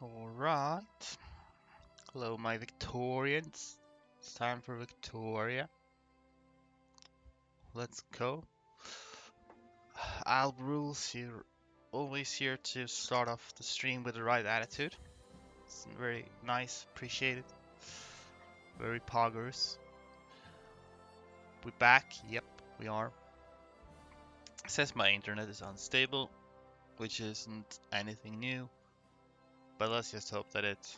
Alright. Hello, my Victorians. It's time for Victoria. Let's go. Alb rules, you're always here to start off the stream with the right attitude. It's very nice, appreciated. Very poggers. We back? Yep, we are. It says my internet is unstable, which isn't anything new. But let's just hope that it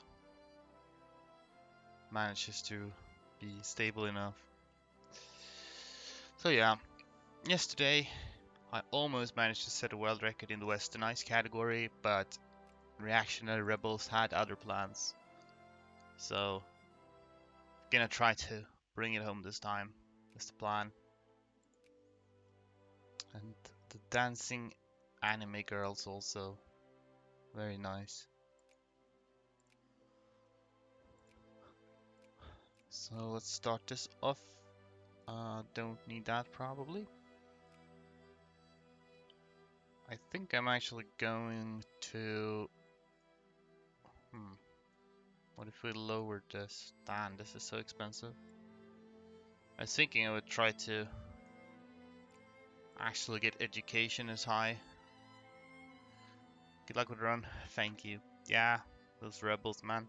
manages to be stable enough. So yeah, yesterday I almost managed to set a world record in the Westernize category, but reactionary rebels had other plans. So, gonna try to bring it home this time. That's the plan. And the dancing anime girls also very nice. So let's start this off. Don't need that probably. I think I'm actually going to... What if we lowered this? Damn, this is so expensive. I was thinking I would try to actually get education as high. Good luck with the run. Thank you. Yeah, those rebels, man.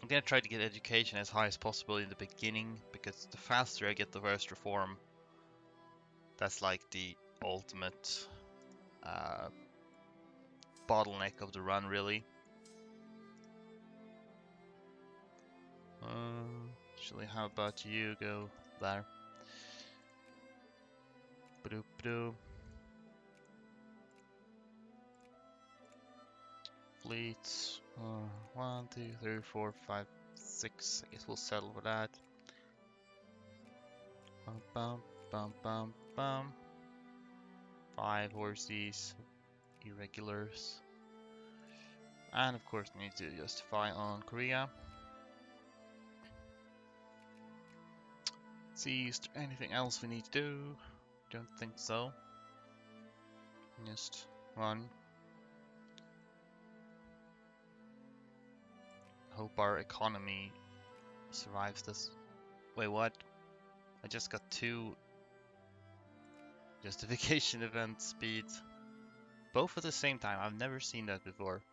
I'm gonna try to get education as high as possible in the beginning, because the faster I get the first reform, that's like the ultimate bottleneck of the run, really. Actually, how about you go there? Ba-doop-ba-doo. Fleets. 1, 2, 3, 4, 5, 6. I guess we'll settle for that. Bum, bum, bum, bum, bum. 5 horses, irregulars. And of course, we need to justify on Korea. See, is there anything else we need to do? Don't think so. Just one. Hope our economy survives this. Wait, what? I just got 2 justification event speeds. Both at the same time. I've never seen that before.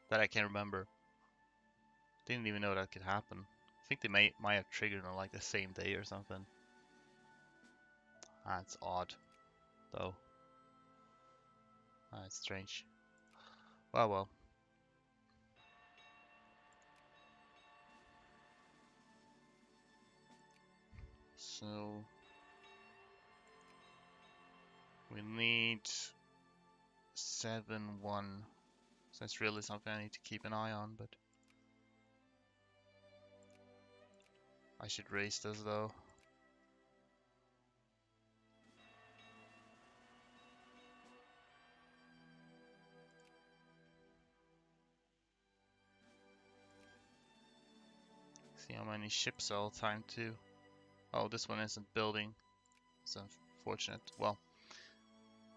That I can remember. Didn't even know that could happen. I think they might have triggered on like the same day or something. That's odd, though. That's strange. Well. So we need 7-1. So that's really something I need to keep an eye on, but I should raise this though. See how many ships I'll time to. Oh, this one isn't building. It's unfortunate. Well,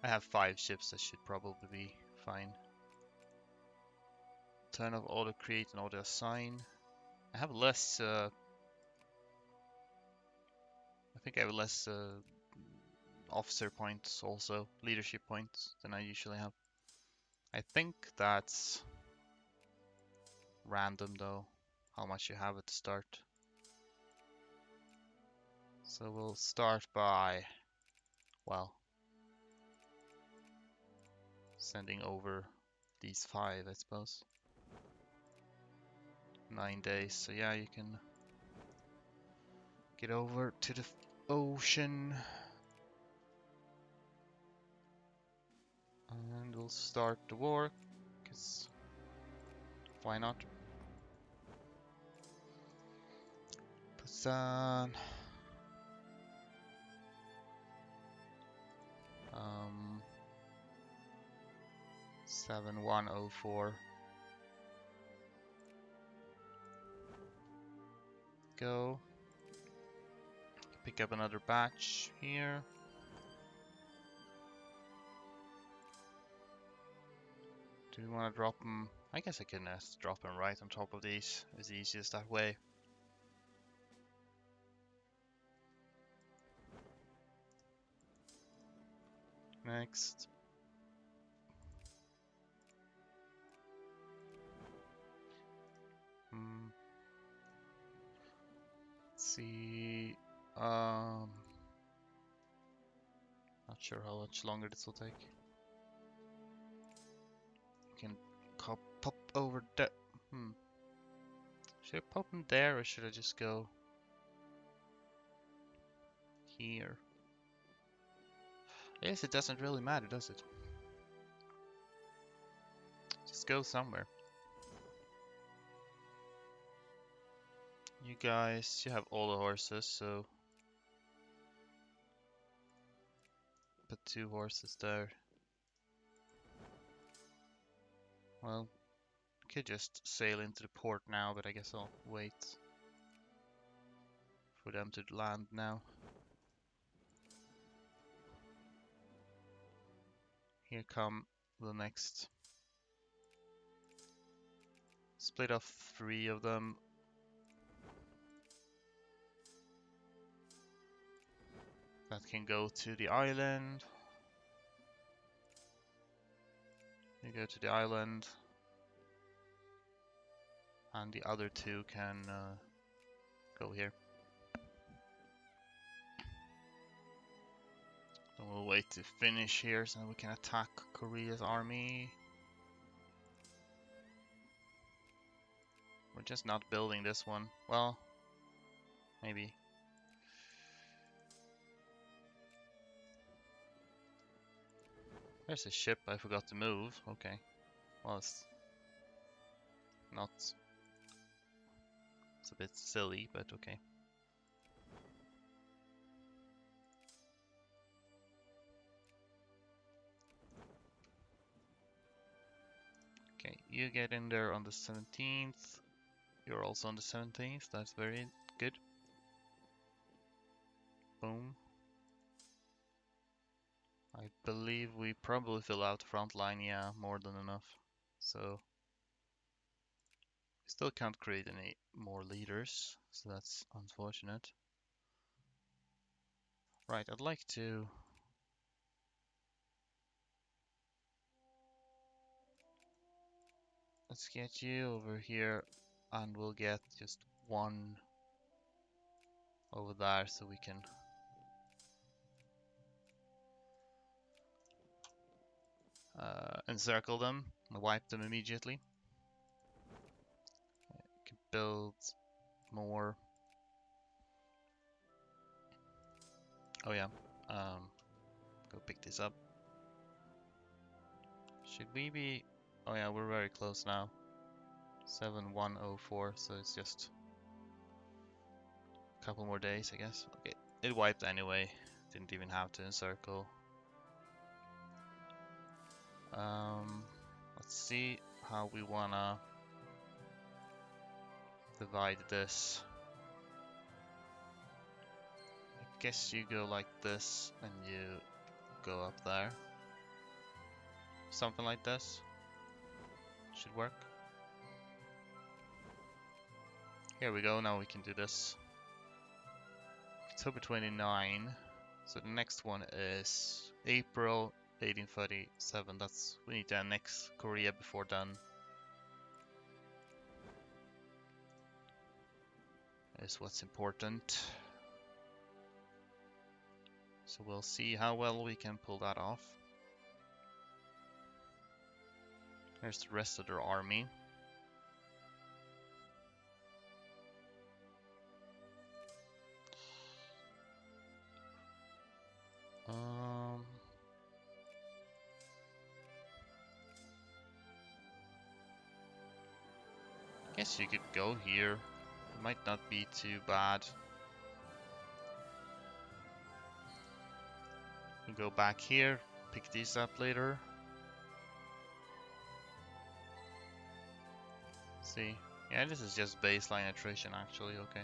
I have 5 ships, that should probably be fine. Turn off auto create and auto assign. I have less. I think I have less officer points, also leadership points, than I usually have. I think that's random though, how much you have at the start. So we'll start by, well, sending over these 5, I suppose. 9 days, so yeah, you can get over to the ocean. And we'll start the war, because why not? Busan. 7104. Go. Pick up another batch here. Do we want to drop them? I guess I can drop them right on top of these. It's easiest that way. Next. Let's see. Not sure how much longer this will take. You can pop over there. Should I pop them there or should I just go here? I guess it doesn't really matter, does it? Just go somewhere. You guys, you have all the horses, so put 2 horses there. Well, could just sail into the port now, but I guess I'll wait for them to land now. Here come the next. Split off 3 of them. That can go to the island. You go to the island. And the other 2 can go here. Then we'll wait to finish here so we can attack Korea's army. We're just not building this one. Well, maybe. There's a ship I forgot to move. Okay. Well, it's not. It's a bit silly, but okay. Okay, you get in there on the 17th. You're also on the 17th. That's very good. Boom. I believe we probably fill out the front line, yeah, more than enough. So we still can't create any more leaders, so that's unfortunate. Right, I'd like to let's get you over here and we'll get just 1 over there so we can encircle them and wipe them immediately. Can build more. Oh yeah, go pick this up. Should we be? Oh yeah, we're very close now. 7104, so it's just a couple more days, I guess. Okay, it wiped anyway. Didn't even have to encircle. Let's see how we wanna divide this. I guess you go like this and you go up there. Something like this should work. Here we go, now we can do this. October 29. So the next one is April 1837. We need to annex Korea before then. Is what's important. So we'll see how well we can pull that off. There's the rest of their army. Guess you could go here. It might not be too bad. You go back here, pick these up later. See, yeah, this is just baseline attrition actually, okay.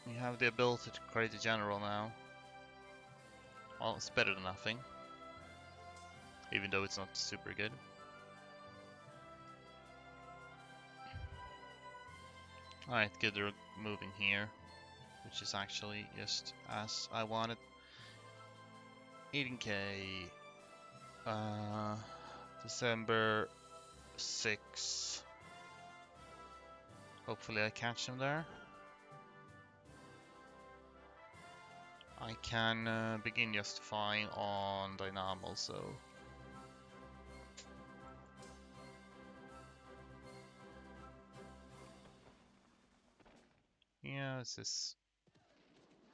You have the ability to create a general now. Well, it's better than nothing. Even though it's not super good. Alright, good, they're moving here. Which is actually just as I wanted. 18k. December 6. Hopefully I catch them there. I can begin justifying on Dynamo, so... Yeah, this is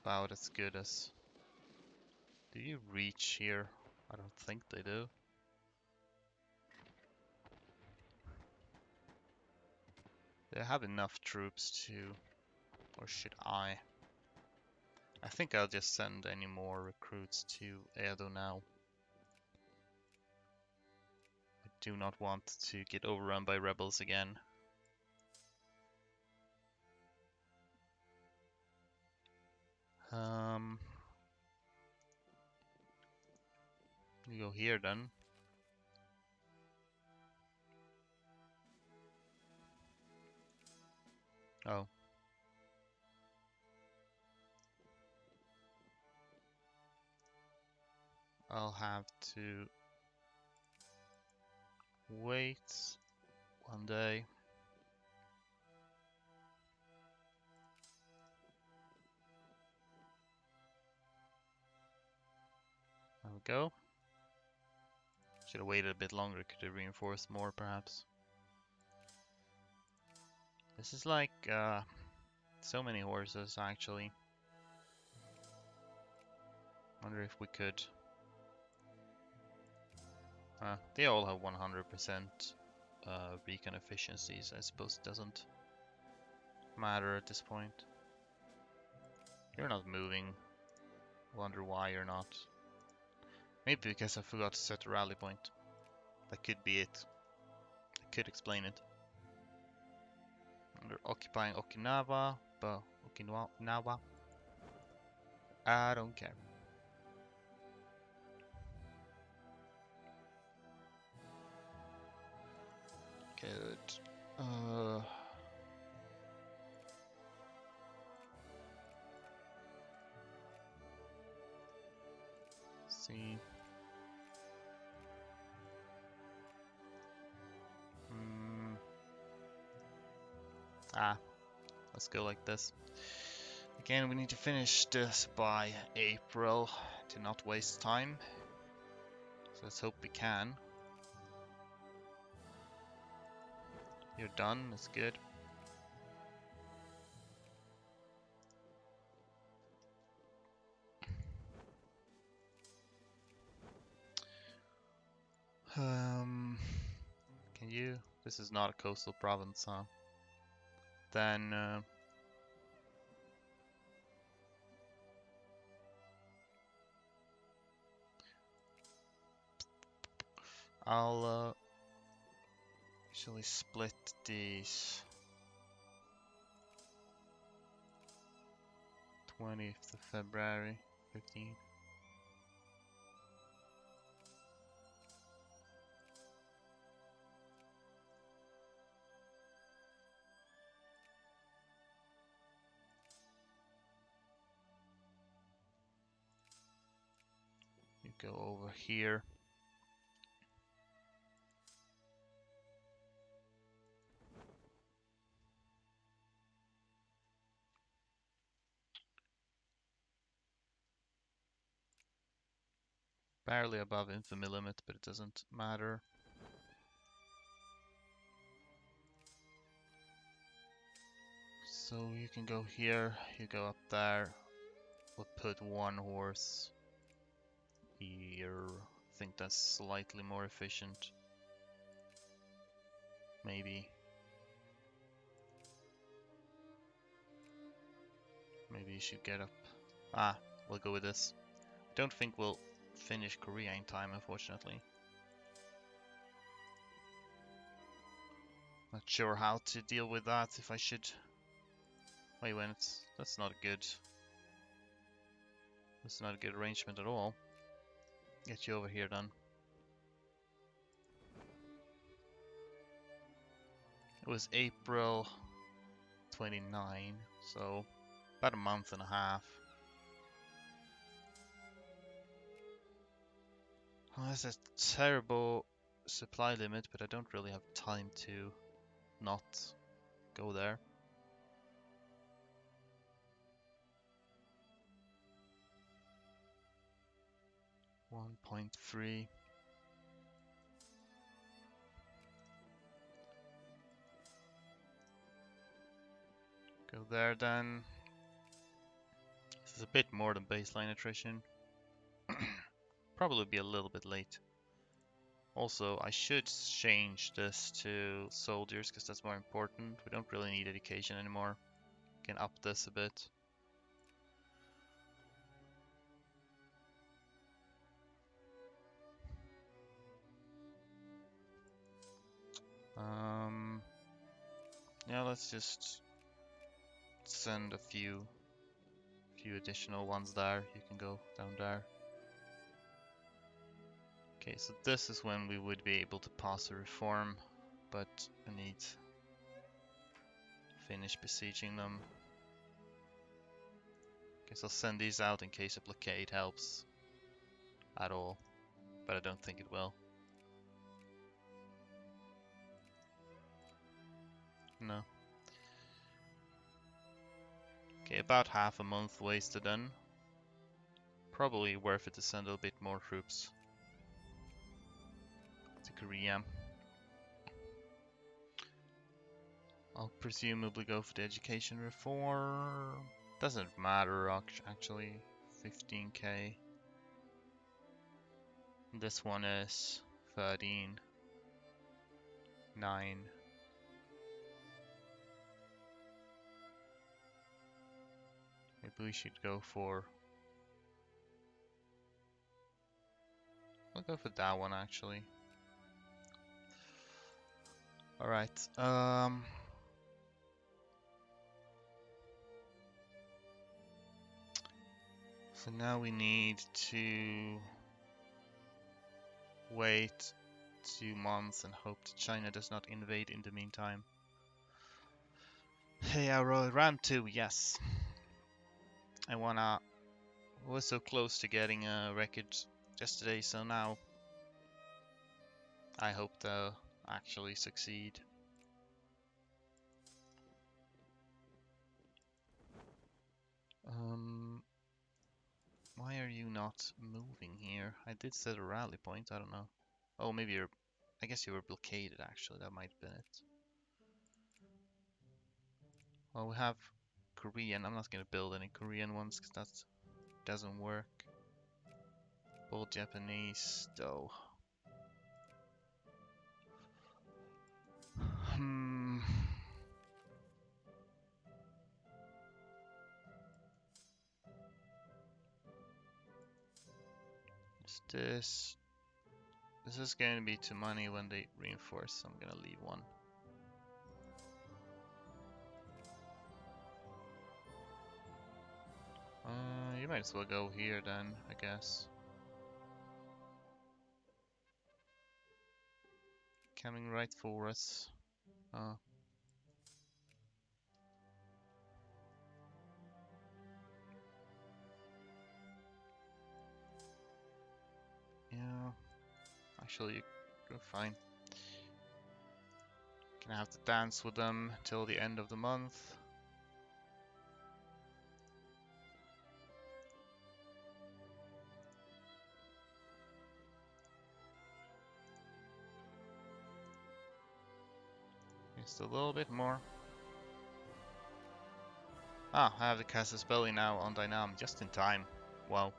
about as good as... Do you reach here? I don't think they do. They have enough troops to... Or should I? I think I'll just send any more recruits to Edo now. I do not want to get overrun by rebels again. You go here then. Oh. I'll have to wait one day. There we go. Should have waited a bit longer, could have reinforced more perhaps. This is like so many horses actually. Wonder if we could. They all have 100% recon efficiencies. I suppose it doesn't matter at this point. You're not moving. Wonder why you're not. Maybe because I forgot to set a rally point. That could be it. I could explain it. They're occupying Okinawa, but Okinawa. I don't care. Good. See. Let's go like this. Again, we need to finish this by April to not waste time. So let's hope we can. You're done, that's good. Can you? This is not a coastal province, huh? Then I'll actually split these. 20th of February, 15th. You go over here. Barely above infamy limit, but it doesn't matter. So you can go here, you go up there. We'll put one horse here. I think that's slightly more efficient. Maybe. Maybe you should get up. We'll go with this. Don't think we'll finish Korea in time, unfortunately. Not sure how to deal with that, if I should... Wait, when it's... That's not good. That's not a good arrangement at all. Get you over here then. It was April 29, so about a month and a half. Oh, there's a terrible supply limit, but I don't really have time to not go there. $1.3. Go there then. This is a bit more than baseline attrition. Probably be a little bit late. Also, I should change this to soldiers because that's more important. We don't really need education anymore. Can up this a bit. Yeah, let's just send a few additional ones there. You can go down there. Okay, so this is when we would be able to pass a reform, but I need to finish besieging them. Guess I'll send these out in case a blockade helps at all, but I don't think it will. No. Okay, about half a month wasted then. Probably worth it to send a bit more troops to Korea. I'll presumably go for the education reform. Doesn't matter actually. 15k. This one is 13. 9. Maybe we should go for... I'll go for that one actually. Alright, so now we need to wait 2 months and hope that China does not invade in the meantime. Hey, round 2, yes. I was so close to getting a record yesterday, so now I hope they'll actually succeed. Why are you not moving here? I did set a rally point, I don't know. Oh, maybe you're... I guess you were blockaded actually, that might have been it. Well, we have Korean. I'm not gonna build any Korean ones because that doesn't work. All Japanese, though. Is this... This is going to be too money when they reinforce, so I'm gonna leave one. You might as well go here then, I guess. Coming right for us. Oh. Yeah. Actually, you're fine. Gonna have to dance with them till the end of the month. Just a little bit more. Ah, I have the Casus Belli now on Dynam just in time. Wow.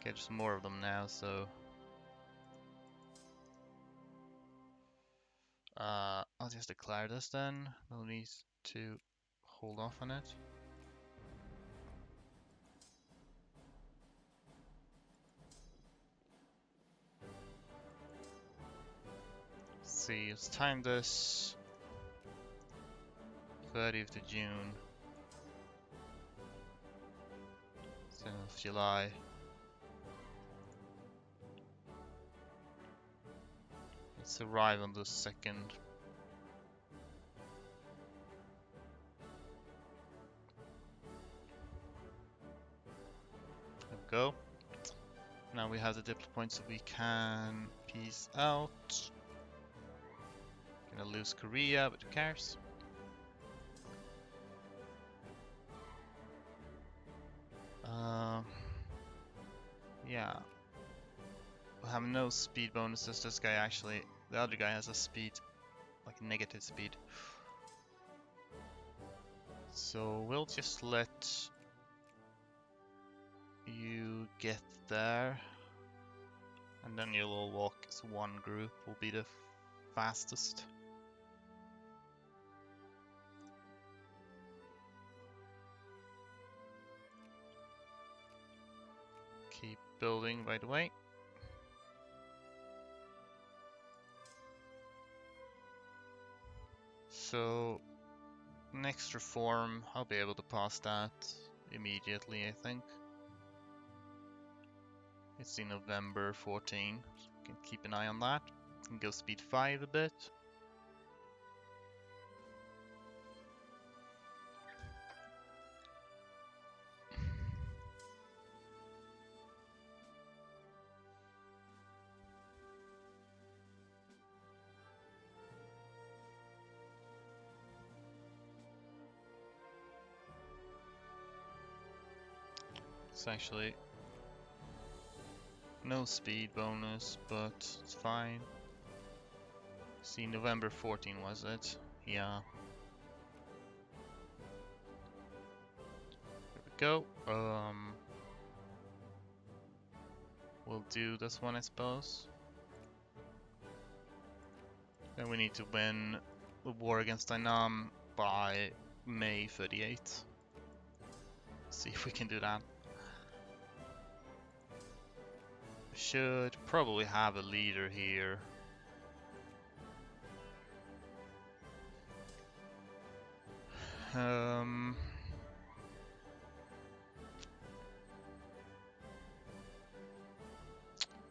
Get some more of them now, so... I'll just declare this then. No need to hold off on it. Let's see, let's time this 30th of June. 7th of July. Let's arrive on the second. There we go. Now we have the diplo point, so we can peace out. Gonna lose Korea, but who cares? Yeah. We have no speed bonuses. This guy actually, the other guy has a speed, like negative speed. So we'll just let you get there. And then you'll all walk as one group, will be the fastest. Keep building, by the way. So, next reform, I'll be able to pass that immediately, I think. It's in November 14, so you can keep an eye on that. Can go speed 5 a bit. It's actually no speed bonus, but it's fine. See, November 14 was it? Yeah. There we go. We'll do this one, I suppose. Then we need to win the war against Dainam by May 38th. See if we can do that. Should probably have a leader here.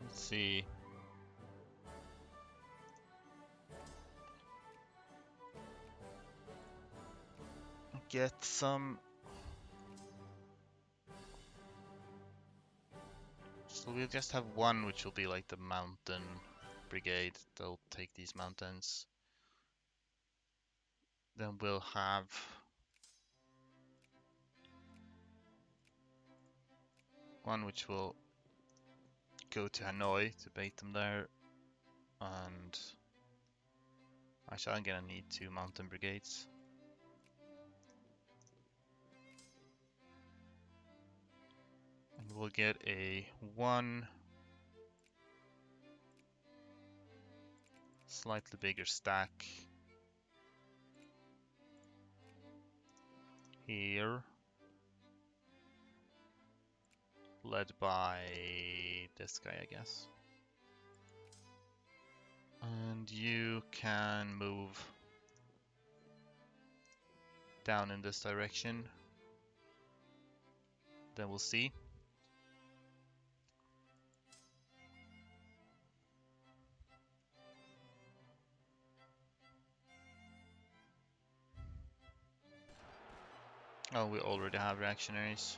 Let's see. Get some. So we'll just have one, which will be like the mountain brigade. They'll take these mountains. Then we'll have one which will go to Hanoi to bait them there. And actually, I'm gonna need 2 mountain brigades. And we'll get a 1 slightly bigger stack here, led by this guy, I guess. And you can move down in this direction. Then we'll see. Oh, we already have reactionaries.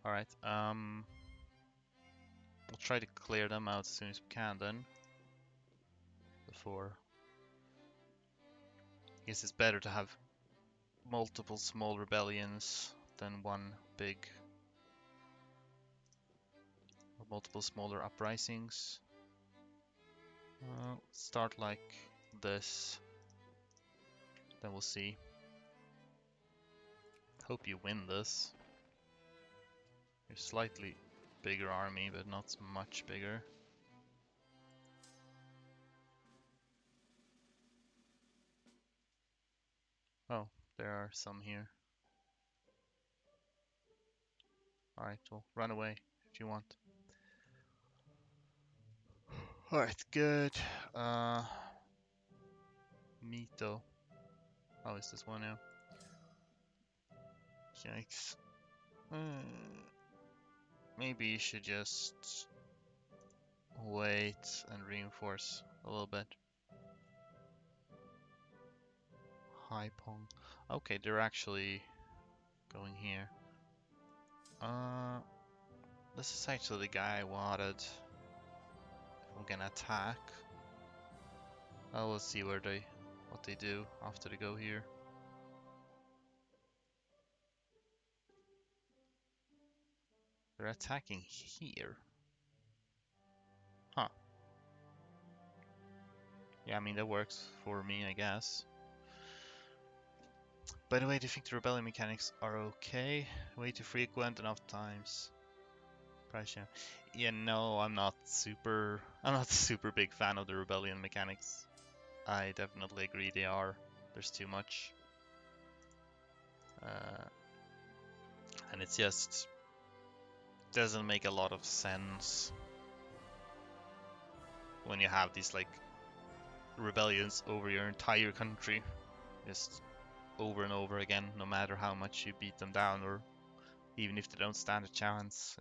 Alright, we'll try to clear them out as soon as we can then. Before. I guess it's better to have multiple small rebellions than one big. Or multiple smaller uprisings. Start like this. Then we'll see. Hope you win this. You're slightly bigger army, but not much bigger. Oh, there are some here. Alright, well, run away if you want. Alright, good. Mito. Oh, is this one now? Yikes. Maybe you should just wait and reinforce a little bit. High Pong. Okay, they're actually going here. This is actually the guy I wanted. If I'm gonna attack. Oh, let's see what they do after they go here. They're attacking here. Huh. Yeah, I mean, that works for me, I guess. By the way, do you think the rebellion mechanics are okay? Way too frequent enough times. Pressure. Yeah, no, I'm not super big fan of the rebellion mechanics. I definitely agree they are. There's too much. And it just doesn't make a lot of sense when you have these like rebellions over your entire country, just over and over again, no matter how much you beat them down, or even if they don't stand a chance.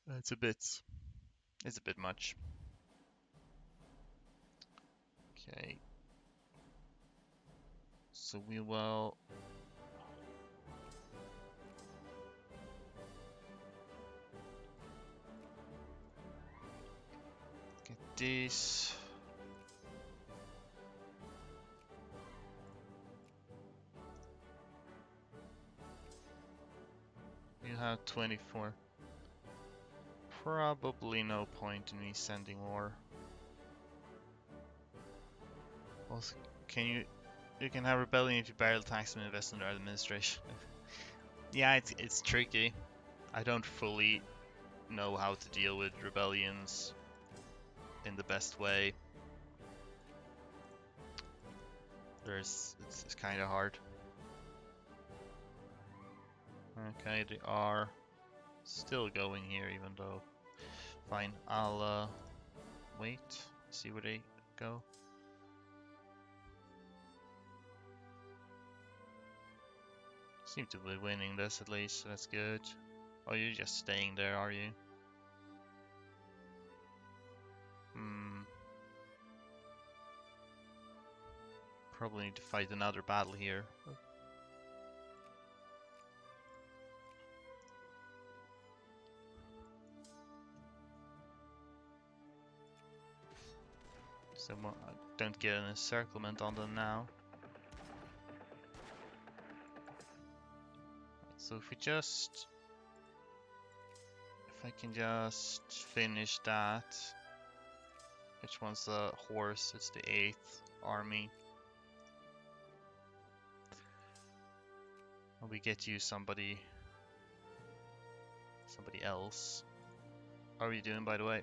It's a bit much. Okay, so we will get this. You have 24. Probably no point in me sending more. Also, you can have rebellion if you barrel tax and invest in their administration. Yeah, it's tricky. I don't fully know how to deal with rebellions in the best way. It's kind of hard. Okay, they are still going here, even though. Fine, I'll wait, see where they go. Seem to be winning this at least, so that's good. Oh, you're just staying there, are you? Probably need to fight another battle here. So I don't get an encirclement on them now. So if I can just finish that. Which one's the horse? It's the 8th army. And we get you somebody else. How are you doing, by the way?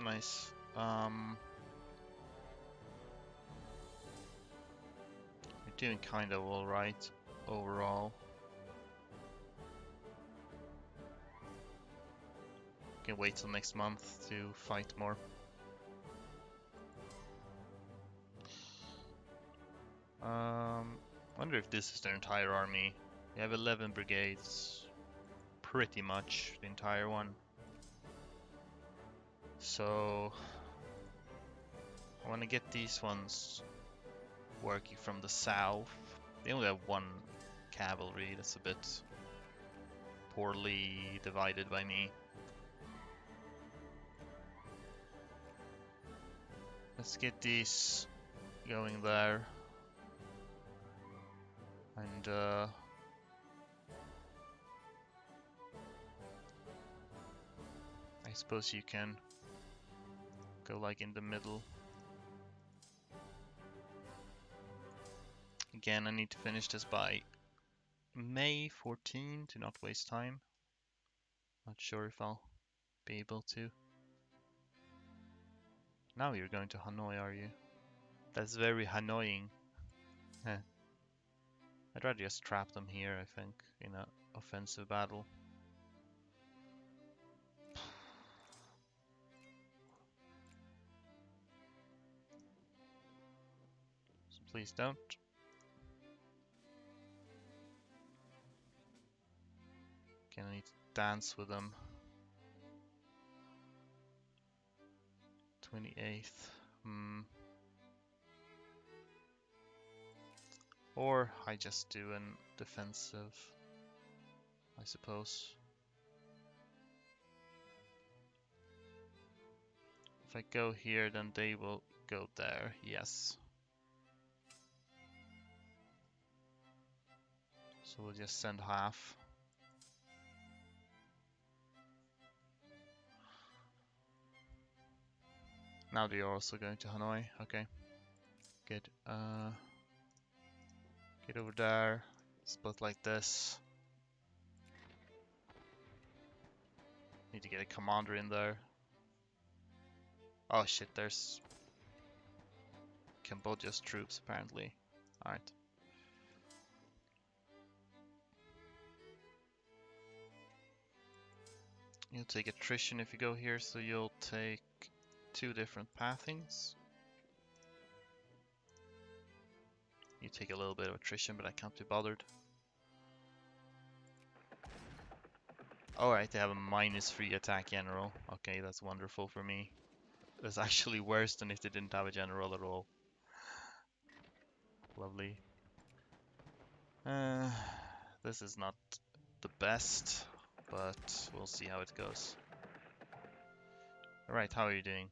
Nice. You're doing kind of alright overall. Can wait till next month to fight more. Wonder if this is their entire army. They have 11 brigades. Pretty much the entire one. So I want to get these ones working from the south. They only have 1 cavalry. That's a bit poorly divided by me. Let's get these going there. And I suppose you can go like in the middle. Again, I need to finish this by May 14 to not waste time. Not sure if I'll be able to. Now you're going to Hanoi, are you? That's very Hanoiing. I'd rather just trap them here, I think, in an offensive battle. So please don't. Okay, I need to dance with them. 28th. Or I just do an defensive, I suppose. If I go here, then they will go there, yes. So we'll just send half. Now they're also going to Hanoi, okay. Good. Get over there, split like this. Need to get a commander in there. Oh shit, there's Cambodia's troops apparently. Alright. You'll take attrition if you go here, so you'll take 2 different pathings. You take a little bit of attrition, but I can't be bothered. Alright, they have a -3 attack general. Okay, that's wonderful for me. That's actually worse than if they didn't have a general at all. Lovely. This is not the best, but we'll see how it goes. Alright, how are you doing?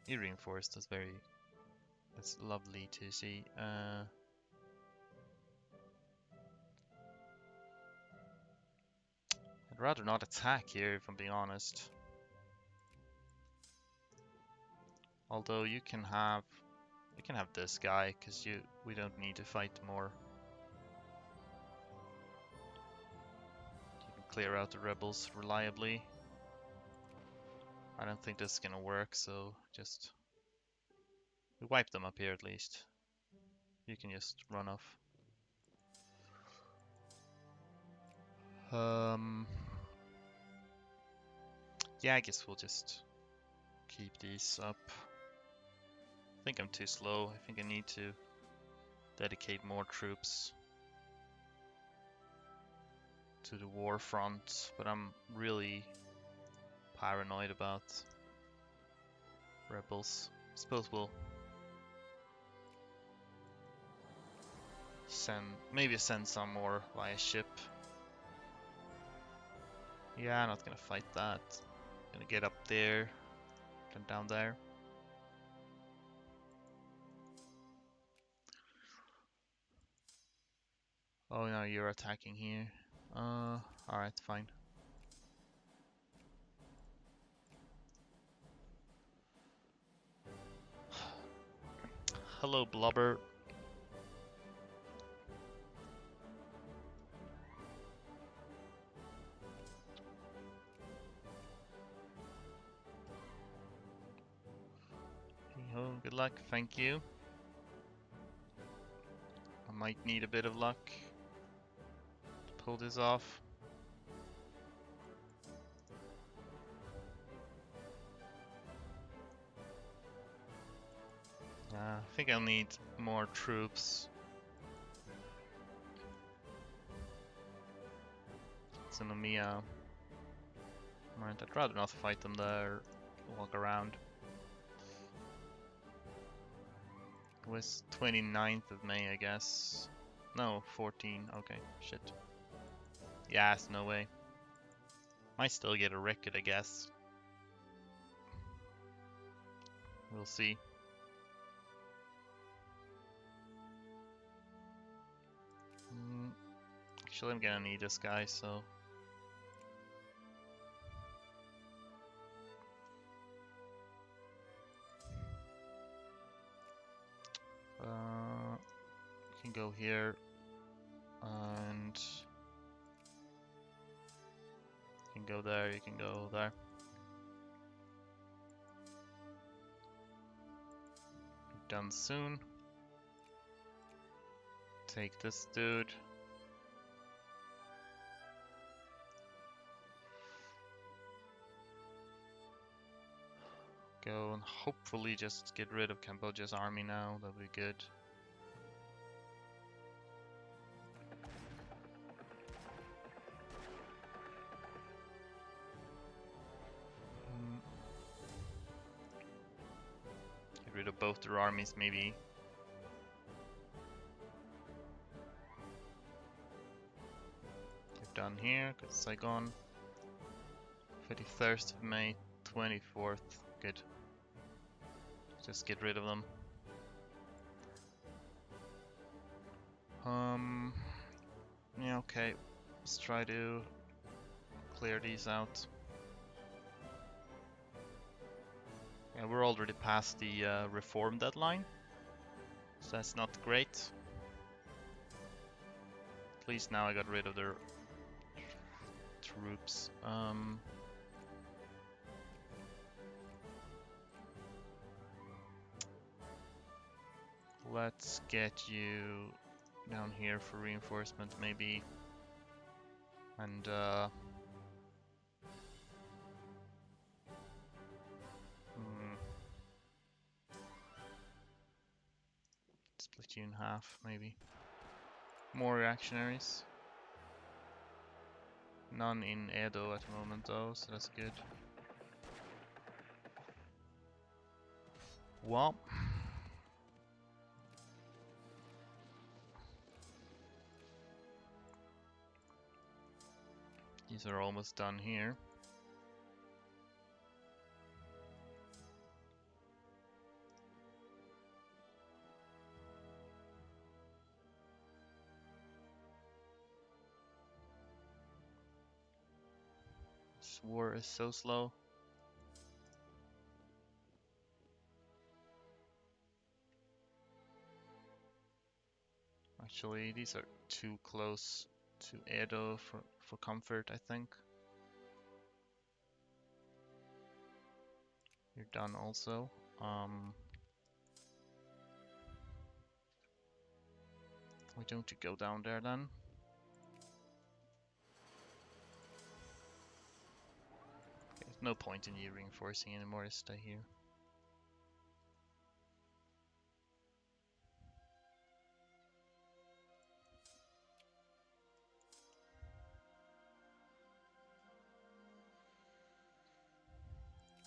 You reinforced, that's lovely to see. I'd rather not attack here, if I'm being honest. Although you can have this guy, because we don't need to fight more. You can clear out the rebels reliably. I don't think this is gonna work, so just we wipe them up here at least. You can just run off. Yeah, I guess we'll just keep these up. I think I'm too slow. I think I need to dedicate more troops to the war front, but I'm really paranoid about rebels. I suppose we'll maybe send some more via ship. Yeah, I'm not gonna fight that. Gonna get up there, then down there. Oh no, you're attacking here. Alright, fine. Hello, Blubber. Oh, good luck, thank you. I might need a bit of luck to pull this off. I think I'll need more troops. It's in Omiya. Right, I'd rather not fight them there. Walk around. It was 29th of May, I guess. No, 14. Okay, shit. Yes, no way. Might still get a record, I guess. We'll see. Actually, I'm gonna need this guy, so... you can go here, and... you can go there, you can go there. Done soon. Take this dude. Go and hopefully just get rid of Cambodia's army now, that'll be good. of both their armies, maybe. They're done here. Good Saigon. 31st of May, 24th. Good. Just get rid of them. Yeah, okay. Let's try to clear these out. Yeah, we're already past the reform deadline, so that's not great. At least now I got rid of their troops. Let's get you down here for reinforcement, maybe. And split you in half, maybe. More reactionaries. None in Edo at the moment though, so that's good. Well, these are almost done here. This war is so slow. Actually, these are too close to Edo for comfort, I think. You're done also. Why don't you go down there then? Okay, there's no point in you reinforcing anymore, just stay here.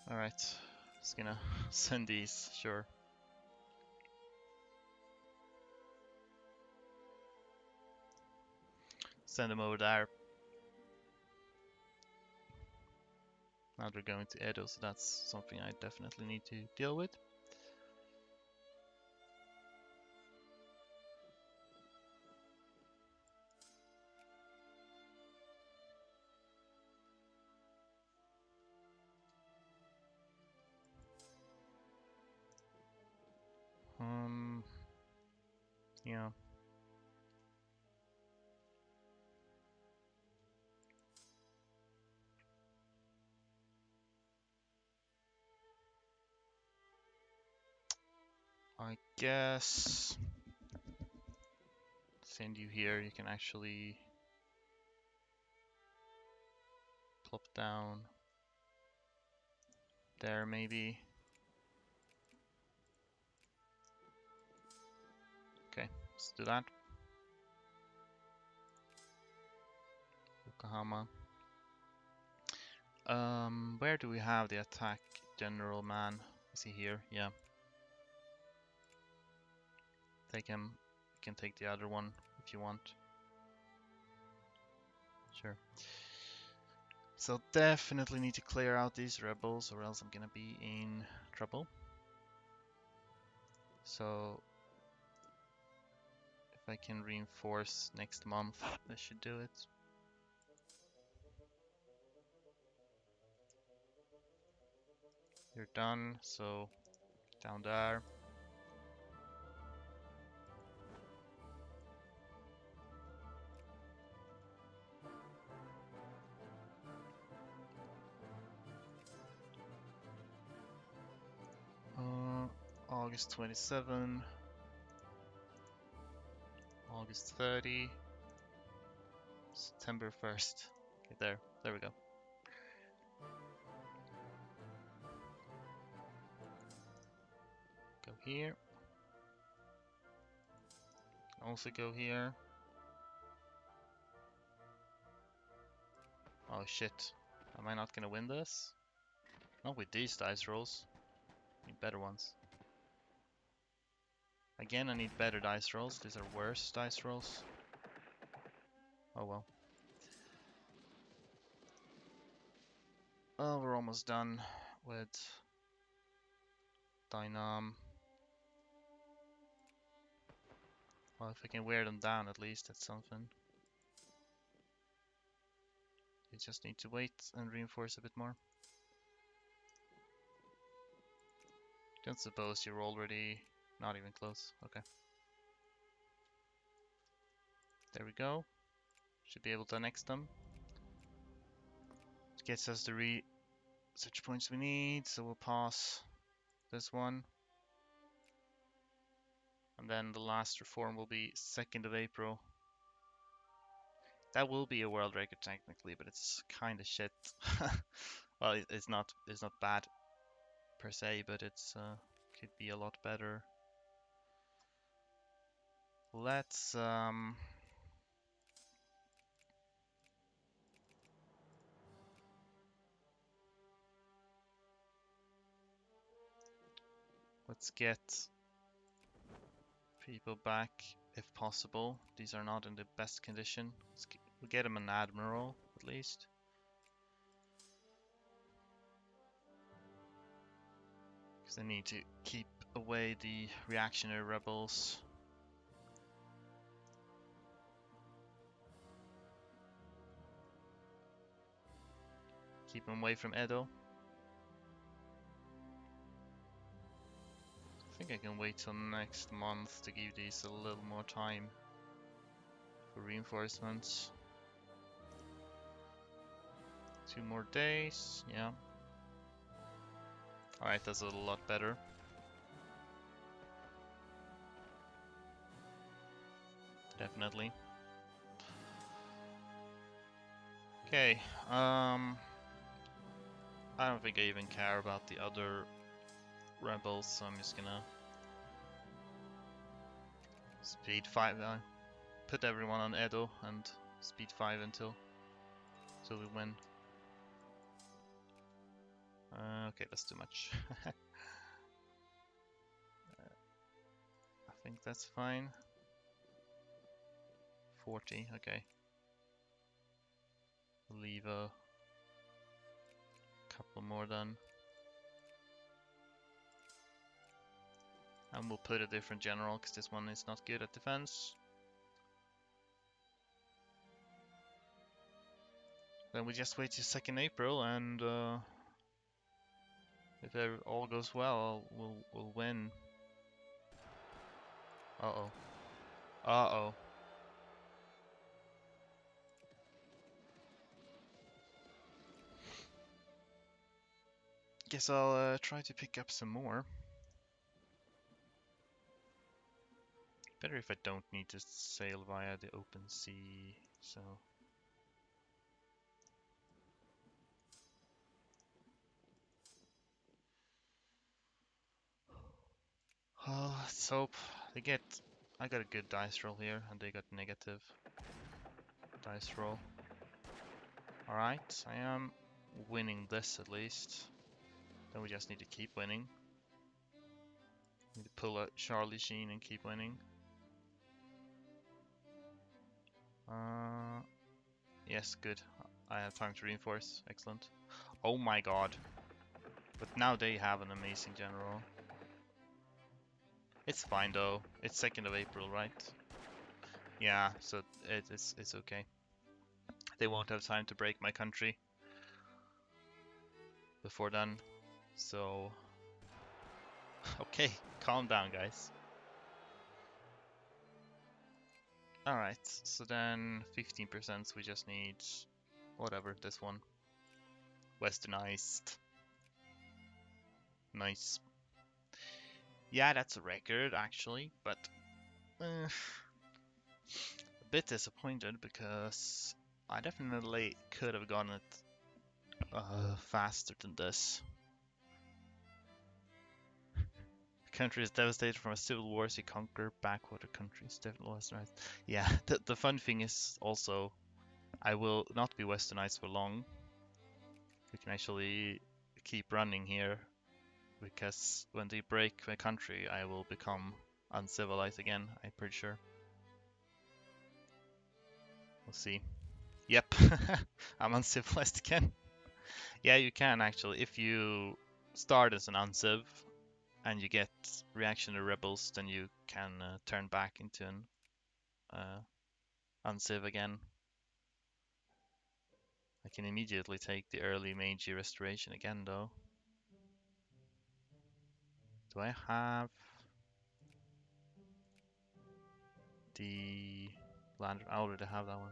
Alright, just gonna send these, sure. Send them over there. Now they're going to Edo, so that's something I definitely need to deal with. Yeah. I guess send you here, you can actually plop down there maybe. Okay, let's do that. Yokohama. Where do we have the attack general man? Is he here? Yeah. Take him. You can take the other one if you want. Sure. So definitely need to clear out these rebels or else I'm gonna be in trouble. So if I can reinforce next month, that should do it. You're done, so down there. August 27, August 30, September 1st. Okay, there we go. Go here. Also go here. Oh shit. Am I not gonna win this? Not with these dice rolls. Need better ones. Again, I need better dice rolls. These are worse dice rolls. Oh well. Oh, we're almost done with Dynam. Well, if I can wear them down at least, that's something. You just need to wait and reinforce a bit more. Don't suppose you're already not even close. Okay. There we go. Should be able to annex them. It gets us the research points we need, so we'll pass this one. And then the last reform will be 2nd of April. That will be a world record technically, but it's kind of shit. Well, it's not bad per se, but it's could be a lot better. Let's let's get people back if possible. These are not in the best condition. We'll get them an admiral at least. Because they need to keep away the reactionary rebels. Keep them away from Edo. I think I can wait till next month to give these a little more time for reinforcements. 2 more days, yeah. Alright, that's a lot better. Definitely. Okay, I don't think I even care about the other rebels, so I'm just gonna speed 5, put everyone on Edo and speed 5 until we win. Okay, that's too much. I think that's fine. 40, okay. Leave a couple more then. And we'll put a different general, because this one is not good at defense. Then we just wait till 2nd April, and if all goes well, we'll win. Uh-oh. Uh-oh. Guess I'll try to pick up some more. Better if I don't need to sail via the open sea, so... Let's hope they get... I got a good dice roll here, and they got negative dice roll. Alright, I am winning this at least. Then we just need to keep winning. Need to pull a Charlie Sheen and keep winning. Yes, good. I have time to reinforce. Excellent. Oh my god. But now they have an amazing general. It's fine though. It's 2nd of April, right? Yeah, so it's okay. They won't have time to break my country before then. So okay, calm down guys. Alright, so then 15% we just need whatever, this one. Westernized. Nice. Yeah, that's a record actually, but a bit disappointed because I definitely could have gotten it faster than this. The country is devastated from a civil war, so you conquer backwater countries. Definitely westernized. Yeah, the fun thing is also I will not be westernized for long. We can actually keep running here because when they break my country, I will become uncivilized again, I'm pretty sure. We'll see. Yep, I'm uncivilized again. Yeah, you can actually. If you start as an unciv and you get reactionary rebels, then you can turn back into an unciv again. I can immediately take the early Meiji restoration again, though. Do I have the land? I already have that one.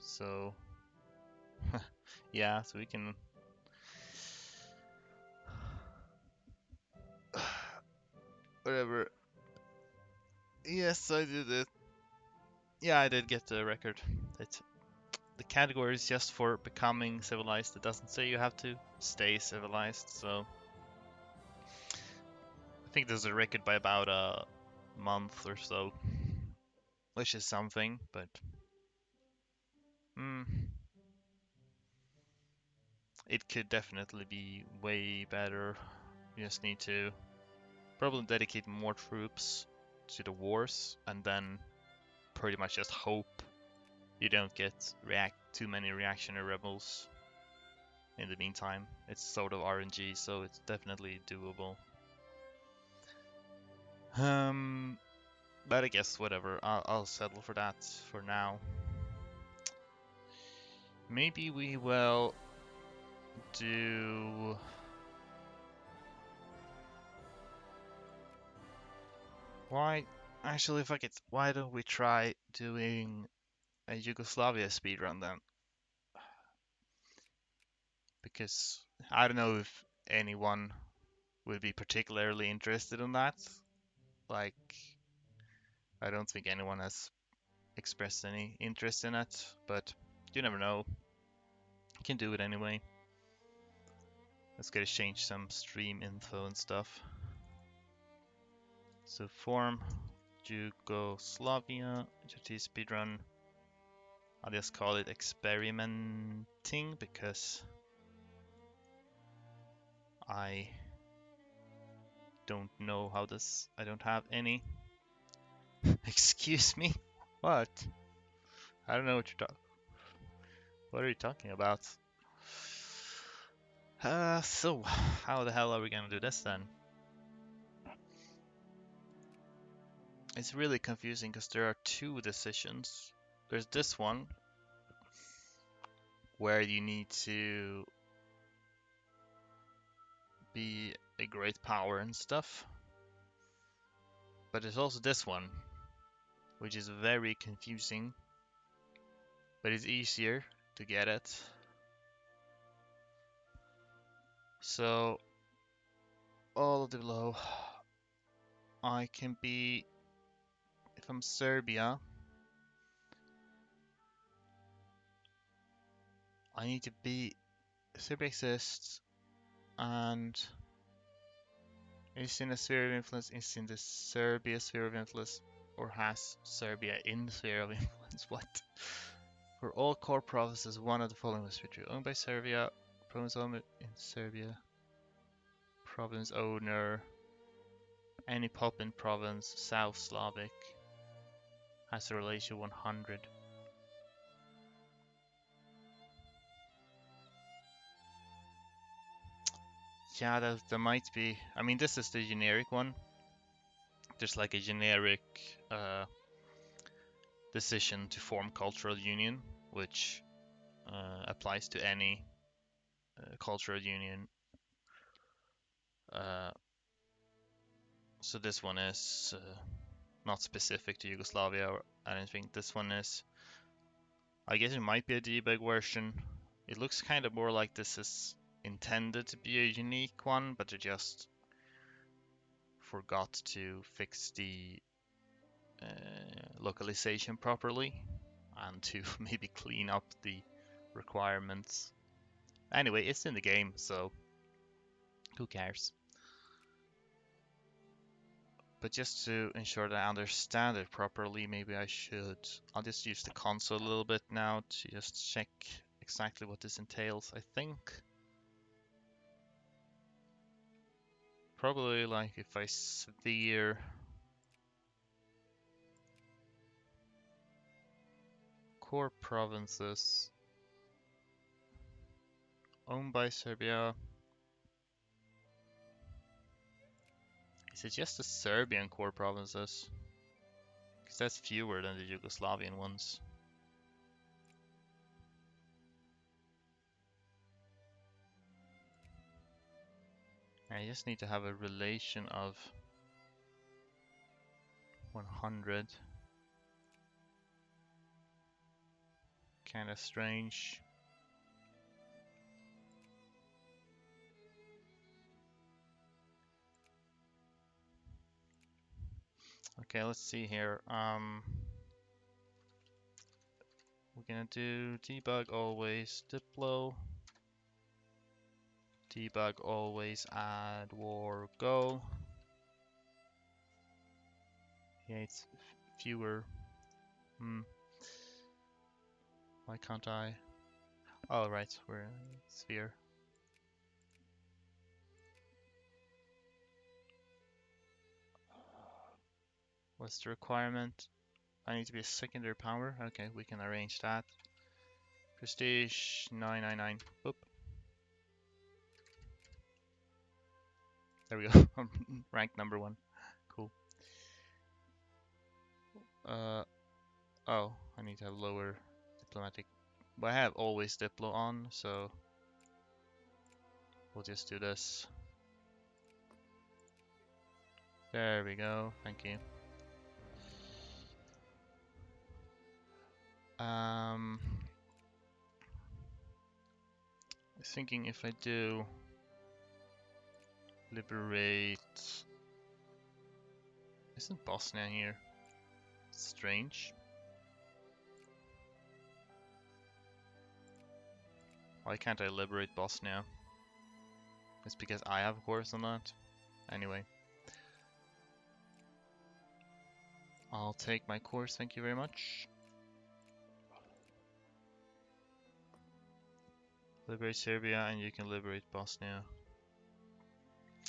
So, yeah, so we can. Whatever. Yes, I did it. Yeah, I did get the record. The category is just for becoming civilized. It doesn't say you have to stay civilized, so I think there's a record by about a month or so, which is something, but it could definitely be way better. You just need to probably dedicate more troops to the wars and then pretty much just hope you don't get too many reactionary rebels in the meantime. It's sort of RNG, so it's definitely doable. But I guess whatever, I'll settle for that for now. Maybe we will do... Actually, why don't we try doing a Yugoslavia speedrun then? Because I don't know if anyone would be particularly interested in that. Like, I don't think anyone has expressed any interest in it, but you never know. You can do it anyway. Let's get to change some stream info and stuff. So Form Yugoslavia IGT Speedrun. I'll just call it experimenting because I don't know how this. I don't have any. Excuse me. What? I don't know what you're talking. What are you talking about? So how the hell are we gonna do this then? It's really confusing because there are two decisions. There's this one where you need to be a great power and stuff. But there's also this one, which is very confusing, but it's easier to get it. So all of the below, I can be, if I'm Serbia, I need to be, Serbia exists and is in a sphere of influence, is in the Serbia sphere of influence, or has Serbia in the sphere of influence. What? For all core provinces, one of the following must be true. Owned by Serbia, province owned in Serbia, province owner, any Poppin province, South Slavic, has a relation 100. Yeah, there might be. I mean, this is the generic one. There's like a generic decision to form cultural union, which applies to any cultural union. So this one is not specific to Yugoslavia or anything. This one is, I guess it might be a debug version. It looks kind of more like this is intended to be a unique one, but they just forgot to fix the localization properly and to maybe clean up the requirements. Anyway, it's in the game, so who cares? But just to ensure that I understand it properly, maybe I'll just use the console a little bit now to just check exactly what this entails, I think. Probably like if I sphere core provinces owned by Serbia. Is it just the Serbian core provinces? Because that's fewer than the Yugoslavian ones. I just need to have a relation of 100. Kinda strange. Okay, let's see here. We're gonna do debug always diplo. Debug always add war go. Yeah, it's fewer. Why can't I? Oh, right, we're in sphere. What's the requirement? I need to be a secondary power. Okay, we can arrange that. Prestige 999. Boop. There we go. Rank number 1. Cool. Oh, I need to have lower diplomatic. But I have always diplo on, so we'll just do this. There we go. Thank you. I was thinking if I do liberate. Isn't Bosnia here? Strange. Why can't I liberate Bosnia? It's because I have cores on that. Anyway. I'll take my course, thank you very much. Liberate Serbia and you can liberate Bosnia.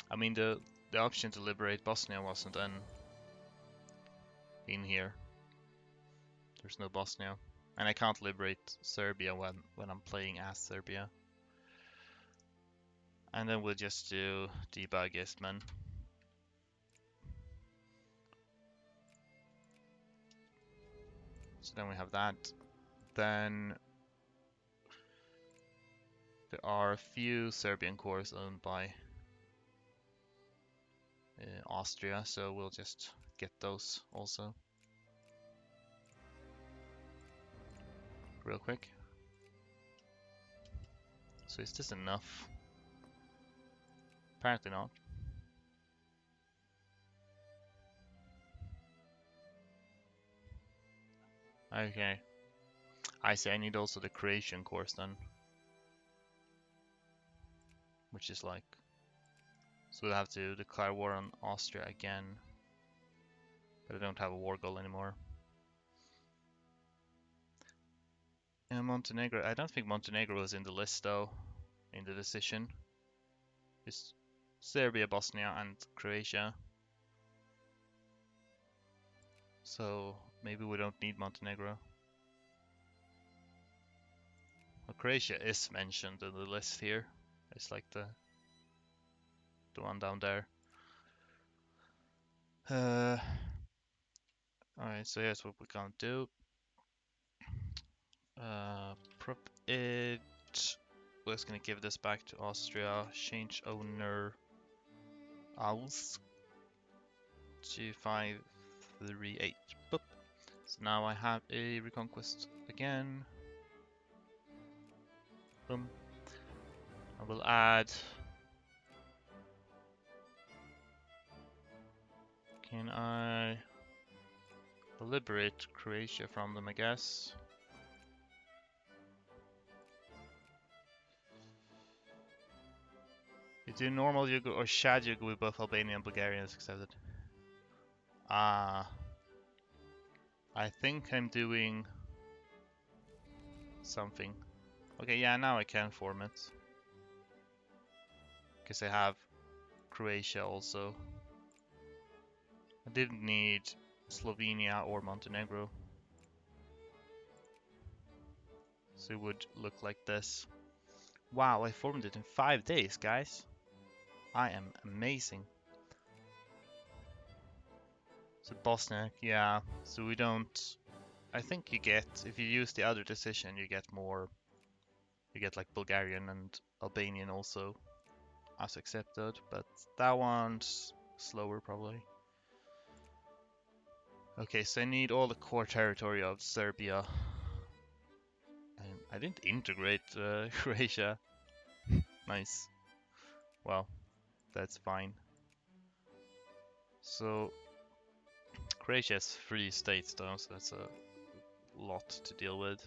I mean the option to liberate Bosnia wasn't in here. There's no Bosnia. And I can't liberate Serbia when I'm playing as Serbia. And then we'll just do debug Istman. So then we have that. Then there are a few Serbian cores owned by Austria, so we'll just get those also. Real quick. So is this enough? Apparently not. Okay. I see, I need also the Croatian course then. Which is like... So we'll have to declare war on Austria again. But I don't have a war goal anymore. And Montenegro, I don't think Montenegro was in the list though. In the decision. It's Serbia, Bosnia and Croatia. So maybe we don't need Montenegro. Well, Croatia is mentioned in the list here. It's like the one down there. Alright, so here's what we can do. Prop it. We're just gonna give this back to Austria. Change owner aus 2538. Boop. So now I have a reconquest again. Boom. I will add. Can I liberate Croatia from them, I guess? You do normal Yugo or Shad Yugo with both Albanian and Bulgarians accepted. Ah. I think I'm doing something. Okay, yeah, now I can form it. Because I have Croatia also. I didn't need Slovenia or Montenegro. So it would look like this. Wow, I formed it in 5 days, guys. I am amazing. So Bosnia, yeah. So we don't... I think you get, if you use the other decision, you get more... You get like Bulgarian and Albanian also as accepted, but that one's slower probably. Okay, so I need all the core territory of Serbia. And I didn't integrate Croatia. Nice. Well, that's fine. So Croatia has 3 states though, so that's a lot to deal with.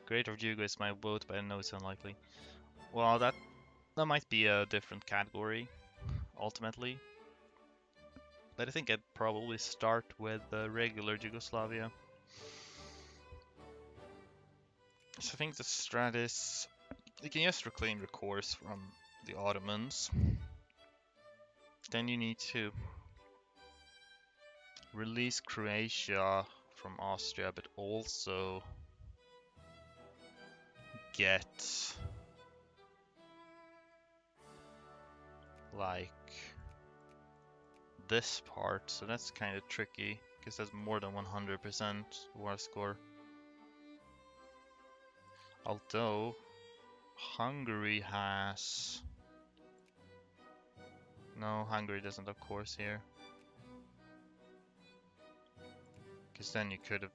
Greater Yugo is my vote, but I know it's unlikely. Well, that might be a different category, ultimately. But I think I'd probably start with the regular Yugoslavia. So I think the strat is, you can just reclaim your cores from the Ottomans. Then you need to release Croatia from Austria, but also get like this part, so that's kind of tricky because that's more than 100% war score. Although Hungary has... No, Hungary doesn't have cores here. Because then you could have...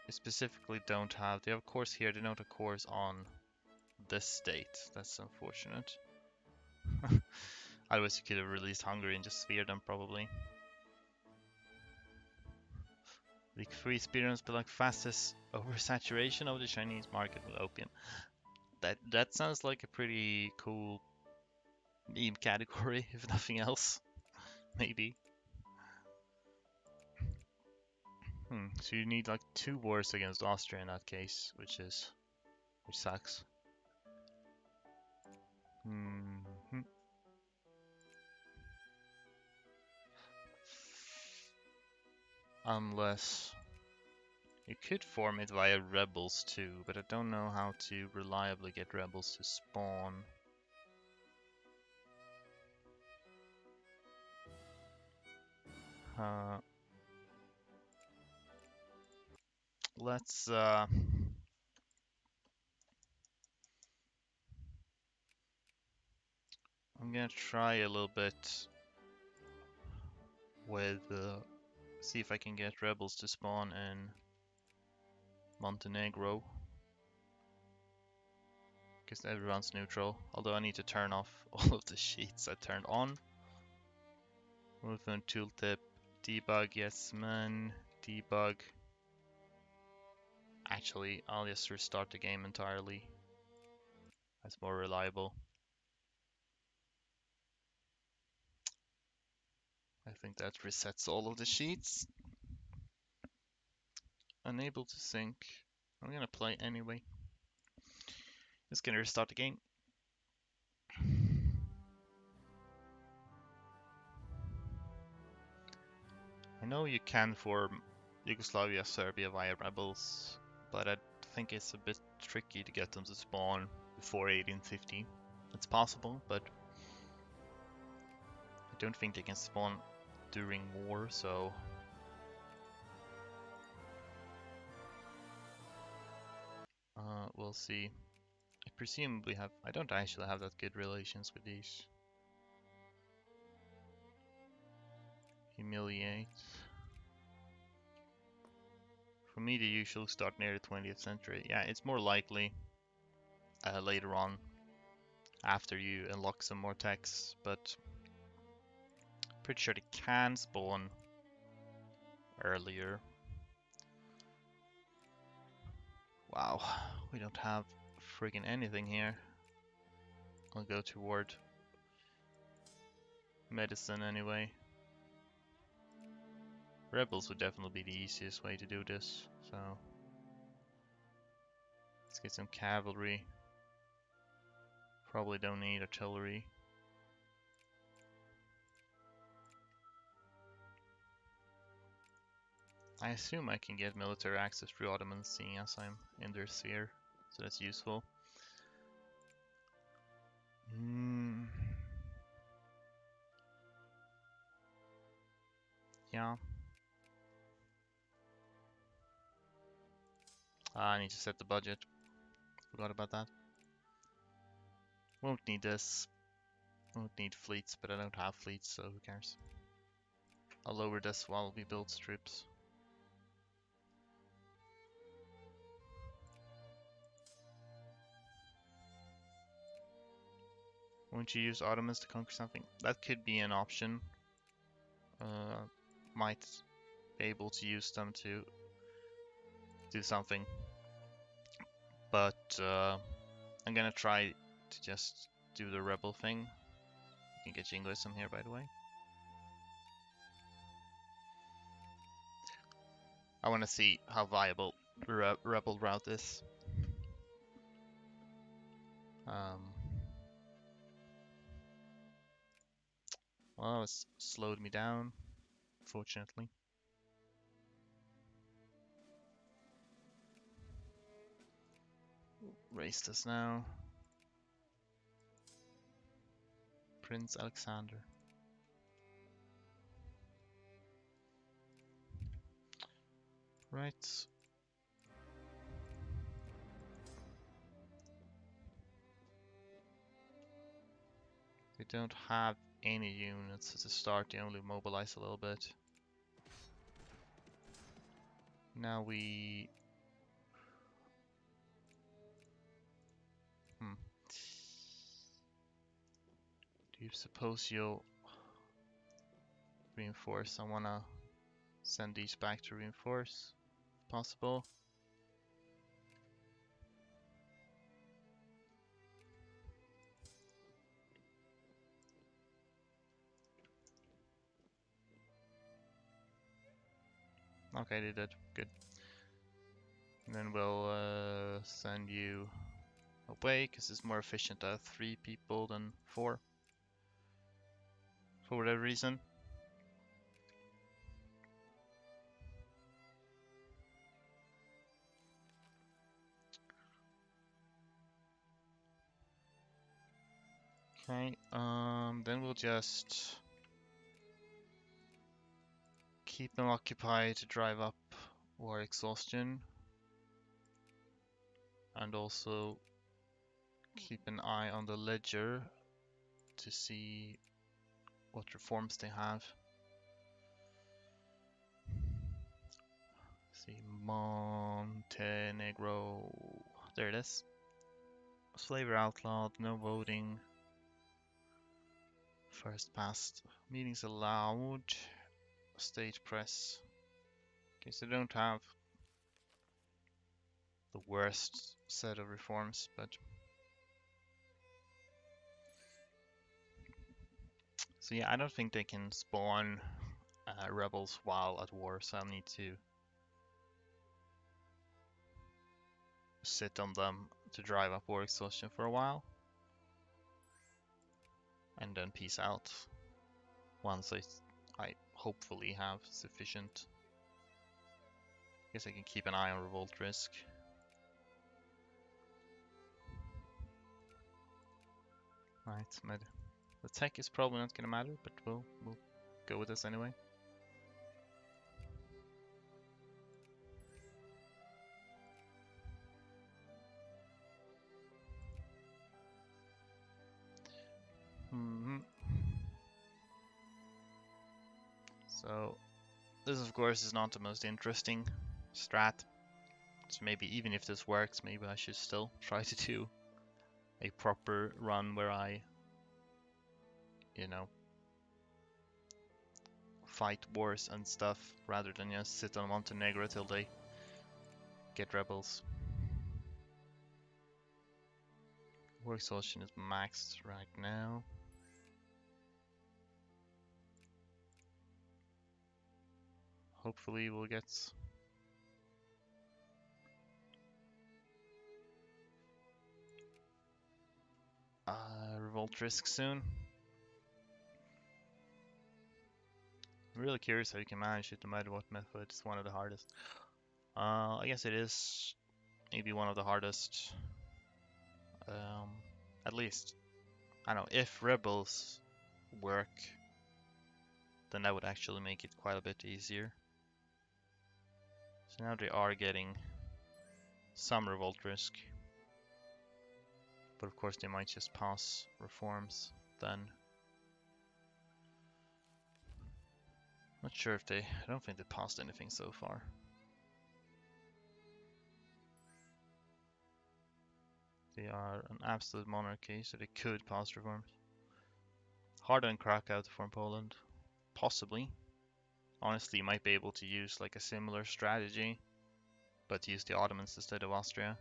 They specifically don't have... They have cores here, they don't have cores on this state. That's unfortunate. Otherwise you could have released Hungary and just sphered them probably. Week 3 speedruns but like fastest oversaturation of the Chinese market with opium. That sounds like a pretty cool meme category, if nothing else. Maybe. So you need like 2 wars against Austria in that case, which sucks. Unless you could form it via rebels too, but I don't know how to reliably get rebels to spawn. Let's I'm gonna try a little bit with see if I can get rebels to spawn in Montenegro, because everyone's neutral, although I need to turn off all of the sheets I turned on. Movement tooltip, debug, yes man, debug. Actually, I'll just restart the game entirely. That's more reliable. I think that resets all of the sheets. Unable to sync. I'm gonna play anyway. Just gonna restart the game. I know you can form Yugoslavia, Serbia via rebels, but I think it's a bit tricky to get them to spawn before 1850. It's possible, but I don't think they can spawn during war, so... we'll see. I presumably have... I don't actually have that good relations with these. Humiliate. For me, they usually start near the 20th century. Yeah, it's more likely later on, after you unlock some more techs, but pretty sure they can spawn earlier. Wow, we don't have friggin' anything here. I'll go toward medicine anyway. Rebels would definitely be the easiest way to do this, so let's get some cavalry Probably don't need artillery. I assume I can get military access through Ottomans, seeing as I'm in their sphere, so that's useful. Yeah. I need to set the budget. Forgot about that. Won't need this. Won't need fleets, but I don't have fleets, so who cares? I'll lower this while we build troops. Won't you use Ottomans to conquer something? That could be an option. Might be able to use them to do something. But I'm gonna try to just do the rebel thing. You can get jingoism here, by the way. I want to see how viable the rebel route is. Well, it's slowed me down, fortunately. Raise this now. Prince Alexander. Right. They don't have any units at the start, they only mobilize a little bit. Now we... Do you suppose you'll reinforce? I wanna send these back to reinforce, if possible. Okay, they did. Good. And then we'll send you away, because it's more efficient to have 3 people than 4. For whatever reason. Okay, then we'll just keep them occupied to drive up war exhaustion. And also keep an eye on the ledger to see what reforms they have. See, Montenegro. There it is. Slavery outlawed, no voting. First past. Meetings allowed. State press. Okay, so they don't have the worst set of reforms, but... So yeah, I don't think they can spawn rebels while at war, so I'll need to sit on them to drive up war exhaustion for a while. And then peace out once I hopefully have sufficient. Guess I can keep an eye on revolt risk. Right, the tech is probably not gonna matter, but we'll go with this anyway. So this of course is not the most interesting strat. So maybe even if this works, maybe I should still try to do a proper run where I, you know, fight wars and stuff rather than just sit on Montenegro till they get rebels. War exhaustion is maxed right now. Hopefully we'll get volt risk soon. I'm really curious how you can manage it no matter what method. It's one of the hardest. I guess it is maybe one of the hardest. At least, I don't know, if rebels work, then that would actually make it quite a bit easier. So now they are getting some revolt risk. But of course they might just pass reforms then. Not sure if I don't think they passed anything so far. They are an absolute monarchy, so they could pass reforms. Harder than Krakow to form Poland. Possibly. Honestly, you might be able to use like a similar strategy, but use the Ottomans instead of Austria.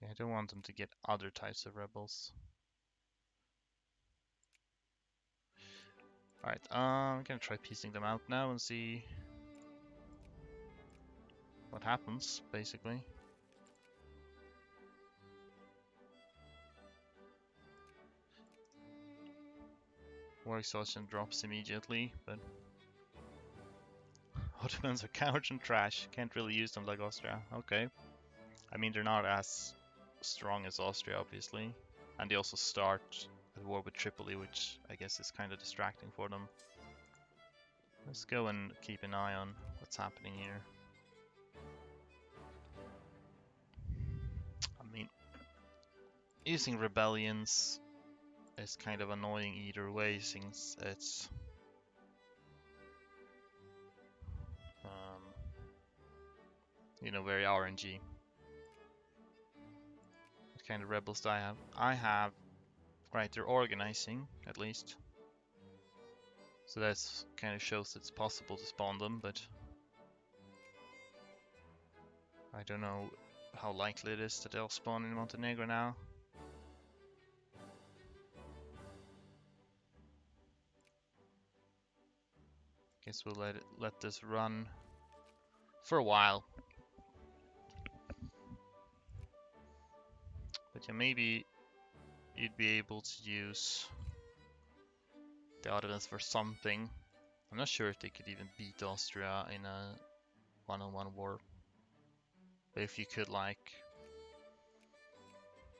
Yeah, I don't want them to get other types of rebels. Alright, I'm gonna try piecing them out now and see what happens, basically. War exhaustion drops immediately, but Ottomans are cowards and trash. Can't really use them like Austria. Okay. I mean, they're not as strong as Austria, obviously. And they also start at war with Tripoli, which I guess is kind of distracting for them. Let's go and keep an eye on what's happening here. I mean, using rebellions is kind of annoying either way, since it's you know, very RNG. What kind of rebels do I have? I have, right, they're organizing at least, so that's kind of shows it's possible to spawn them, but I don't know how likely it is that they'll spawn in Montenegro now. Guess we'll let this run for a while. But yeah, maybe you'd be able to use the Ottomans for something. I'm not sure if they could even beat Austria in a one-on-one war. But if you could like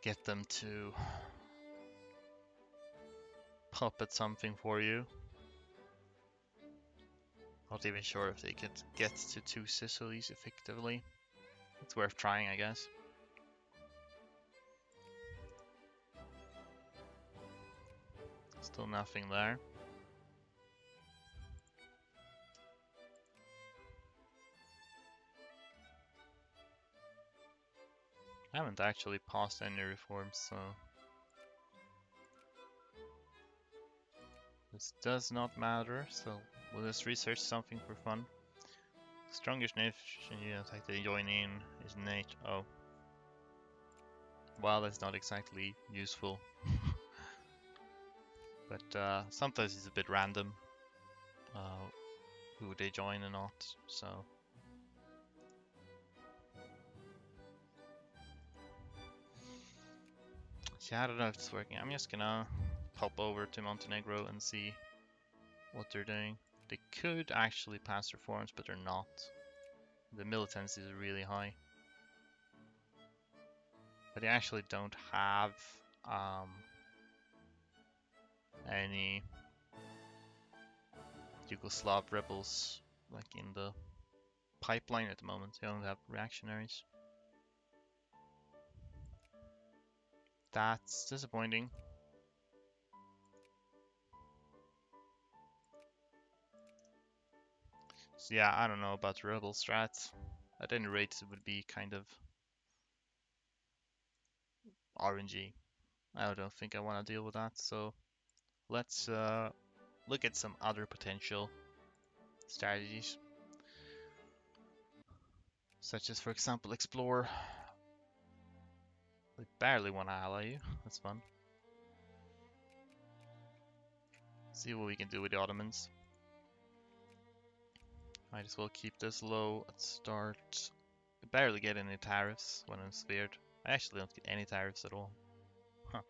get them to puppet something for you. Not even sure if they could get to 2 Sicilies effectively. It's worth trying, I guess. Still nothing there. I haven't actually passed any reforms, so this does not matter. So we'll just research something for fun. Strongest nation you attack they join in is NATO. Oh. Well, that's not exactly useful. But sometimes it's a bit random who they join or not, so. Yeah, I don't know if it's working. I'm just gonna pop over to Montenegro and see what they're doing. They could actually pass reforms, but they're not. The militancy is really high. But they actually don't have any Yugoslav rebels like in the pipeline at the moment. They don't have reactionaries. That's disappointing. So yeah, I don't know about rebel strats. At any rate, it would be kind of RNG. I don't think I want to deal with that, so let's look at some other potential strategies. Such as, for example, explore. We barely want to ally you, that's fun. See what we can do with the Ottomans. Might as well keep this low at start. I barely get any tariffs when I'm sphered. I actually don't get any tariffs at all. Huh.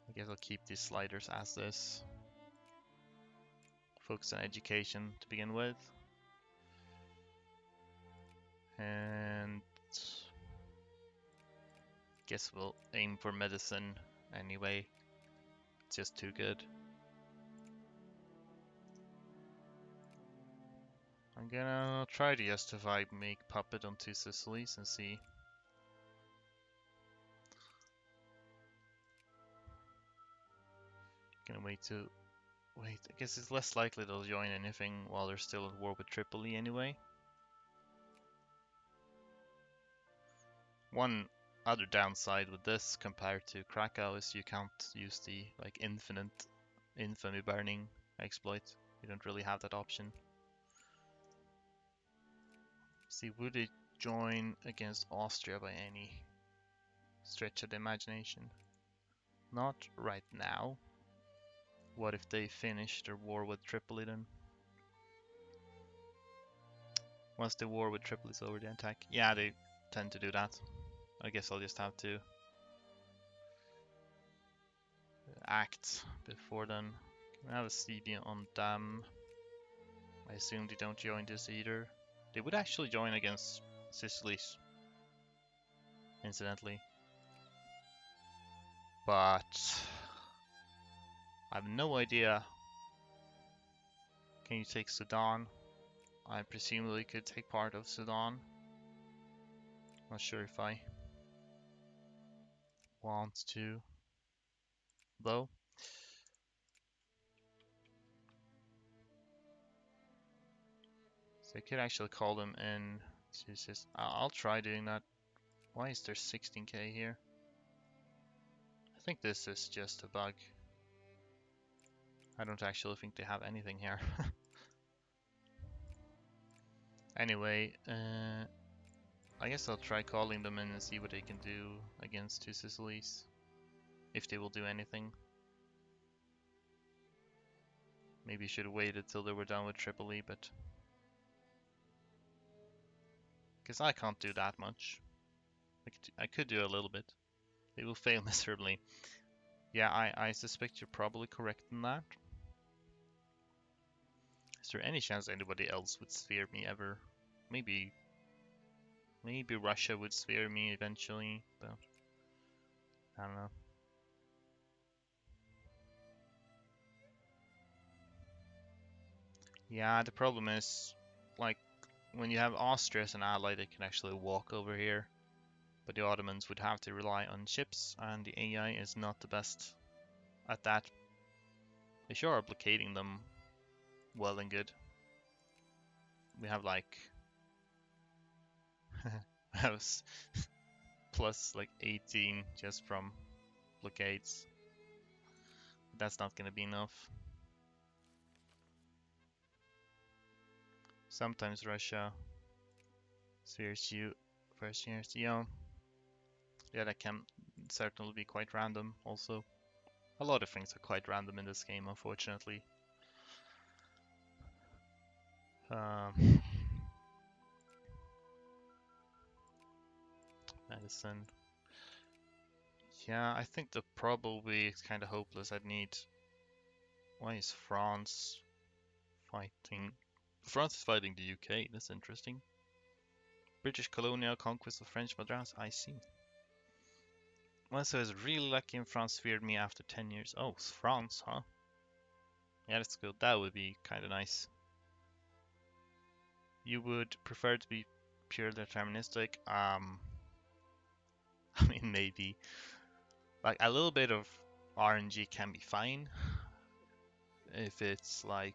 I guess I'll keep these sliders as this. Focus on education to begin with. And guess we'll aim for medicine anyway. It's just too good. I'm gonna try to justify make puppet on 2 Sicilies and see. Gonna wait. I guess it's less likely they'll join anything while they're still at war with Tripoli anyway. One other downside with this compared to Krakow is you can't use the like infinite infamy burning exploit. You don't really have that option. See, would they join against Austria by any stretch of the imagination? Not right now. What if they finish their war with Tripoli then? Once the war with Tripoli is over, they attack. Yeah, they tend to do that. I guess I'll just have to act before then. Can I have a CD on them? I assume they don't join this either. They would actually join against Sicily's, incidentally. But I have no idea. Can you take Sudan? I presumably could take part of Sudan. Not sure if I want to, though. So I could actually call them in. I'll try doing that. Why is there 16k here? I think this is just a bug. I don't actually think they have anything here. Anyway, I guess I'll try calling them in and see what they can do against 2 Sicilies. If they will do anything. Maybe should have waited till they were done with Tripoli, but... Because I can't do that much. I could do a little bit. They will fail miserably. Yeah, I suspect you're probably correct in that. Is there any chance anybody else would sphere me ever? Maybe Russia would sphere me eventually, but I don't know. Yeah, the problem is, like, when you have Austria as an ally, they can actually walk over here. But the Ottomans would have to rely on ships, and the AI is not the best at that. They sure are blockading them well and good. We have like plus like 18 just from blockades. But that's not gonna be enough. Sometimes Russia spheres you first years. Yeah, that can certainly be quite random also. A lot of things are quite random in this game, unfortunately. Medicine. Yeah, I think the probably is kind of hopeless. I'd need... Why is France fighting? France is fighting the UK. That's interesting. British colonial conquest of French Madras. I see. Well, so I was really lucky and France feared me after 10 years. Oh, it's France, huh? Yeah, that's good. That would be kind of nice. You would prefer to be pure deterministic? I mean, maybe. Like, a little bit of RNG can be fine. If it's, like,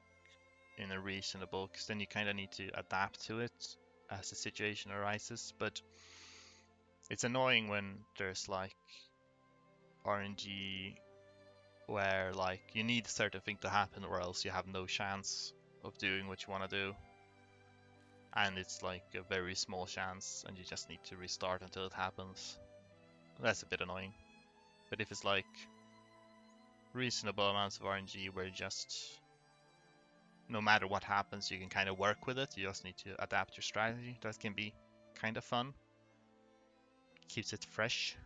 in a reasonable, because then you kind of need to adapt to it as the situation arises. But it's annoying when there's, like, RNG where like you need a certain thing to happen or else you have no chance of doing what you want to do, and it's like a very small chance and you just need to restart until it happens. That's a bit annoying. But if it's like reasonable amounts of RNG where just no matter what happens, you can kind of work with it. You just need to adapt your strategy. That can be kind of fun. Keeps it fresh.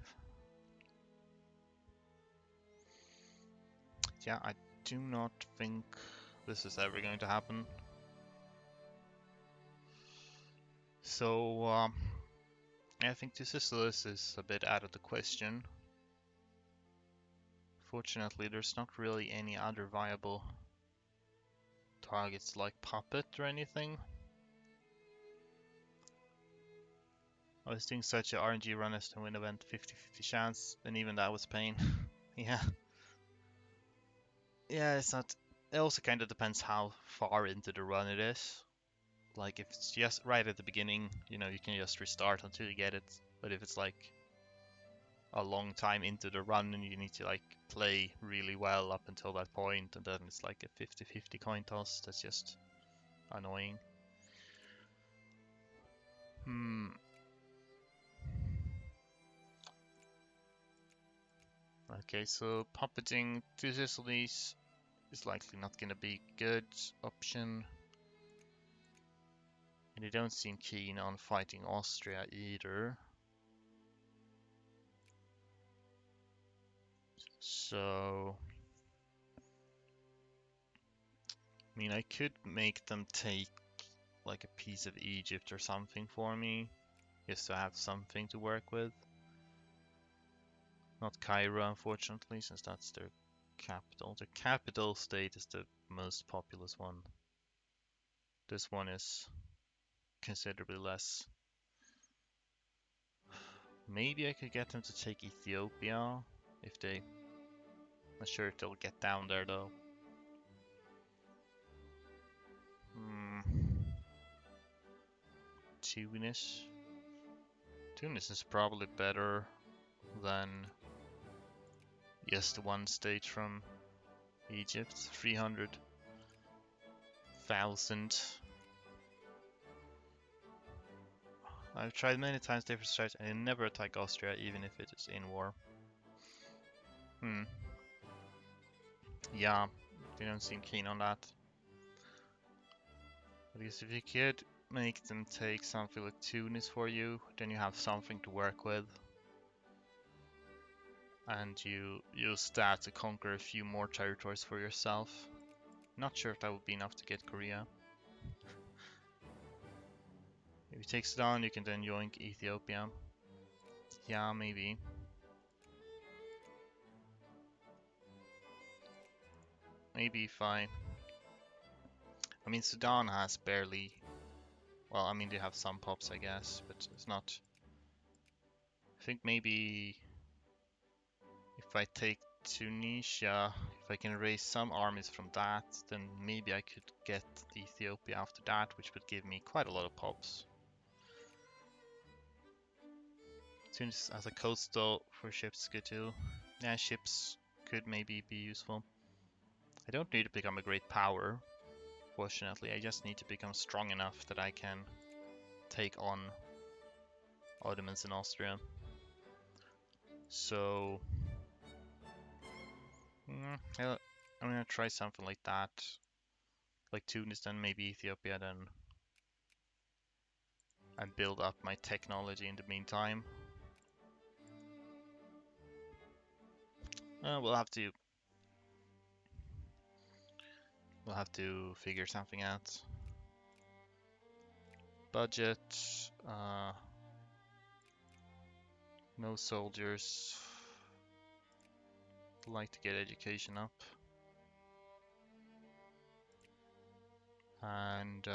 Yeah, I do not think this is ever going to happen. So, I think this is a bit out of the question. Fortunately, there's not really any other viable targets like Puppet or anything. I was doing such a RNG run as to win event 50-50 chance, and even that was pain. Yeah. Yeah, it's not. It also kind of depends how far into the run it is. Like, if it's just right at the beginning, you know, you can just restart until you get it. But if it's like a long time into the run and you need to like play really well up until that point, and then it's like a 50-50 coin toss, that's just annoying. Okay, so puppeting two Sicilies is likely not gonna be a good option. And they don't seem keen on fighting Austria either. So, I mean, I could make them take like a piece of Egypt or something for me, just to have something to work with. Not Cairo, unfortunately, since that's their capital. The capital state is the most populous one. This one is considerably less. Maybe I could get them to take Ethiopia if they. Not sure if they'll get down there though. Tunis. Tunis is probably better than just one state from Egypt. 300,000. I've tried many times different strategies and I never attack Austria even if it is in war. Yeah, they don't seem keen on that. Because if you could make them take something like Tunis for you, then you have something to work with. And you use that to conquer a few more territories for yourself. Not sure if that would be enough to get Korea. If you take Sudan, you can then join Ethiopia. Yeah, maybe. Maybe fine. I mean, Sudan has barely. Well, I mean, they have some pops, I guess, but it's not. I think maybe if I take Tunisia, if I can raise some armies from that, then maybe I could get Ethiopia after that, which would give me quite a lot of pops. Tunis as a coastal for ships is good too. Yeah, ships could maybe be useful. I don't need to become a great power, fortunately. I just need to become strong enough that I can take on Ottomans in Austria. So, I'm gonna try something like that. Like Tunis, then maybe Ethiopia, then. And build up my technology in the meantime. We'll have to figure something out. Budget. No soldiers. Like to get education up. And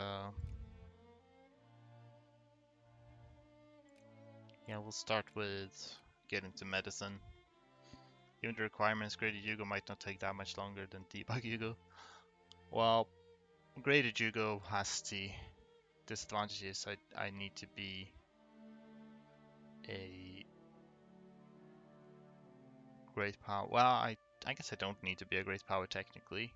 yeah, we'll start with getting to medicine. Given the requirements, graded Yugo might not take that much longer than debug Yugo. Well, graded Yugo has the disadvantages. I need to be a great power. Well, I guess I don't need to be a great power technically.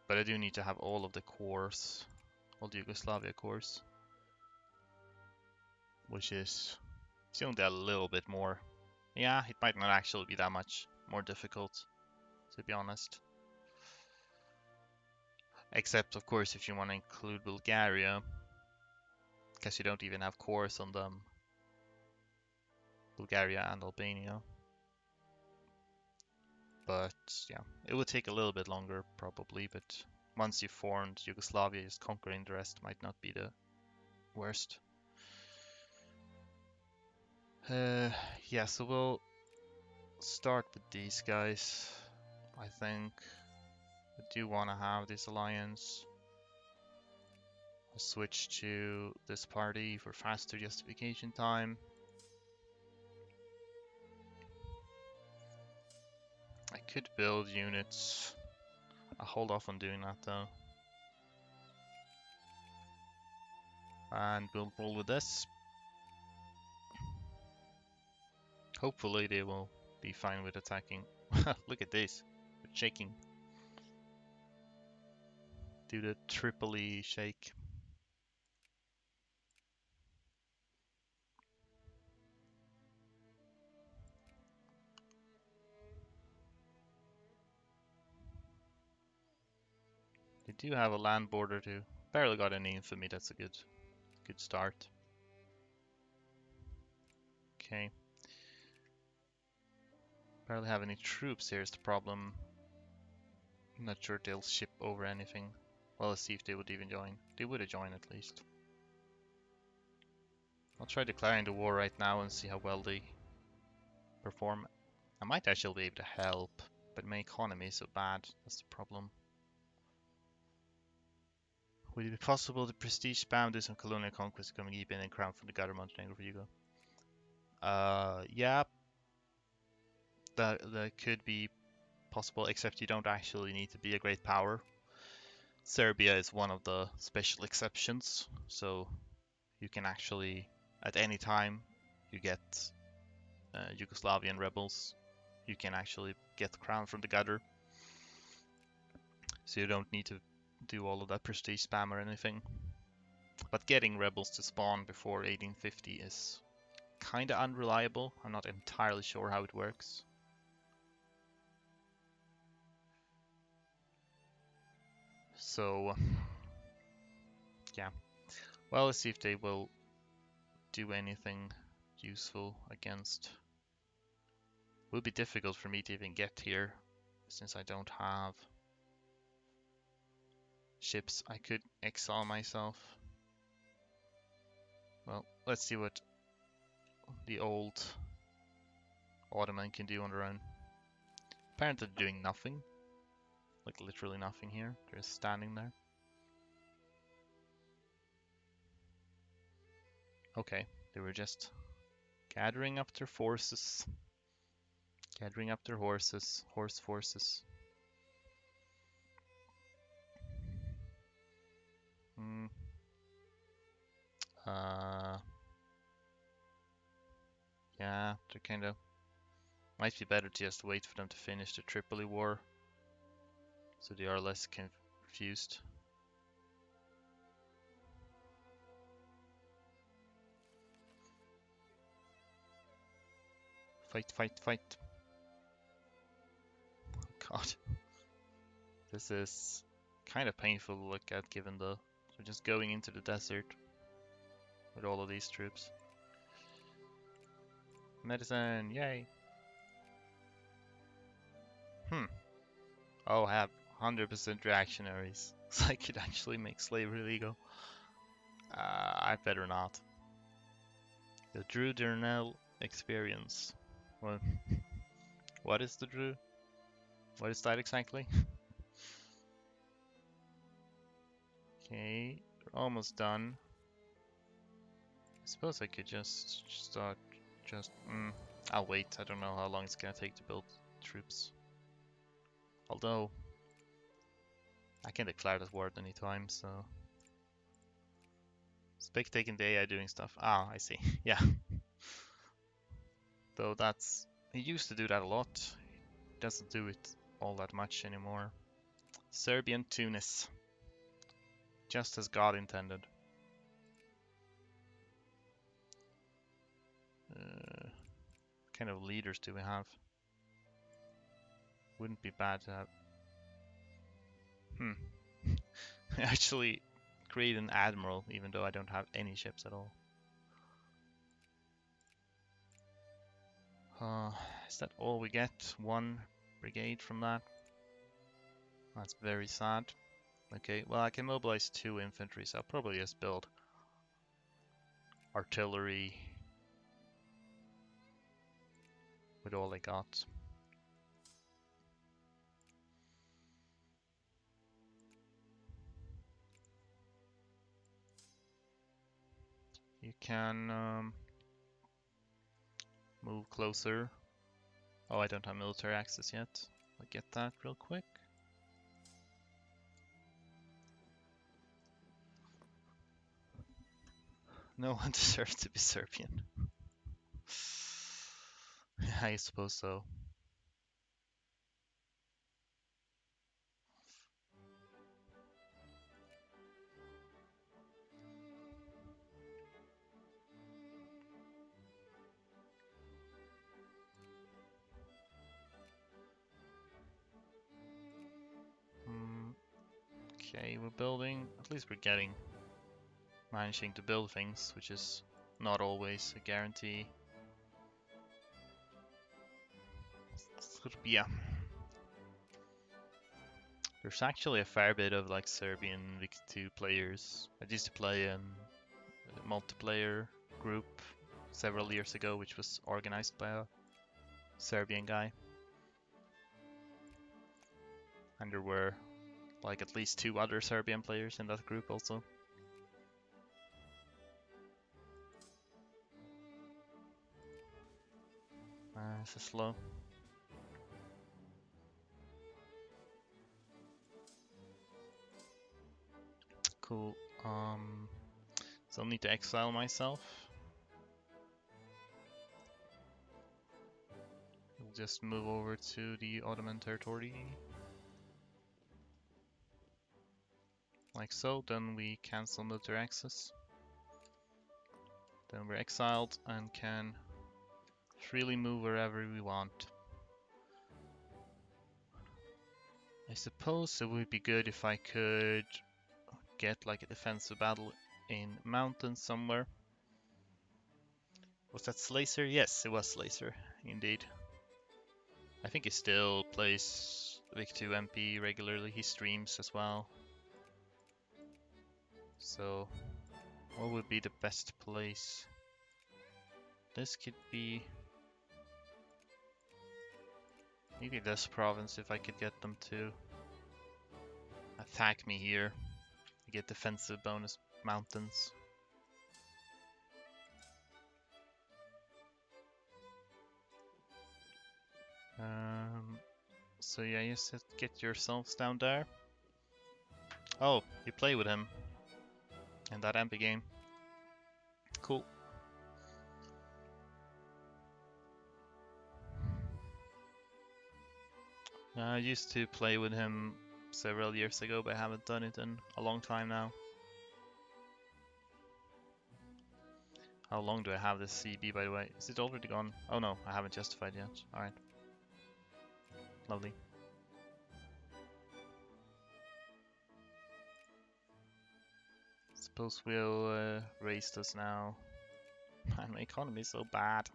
But I do need to have all of the cores, all the Yugoslavia cores. Which is only a little bit more. Yeah, it might not actually be that much more difficult. to be honest. Except, of course, if you want to include Bulgaria, because you don't even have cores on them. Bulgaria and Albania. But yeah, it would take a little bit longer probably, but once you've formed Yugoslavia, just conquering the rest might not be the worst. Yeah, so we'll start with these guys. I think I do want to have this alliance. I'll switch to this party for faster justification time. I could build units. I'll hold off on doing that though. And we'll roll with this. Hopefully they will be fine with attacking. Look at this. It's shaking. Do the Tripoli shake. They do have a land border too. Barely got any infamy, that's a good start. Okay. Barely have any troops here is the problem. I'm not sure they'll ship over anything. Well, let's see if they would even join. They would have joined at least. I'll try declaring the war right now and see how well they perform. I might actually be able to help, but my economy is so bad, that's the problem. Would it be possible to prestige spam do some colonial conquest becoming Ibn and crown from the Gatter Montenegro for Yugo? Yeah, that could be possible, except you don't actually need to be a great power. Serbia is one of the special exceptions, so you can actually, at any time you get Yugoslavian rebels, you can actually get the crown from the gutter. So you don't need to do all of that prestige spam or anything. But getting rebels to spawn before 1850 is kind of unreliable. I'm not entirely sure how it works. So, yeah. Well, let's see if they will do anything useful against. It will be difficult for me to even get here since I don't have ships. I could exile myself. Well, let's see what the old Ottoman can do on their own. Apparently they're doing nothing. Like literally nothing here. They're just standing there. Okay, they were just gathering up their forces. Gathering up their horses. Horse forces. Hmm. Yeah, they're kind of... Might be better to just wait for them to finish the Tripoli war. So they are less confused. Fight, fight, fight. God. This is kind of painful to look at given the... They're just going into the desert with all of these troops. Medicine, yay! Oh, I have 100% reactionaries. So I could actually make slavery legal. I better not. The Drew Durnell experience. What? What is the Drew? What is that exactly? Okay, we're almost done. I suppose I could just start I'll wait. I don't know how long it's gonna take to build troops. Although, I can declare that war at any time, so... Spectating the AI doing stuff. Ah, I see. Yeah. Though that's... He used to do that a lot. He doesn't do it all that much anymore. Serbian Tunis. Just as God intended. What kind of leaders do we have? Wouldn't be bad to have. Actually create an admiral, even though I don't have any ships at all. Is that all we get? One brigade from that? That's very sad. Okay, well I can mobilize 2 infantry, so I'll probably just build artillery with all I got. You can move closer. Oh, I don't have military access yet. I'll get that real quick. No one deserves to be Serbian. I suppose so. Okay, we're building. At least we're managing to build things, which is not always a guarantee. Serbia. There's actually a fair bit of like Serbian Vic 2 players. I used to play in a multiplayer group several years ago, which was organized by a Serbian guy. And there were like at least 2 other Serbian players in that group also. This is slow. Cool. So I'll need to exile myself. We'll just move over to the Ottoman territory. Like so, then we cancel military access. Then we're exiled and can freely move wherever we want. I suppose it would be good if I could get like a defensive battle in mountains somewhere. Was that Slacer? Yes, it was Slacer, indeed. I think he still plays Vic2 MP regularly. He streams as well. So, what would be the best place? This could be maybe this province if I could get them to attack me here. Get defensive bonus mountains. So yeah, you said get yourselves down there. Oh, you play with him in that MP game. Cool. I used to play with him several years ago, but I haven't done it in a long time now. How long do I have this CB, by the way? Is it already gone? Oh no, I haven't justified yet. Alright. Lovely. Suppose we'll raise this now. Man, my economy is so bad.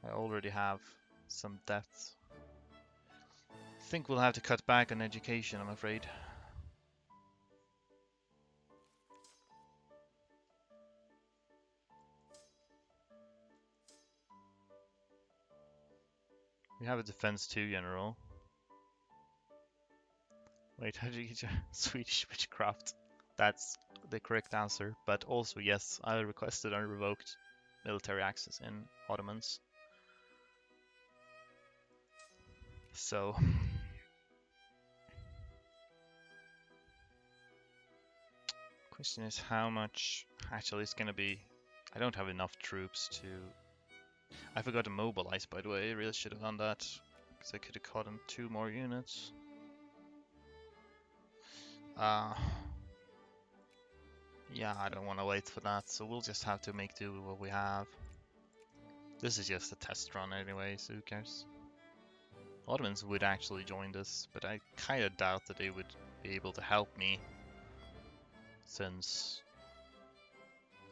I already have some debts. I think we'll have to cut back on education, I'm afraid. We have a defense 2 general. Wait, how did you get your Swedish witchcraft? That's the correct answer, but also yes, I requested unrevoked military access in Ottomans. So question is how much actually it's gonna be. I don't have enough troops to. I forgot to mobilize, by the way. I really should have done that because I could have caught in 2 more units. Yeah, I don't want to wait for that, so we'll just have to make do with what we have. This is just a test run anyway, so who cares? Ottomans would actually join this, but I kind of doubt that they would be able to help me, since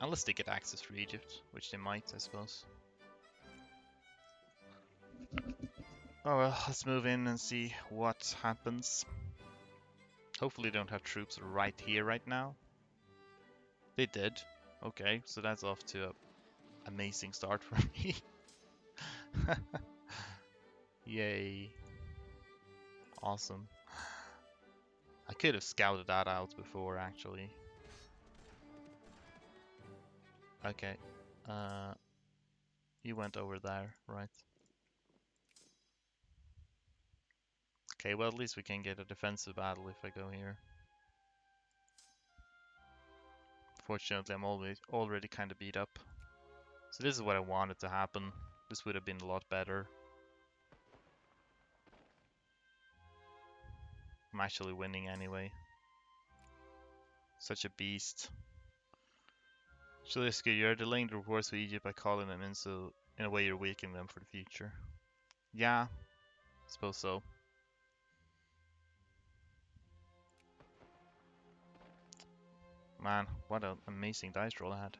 unless they get access for Egypt, which they might, I suppose. Oh well, let's move in and see what happens. Hopefully they don't have troops right here right now. They did. Okay, so that's off to an amazing start for me. Yay. Awesome. I could have scouted that out before, actually. Okay. You went over there, right? Okay, well at least we can get a defensive battle if I go here. Fortunately, I'm already kind of beat up. So this is what I wanted to happen. This would have been a lot better. I'm actually winning anyway. Such a beast. Shaliska, you're delaying the rewards for Egypt by calling them in, so in a way you're weakening them for the future. Yeah, I suppose so. Man, what an amazing dice roll I had.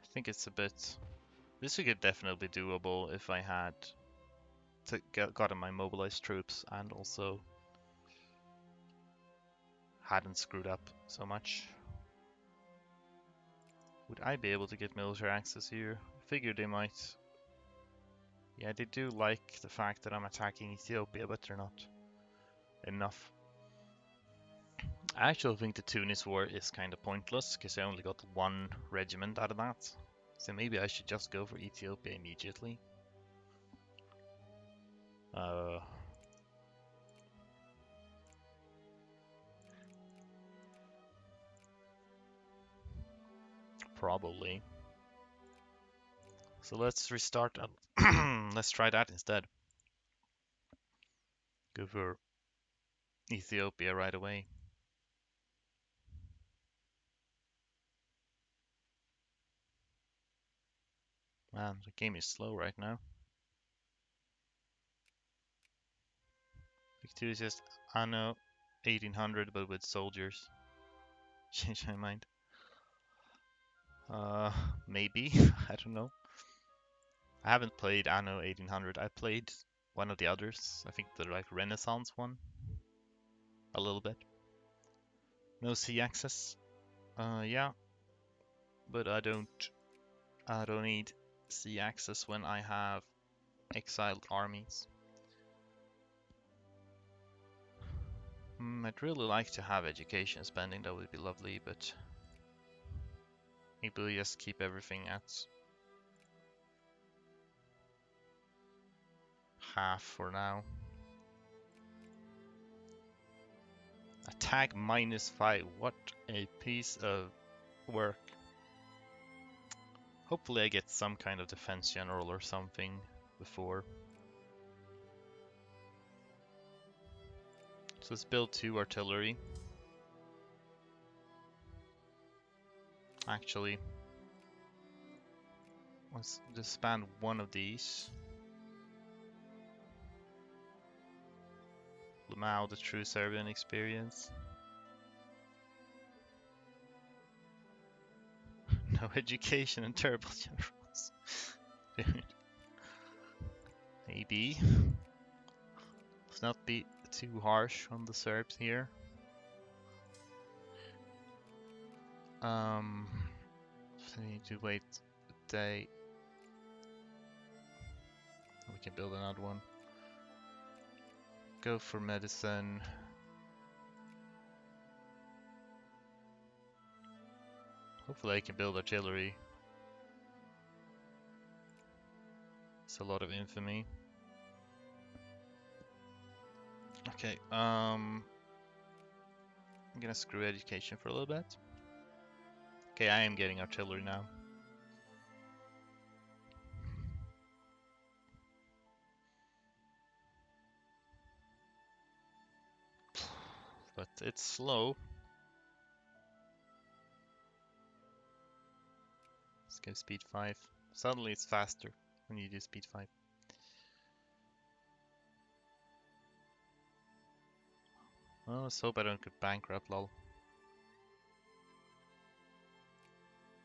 I think it's a bit... This could definitely be doable if I had gotten my mobilized troops and also hadn't screwed up so much. Would I be able to get military access here? I figured they might. Yeah, they do like the fact that I'm attacking Ethiopia, but they're not enough. I actually think the Tunis war is kind of pointless, because I only got one regiment out of that. So maybe I should just go for Ethiopia immediately. Probably. So let's restart that. Let's try that instead. Go for Ethiopia right away. Man, the game is slow right now. Victory says Anno 1800, but with soldiers. Change my mind. Maybe. I don't know. I haven't played Anno 1800. I played one of the others. I think the like Renaissance one. A little bit. No sea access. Yeah, but I don't need sea access when I have exiled armies. I'd really like to have education spending. That would be lovely, but maybe we'll just keep everything at half for now. Attack -5. What a piece of work. Hopefully I get some kind of defense general or something before. So let's build 2 artillery. Actually, let's disband one of these. Lamau, the true Serbian experience. No education and terrible generals. Maybe. Let's not be too harsh on the Serbs here. I need to wait a day. We can build another one. Go for medicine. Hopefully I can build artillery. It's a lot of infamy. Okay, I'm gonna screw education for a little bit. Okay, I am getting artillery now. But it's slow. Let's go speed 5. Suddenly it's faster. when you do speed 5. Well, let's hope I don't get bankrupt, lol.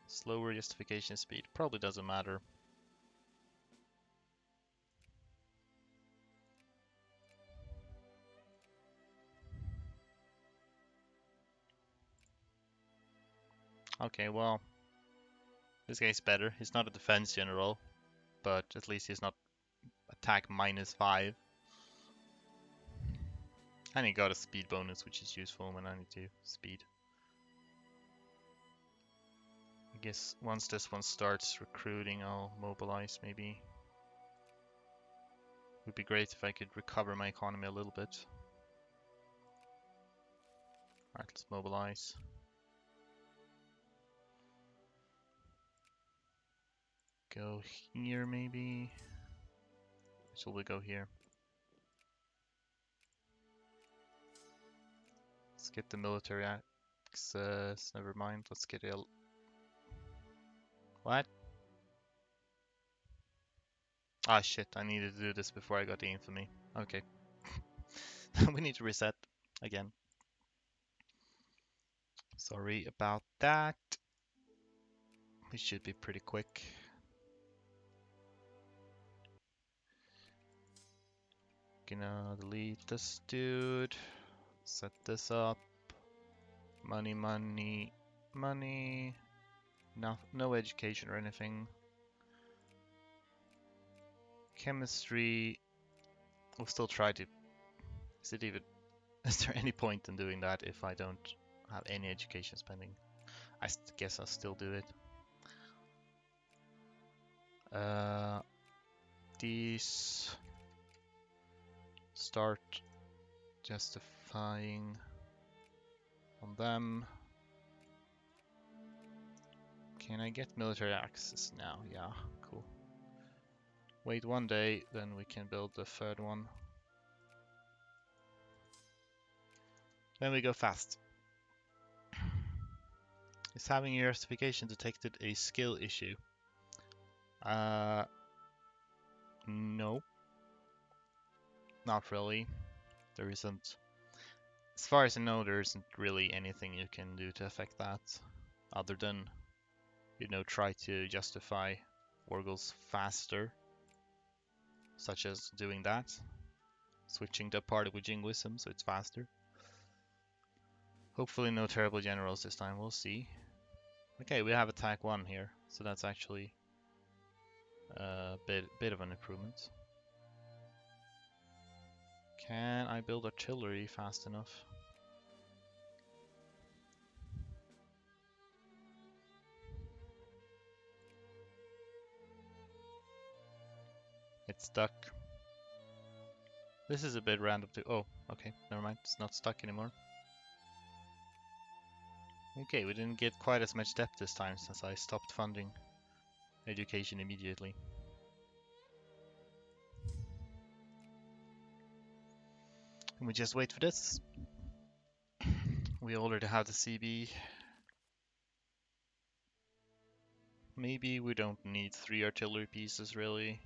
Slower justification speed. Probably doesn't matter. Okay, well, this guy's better. He's not a defense general, but at least he's not attack -5. And he got a speed bonus, which is useful when I need to speed. I guess once this one starts recruiting, I'll mobilize maybe. Would be great if I could recover my economy a little bit. Alright, let's mobilize. Go here maybe. So we'll go here. Let's get the military access. Never mind. Let's get a. What? Ah shit, I needed to do this before I got the infamy. Okay. We need to reset again. Sorry about that. We should be pretty quick. Gonna delete this dude. Set this up. Money, money, money. No education or anything. Chemistry. We'll still try to. Is there any point in doing that if I don't have any education spending? I guess I'll still do it. These start justifying on them. Can I get military access now? Yeah, cool. Wait one day, then we can build the third one. Then we go fast. Is having your justification detected a skill issue? No. Not really. There isn't. As far as I know, there isn't really anything you can do to affect that, other than, try to justify Orgles faster, such as doing that, switching the part with Jingoism so it's faster. Hopefully no terrible generals this time, we'll see. Okay, we have attack 1 here, so that's actually a bit of an improvement. Can I build artillery fast enough? It's stuck. This is a bit random too. Oh, okay, never mind. It's not stuck anymore. Okay, we didn't get quite as much depth this time since I stopped funding education immediately. And we just wait for this. We already have the CB. Maybe we don't need 3 artillery pieces really.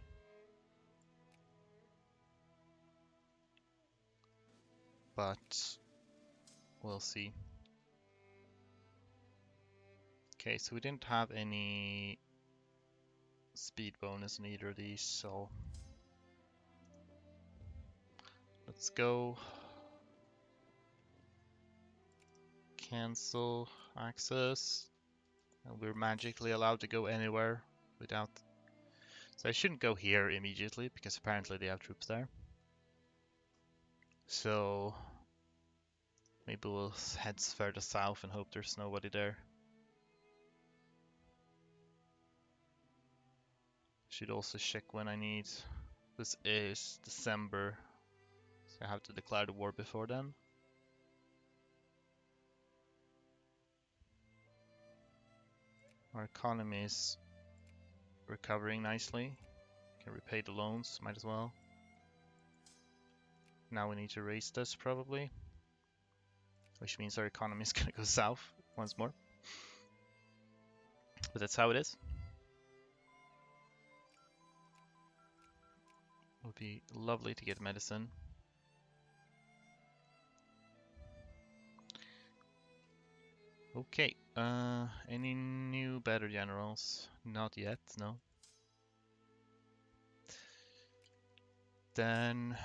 But we'll see. Okay, so we didn't have any speed bonus in either of these, so let's go. Cancel access. And we're magically allowed to go anywhere without. So I shouldn't go here immediately because apparently they have troops there. So maybe we'll head further south and hope there's nobody there. Should also check when I need. This is December, so I have to declare the war before then. Our economy is recovering nicely. Can repay the loans, might as well. Now we need to raise this probably, which means our economy is gonna go south once more. But that's how it is. would be lovely to get medicine. Okay, any new better generals? Not yet, no. Then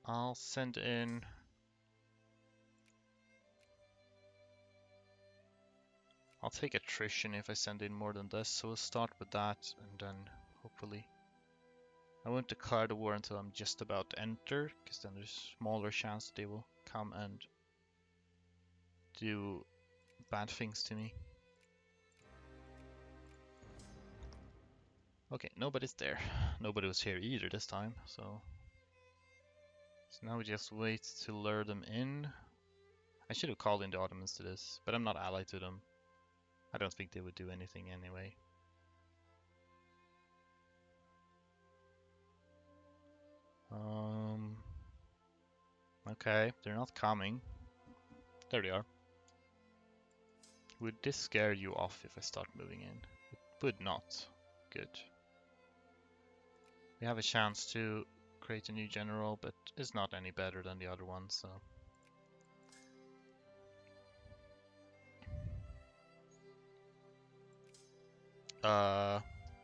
I'll send in... I'll take attrition if I send in more than this, so we'll start with that, and then hopefully... I won't declare the war until I'm just about to enter, because then there's smaller chance they will come and do bad things to me. Okay, nobody's there. Nobody was here either this time, so now we just wait to lure them in. I should have called in the Ottomans to this, but I'm not allied to them. I don't think they would do anything anyway. Okay, they're not coming. There they are. Would this scare you off if I start moving in? It would not. Good. We have a chance to create a new general, but it's not any better than the other one, so...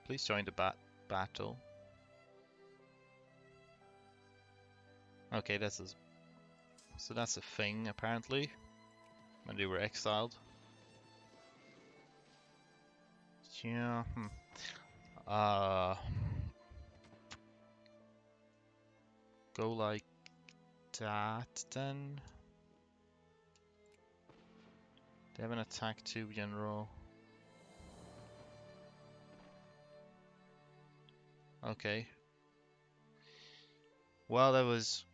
Please join the battle. Okay, so that's a thing, apparently. When they were exiled. Yeah, go like that, then. They have an attack too, general. Okay. Well, that was...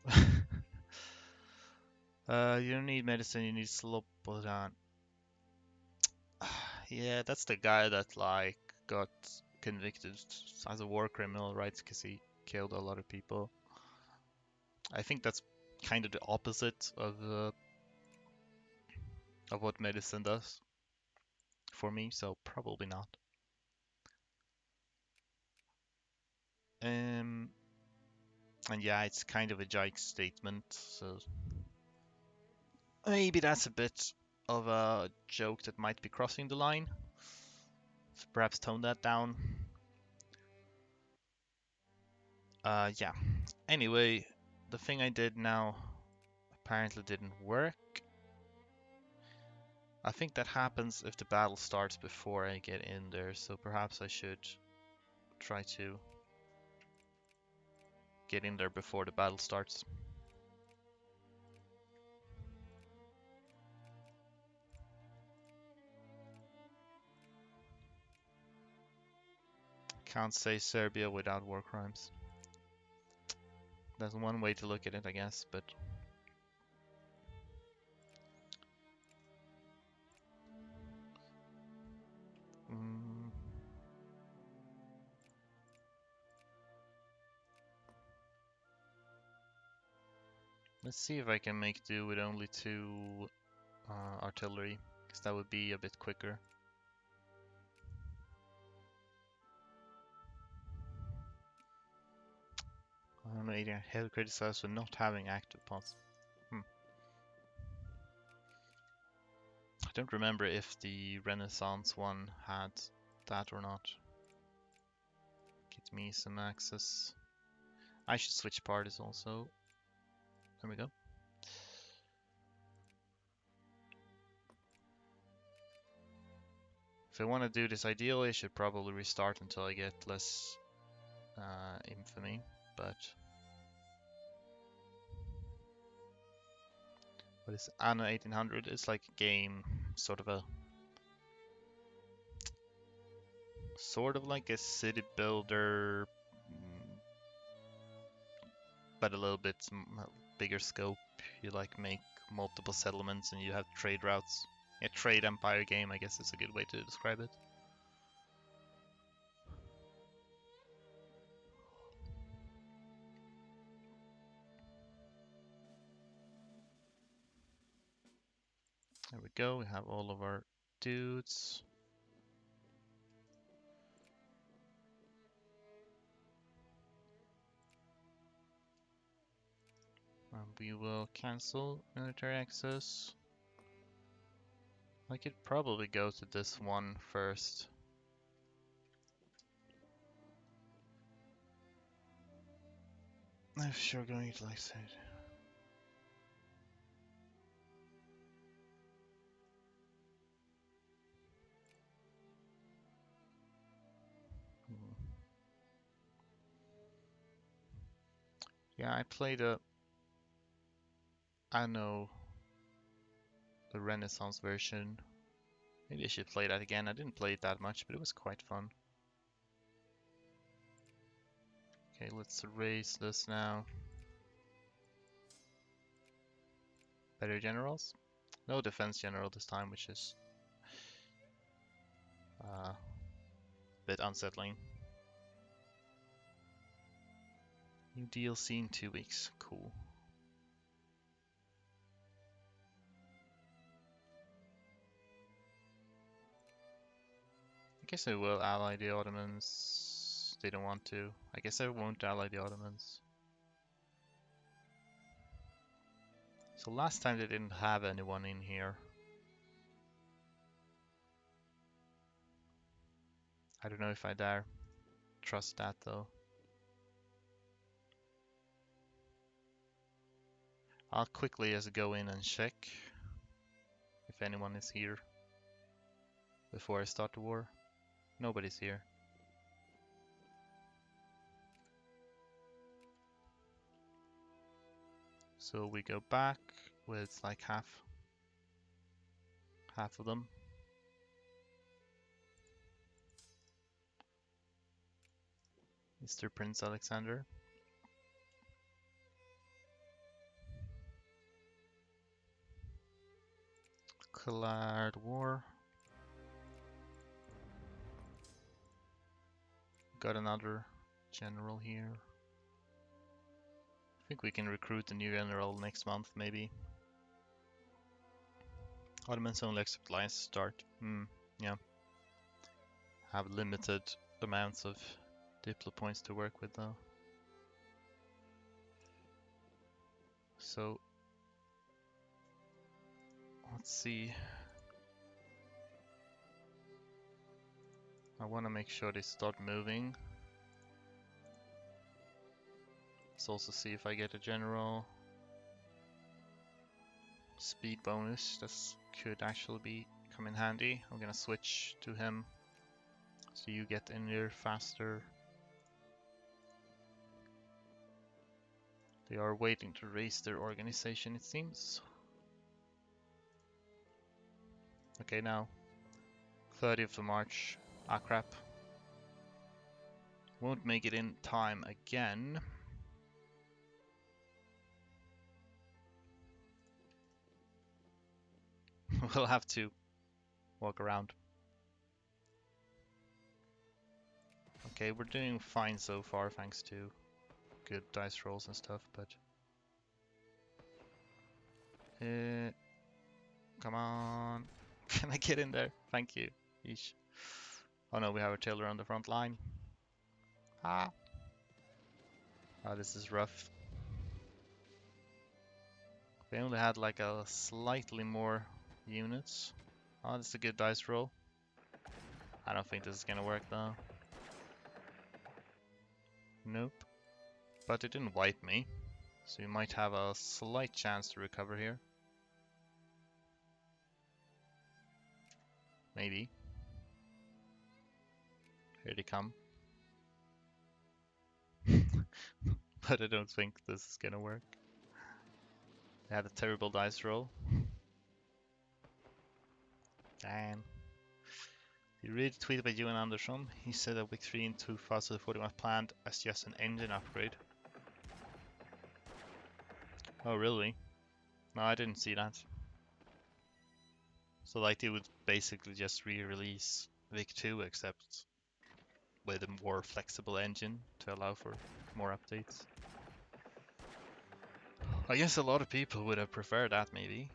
you don't need medicine, you need slow down. Yeah, that's the guy that, like, got convicted as a war criminal, right? Because he killed a lot of people. I think that's kind of the opposite of what medicine does for me, so probably not. And yeah, it's kind of a Jike statement, so maybe that's a bit of a joke that might be crossing the line. So perhaps tone that down. Yeah. Anyway, the thing I did now apparently didn't work. I think that happens if the battle starts before I get in there, so perhaps I should try to get in there before the battle starts. Can't say Serbia without war crimes. That's one way to look at it, I guess, but... Let's see if I can make do with only 2 artillery, because that would be a bit quicker. I don't know, Adrian Hill criticized for not having active pods. I don't remember if the Renaissance one had that or not. Get me some access. I should switch parties also. There we go. If I want to do this ideally, I should probably restart until I get less infamy, but... What is Anno 1800? It's like a game, sort of like a city builder, but a little bit bigger scope. You like make multiple settlements and you have trade routes. A trade empire game, I guess is a good way to describe it. There we go, we have all of our dudes. We will cancel military access. I could probably go to this one first. I'm sure going to utilize it. Yeah, I played Anno, the Renaissance version. Maybe I should play that again. I didn't play it that much, but it was quite fun. Okay, let's erase this now. Better generals? No defense general this time, which is a bit unsettling. New DLC in 2 weeks. Cool. I guess I will ally the Ottomans. They don't want to. I guess I won't ally the Ottomans. So last time they didn't have anyone in here. I don't know if I dare trust that though. I'll quickly just go in and check if anyone is here before I start the war. Nobody's here. So we go back with like half of them. Mr. Prince Alexander. Declared war. Got another general here. I think we can recruit a new general next month, maybe. Ottomans only accept alliance to start. Yeah. Have limited amounts of diplo points to work with though. So let's see. I want to make sure they start moving. Let's also see if I get a general speed bonus. This could actually come in handy. I'm gonna switch to him so you get in there faster. They are waiting to raise their organization, it seems. Okay, now 30th of March. Ah, crap. Won't make it in time again. We'll have to walk around. Okay, we're doing fine so far thanks to good dice rolls and stuff, but... come on. Can I get in there? Thank you. Yeesh. Oh no, we have a tailor on the front line. Ah. Oh, this is rough. They only had like a slightly more units. Oh, that's a good dice roll. I don't think this is gonna work though. Nope. But it didn't wipe me, so you might have a slight chance to recover here. Maybe. Here they come. But I don't think this is gonna work. They had a terrible dice roll. Damn. He read a tweet by Johan Andersson. He said that week 3 in 2041 planned as just an engine upgrade. Oh really? No, I didn't see that. So like they would basically just re-release Vic 2 except with a more flexible engine to allow for more updates. I guess a lot of people would have preferred that maybe.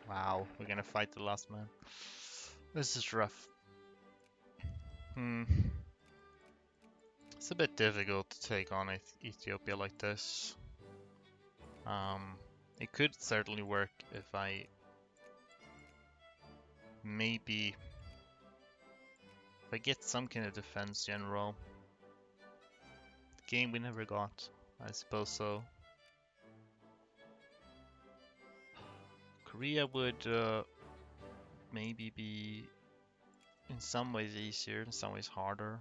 Wow, we're gonna fight the last man. This is rough. It's a bit difficult to take on Ethiopia like this. It could certainly work if I maybe if I get some kind of defense general. The game we never got, I suppose so. Korea would maybe be in some ways easier, in some ways harder.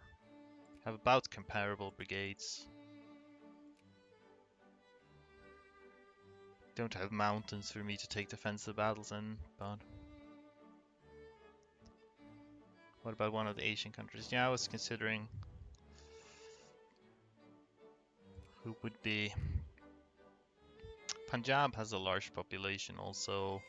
Have about comparable brigades. Don't have mountains for me to take defensive battles in, but what about one of the Asian countries? Yeah, I was considering who would be. Punjab has a large population also,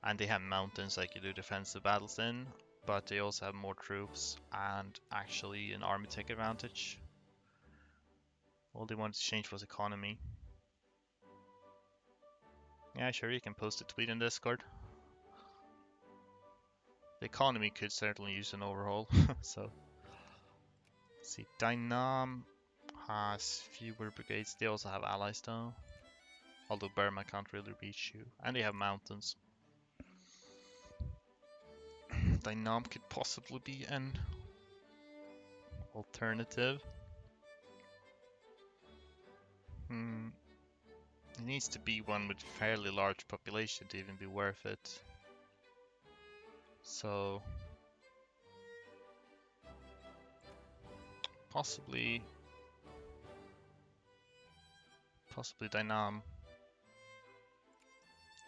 and they have mountains I could do defensive battles in, but they also have more troops and actually an army tech advantage. All they wanted to change was economy. Yeah, sure, you can post a tweet in Discord. The economy could certainly use an overhaul, so. Let's see, Dynam has fewer brigades. They also have allies though. Although Burma can't really reach you. And they have mountains. Dynam could possibly be an alternative. It needs to be one with fairly large population to even be worth it. So possibly Dynam.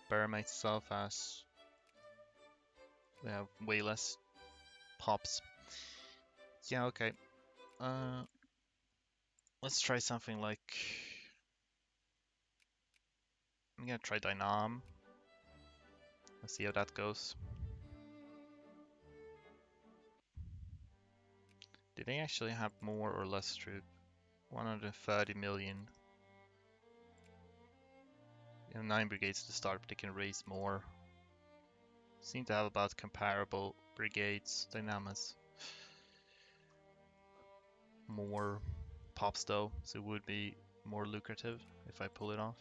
Burma itself has we have way less pops. Yeah, okay. Let's try something like I'm gonna try Dynam. Let's see how that goes. Do they actually have more or less troops? 130 million. They have 9 brigades to start, but they can raise more. Seem to have about comparable brigades. Dynamas. More pops though, so it would be more lucrative if I pull it off.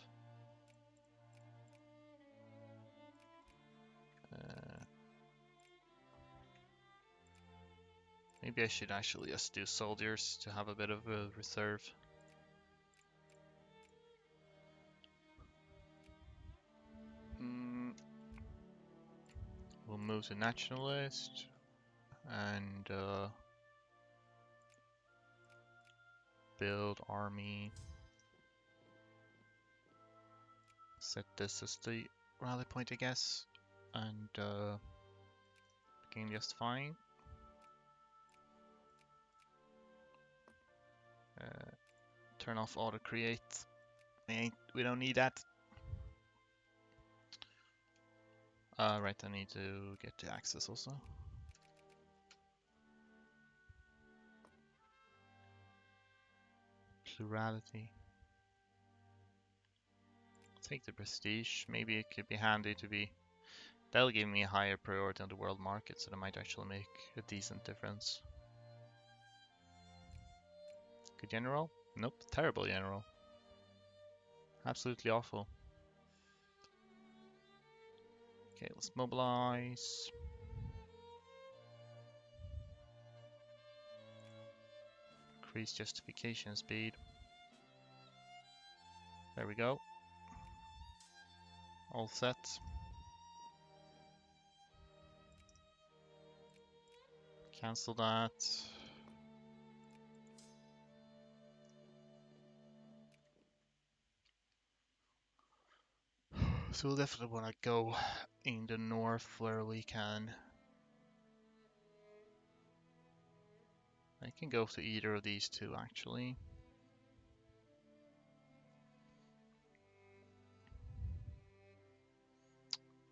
Maybe I should actually just do soldiers to have a bit of a reserve. We'll move to nationalist and build army. Set this as the rally point, I guess, and game just fine. Turn off auto create. We don't need that. Right, I need to get to access also. Plurality. Take the prestige. Maybe it could be handy to be. That'll give me a higher priority on the world market, so that might actually make a decent difference. Good general? Nope, terrible general. Absolutely awful. Okay, let's mobilize. Increase justification speed. There we go. All set. Cancel that. So we'll definitely want to go in the north where we can. I can go to either of these two actually.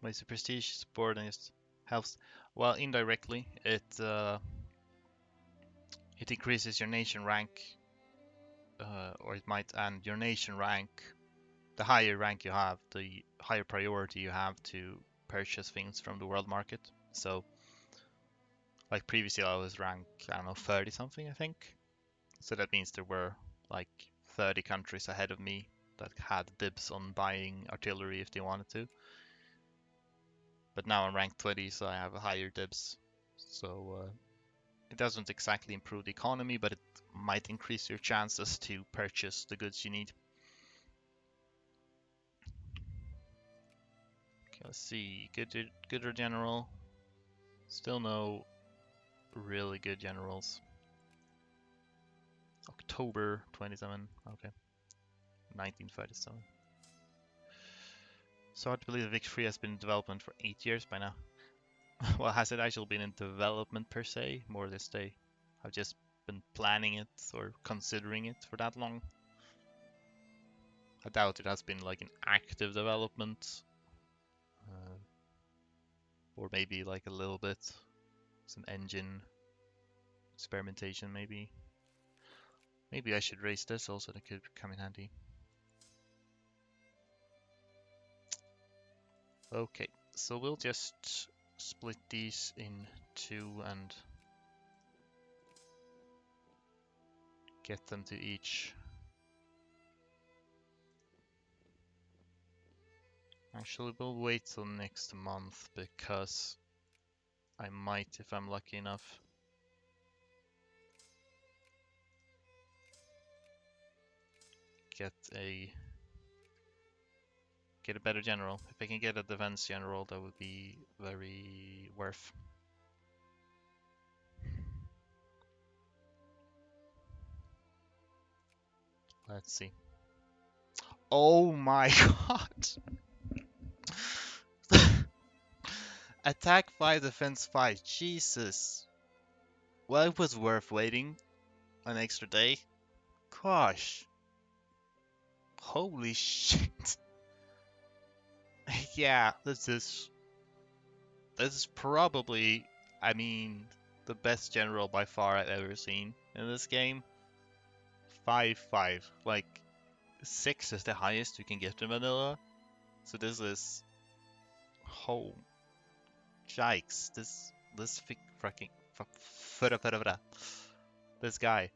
Ways the prestige support and just helps. Well, indirectly, it increases your nation rank, or it might, and your nation rank. The higher rank you have, the higher priority you have to purchase things from the world market. So, like previously, I was rank, I don't know, 30 something, I think. So that means there were like 30 countries ahead of me that had dibs on buying artillery if they wanted to. But now I'm ranked 20, so I have a higher dibs. So it doesn't exactly improve the economy, but it might increase your chances to purchase the goods you need. Okay, let's see. Gooder general. Still no really good generals. October 27. Okay. 1937. So hard to believe that Vic-3 has been in development for 8 years by now. Well, has it actually been in development per se? More this day. I've just been planning it or considering it for that long. I doubt it has been like an active development. Or maybe like a little bit. Some engine experimentation maybe. Maybe I should raise this also, that could come in handy. Okay, so we'll just split these in two and get them to each. Actually, we'll wait till next month because I might, if I'm lucky enough, get a better general. If I can get a defense general, that would be very worth. Let's see. Oh my god! Attack 5, defense 5. Jesus. Well, it was worth waiting an extra day. Gosh. Holy shit. Yeah, this is probably, I mean, the best general by far I've ever seen in this game. 5-5. Like, 6 is the highest you can get in vanilla. So this is... Oh, yikes. This fucking... This guy.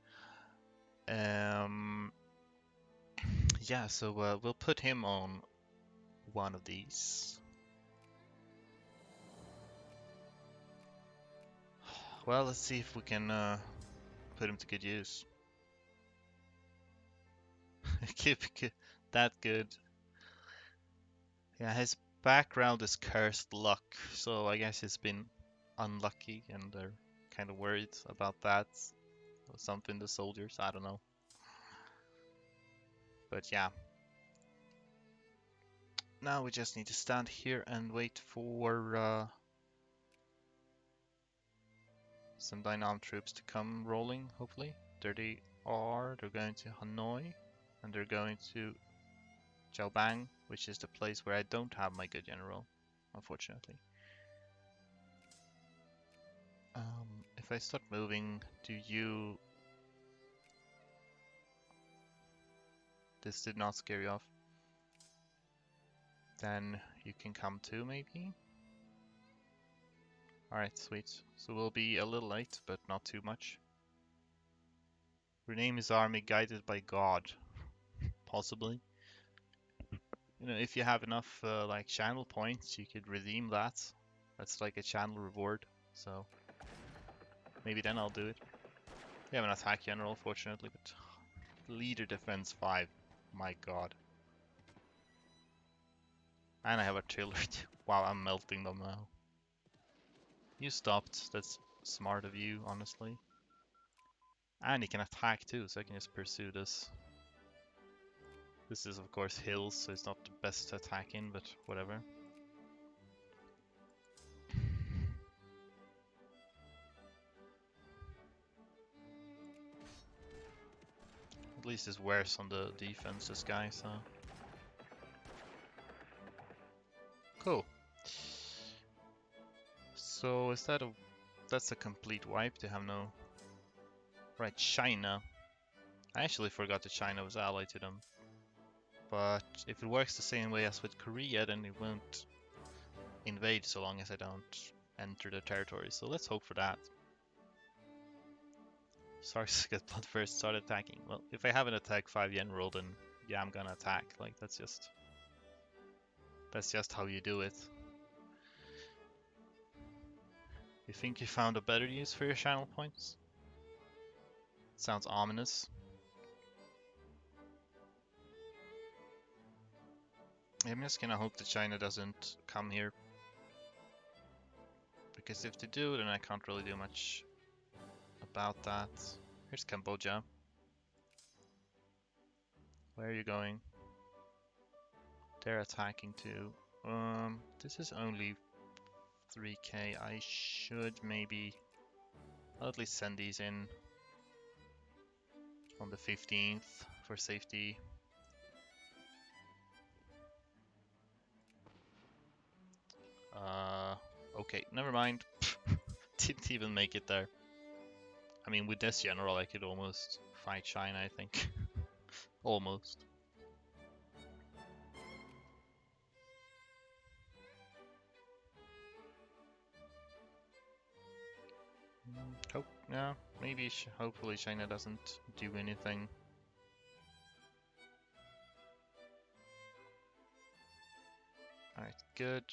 Yeah, so we'll put him on one of these. Well, let's see if we can put him to good use. Keep that good. Yeah, his background is cursed luck, so I guess he's been unlucky and they're kind of worried about that. Or something, the soldiers, I don't know. But yeah. Now we just need to stand here and wait for some Dynam troops to come rolling, hopefully. There they are. They're going to Hanoi and they're going to Jiaobang, which is the place where I don't have my good general, unfortunately. If I start moving, do you... This did not scare you off. Then you can come too, maybe? Alright, sweet. So we'll be a little late, but not too much. Rename his army guided by God. Possibly. You know, if you have enough like channel points, you could redeem that. That's like a channel reward. So maybe then I'll do it. We have an attack general, fortunately, but leader defense 5. My god. And I have artillery too. Wow, I'm melting them now. You stopped. That's smart of you, honestly. And he can attack too, so I can just pursue this. This is of course hills, so it's not the best to attack in, but whatever. At least it's worse on the defense, this guy, so... Cool. So is that a... That's a complete wipe to have no... Right, China. I actually forgot that China was allied to them. But if it works the same way as with Korea, then it won't invade so long as I don't enter the territory. So let's hope for that. Stars get blood first, start attacking. Well, if I have an attack 5 yen roll, then yeah, I'm gonna attack. Like that's just how you do it. You think you found a better use for your channel points? Sounds ominous. I'm just gonna hope that China doesn't come here. Because if they do, then I can't really do much about that. Here's Cambodia. Where are you going? They're attacking too. This is only 3k. I should maybe... I'll at least send these in on the 15th for safety. Okay, never mind. Didn't even make it there. I mean, with this general, I could almost fight China, I think. Almost. Hope, yeah, maybe, hopefully China doesn't do anything. Alright, good.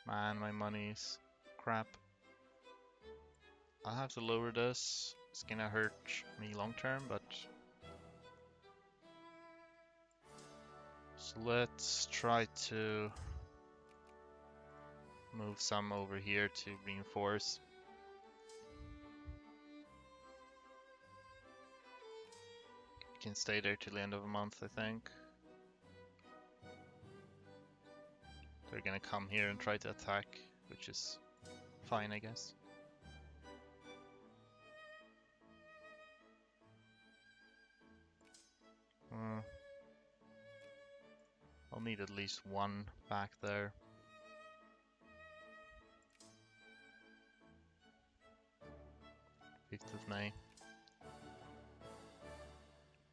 Man, my money's crap. I'll have to lower this. It's gonna hurt me long term, but... So let's try to move some over here to reinforce. We can stay there till the end of the month, I think. They're gonna come here and try to attack, which is fine, I guess. I'll need at least one back there. May 5th.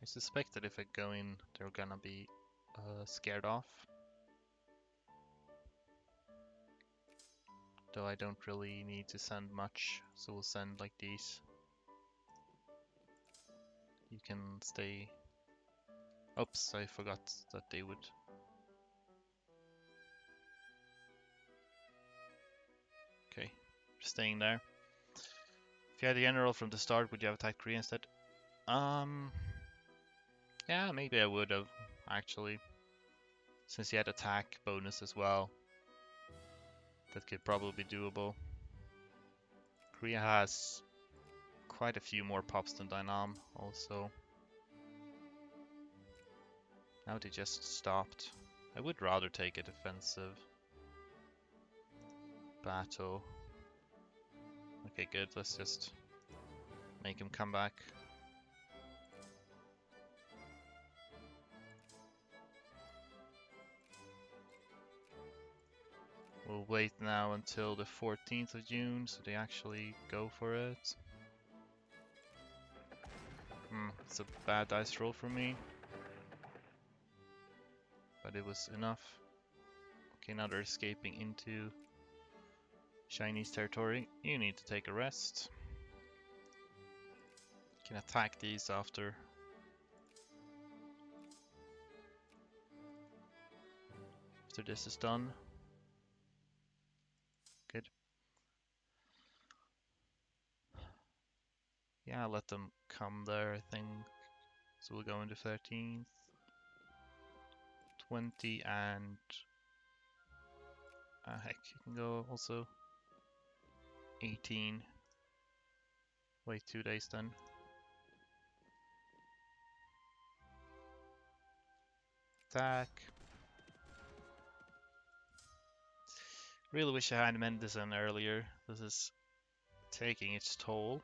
I suspect that if I go in, they're gonna be scared off. Though I don't really need to send much, so we'll send like these. You can stay... Oops, I forgot that they would... Okay, staying there. If you had a general from the start, would you have attacked Korea instead? Yeah, maybe I would have, actually. Since he had attack bonus as well. That could probably be doable. Korea has quite a few more pops than Dynam, also. Now they just stopped. I would rather take a defensive battle. Okay, good. Let's just make him come back. We'll wait now until the 14th of June so they actually go for it. It's a bad dice roll for me. But it was enough. Okay, now they're escaping into Chinese territory. You need to take a rest. You can attack these after this is done. Good. Yeah, I'll let them come there, I think. So we'll go into 13th, 20, and heck, you can go also 18. Wait 2 days then. Attack. Really wish I had medicine earlier. This is taking its toll.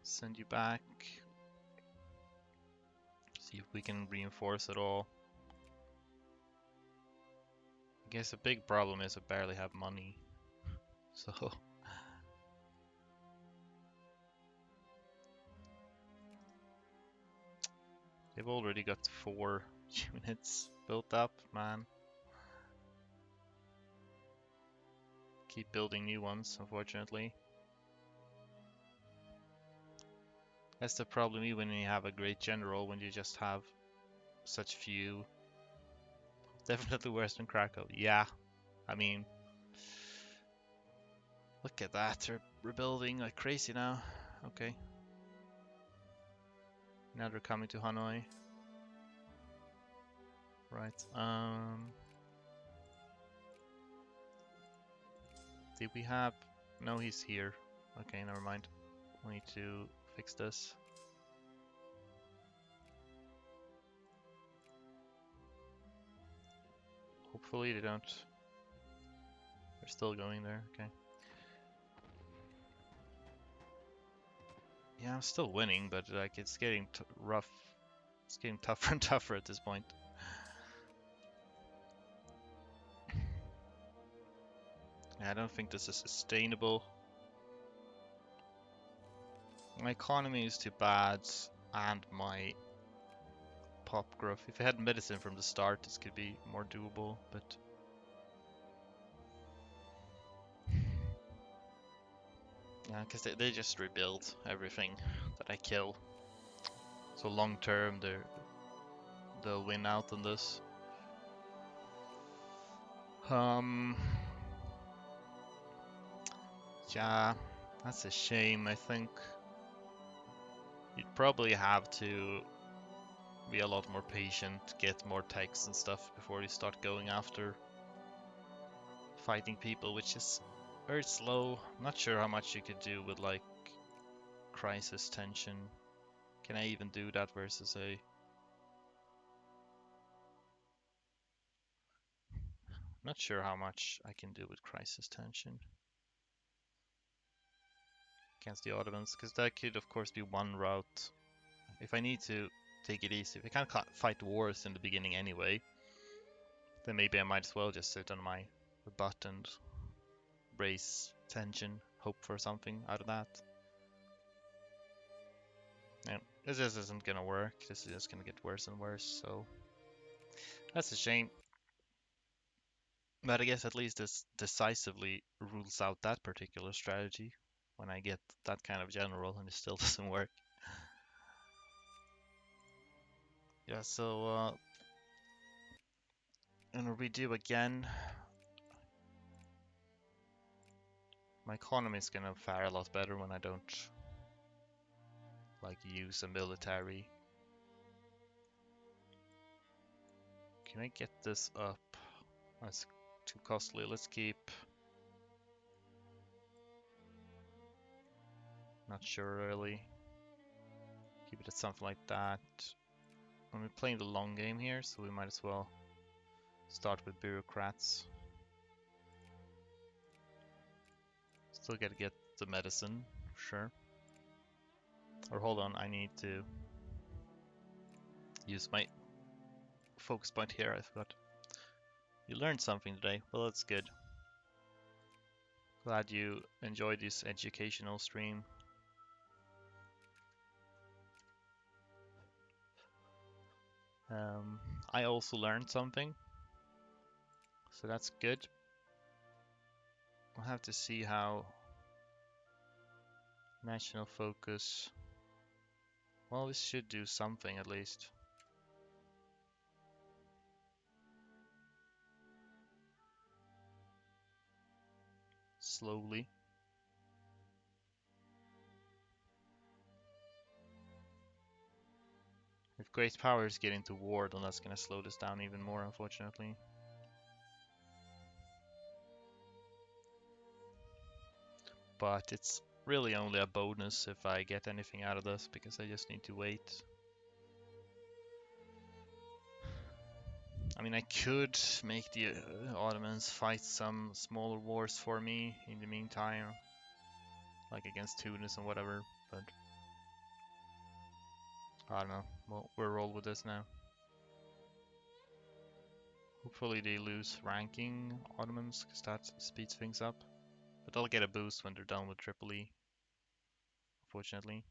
Send you back. See if we can reinforce at all. I guess the big problem is I barely have money. So they've already got 4 units built up, man. keep building new ones, unfortunately. That's the problem when you have a great general, when you just have such few. Definitely worse than Krakow. Yeah, I mean, look at that. They're rebuilding like crazy now. Okay. Now they're coming to Hanoi. Right. Did we have... No, he's here. Okay, never mind. We need to fix this. Hopefully they don't... They're still going there, okay. Yeah, I'm still winning, but like it's getting rough. It's getting tougher and tougher at this point. Yeah, I don't think this is sustainable. My economy is too bad, and my pop growth. If I had medicine from the start, this could be more doable, but... Yeah, because they just rebuild everything that I kill. So long term, they'll win out on this. Yeah, that's a shame. I think you'd probably have to be a lot more patient, get more techs and stuff before you start going after fighting people, which is very slow. I'm not sure how much you could do with like crisis tension. Can I even do that versus a... Not sure how much I can do with crisis tension against the Ottomans, because that could of course be one route. If I need to take it easy, if I can't fight wars in the beginning anyway, then maybe I might as well just sit on my butt and raise tension, hope for something out of that. Yeah, this just isn't gonna work. This is just gonna get worse and worse, so that's a shame. But I guess at least this decisively rules out that particular strategy when I get that kind of general and it still doesn't work. Yeah, so and redo again. My economy is gonna fare a lot better when I don't like use a military. Can I get this up? That's too costly. Let's keep... Not sure really. Keep it at something like that. We're playing the long game here, so we might as well start with bureaucrats. Still gotta get the medicine, sure. Or hold on, I need to use my focus point here, I forgot. You learned something today, well that's good. Glad you enjoyed this educational stream. I also learned something, so that's good. We'll have to see how national focus... Well, this should do something at least. Slowly. If great powers get into war, then that's gonna slow this down even more, unfortunately. But it's really only a bonus if I get anything out of this, because I just need to wait. I mean, I could make the Ottomans fight some smaller wars for me in the meantime, like against Tunis and whatever, but I don't know. We'll roll with this now. Hopefully they lose ranking, Ottomans, because that speeds things up. But they'll get a boost when they're done with Tripoli, unfortunately.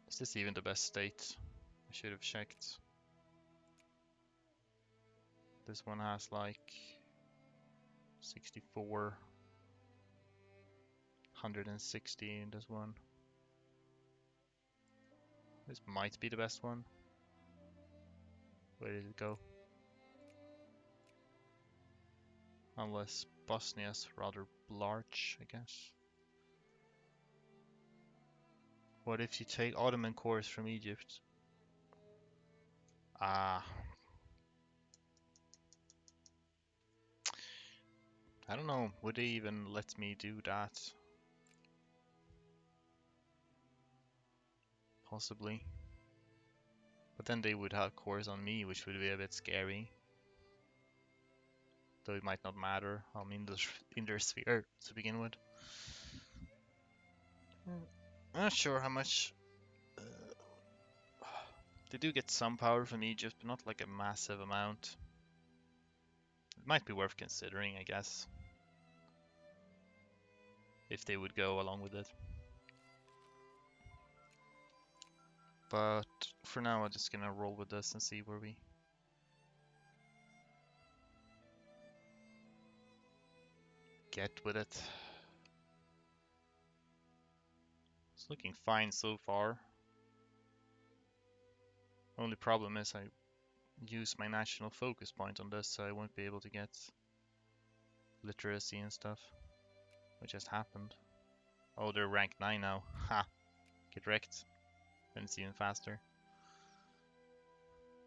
Is this even the best state? I should have checked. This one has like 64, 160 in this one. This might be the best one. Where did it go? Unless Bosnia's rather large, I guess. What if you take Ottoman cores from Egypt? Ah. I don't know, would they even let me do that? Possibly. But then they would have cores on me, which would be a bit scary. Though it might not matter. I'm in their sphere to begin with. I'm not sure how much. They do get some power from Egypt, but not like a massive amount. It might be worth considering, I guess. If they would go along with it. But for now, I'm just gonna roll with this and see where we get with it. It's looking fine so far. Only problem is I use my national focus point on this, so I won't be able to get literacy and stuff, which just happened. Oh, they're rank 9 now. Ha! Get wrecked. Then it's even faster.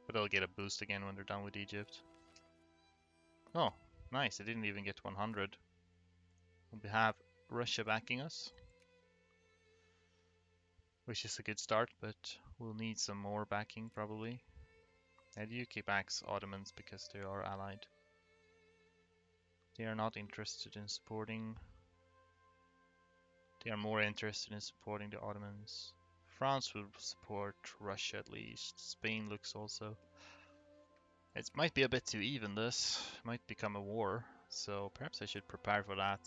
But they'll get a boost again when they're done with Egypt. Oh, nice. They didn't even get 100. We have Russia backing us, which is a good start, but we'll need some more backing probably. And the UK backs Ottomans because they are allied. They are not interested in supporting. They are more interested in supporting the Ottomans. France will support Russia at least. Spain looks also. It might be a bit too even, this. Might become a war, so perhaps I should prepare for that.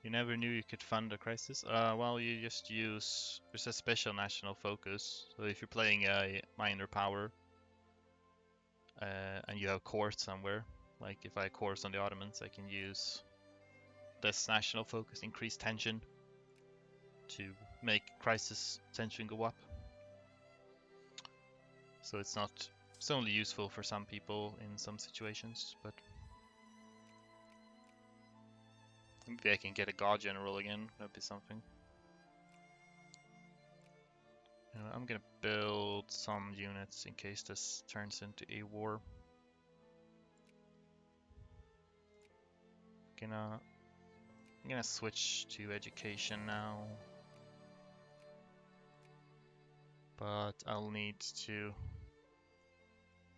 You never knew you could fund a crisis? Well, you just use... There's a special national focus. So if you're playing a minor power, and you have courts somewhere, like if I course on the Ottomans, I can use this national focus, increase tension, to make crisis tension go up. So it's only useful for some people in some situations, but maybe I can get a god general again, that'd be something. I'm gonna build some units in case this turns into a war. I'm gonna switch to education now. But I'll need to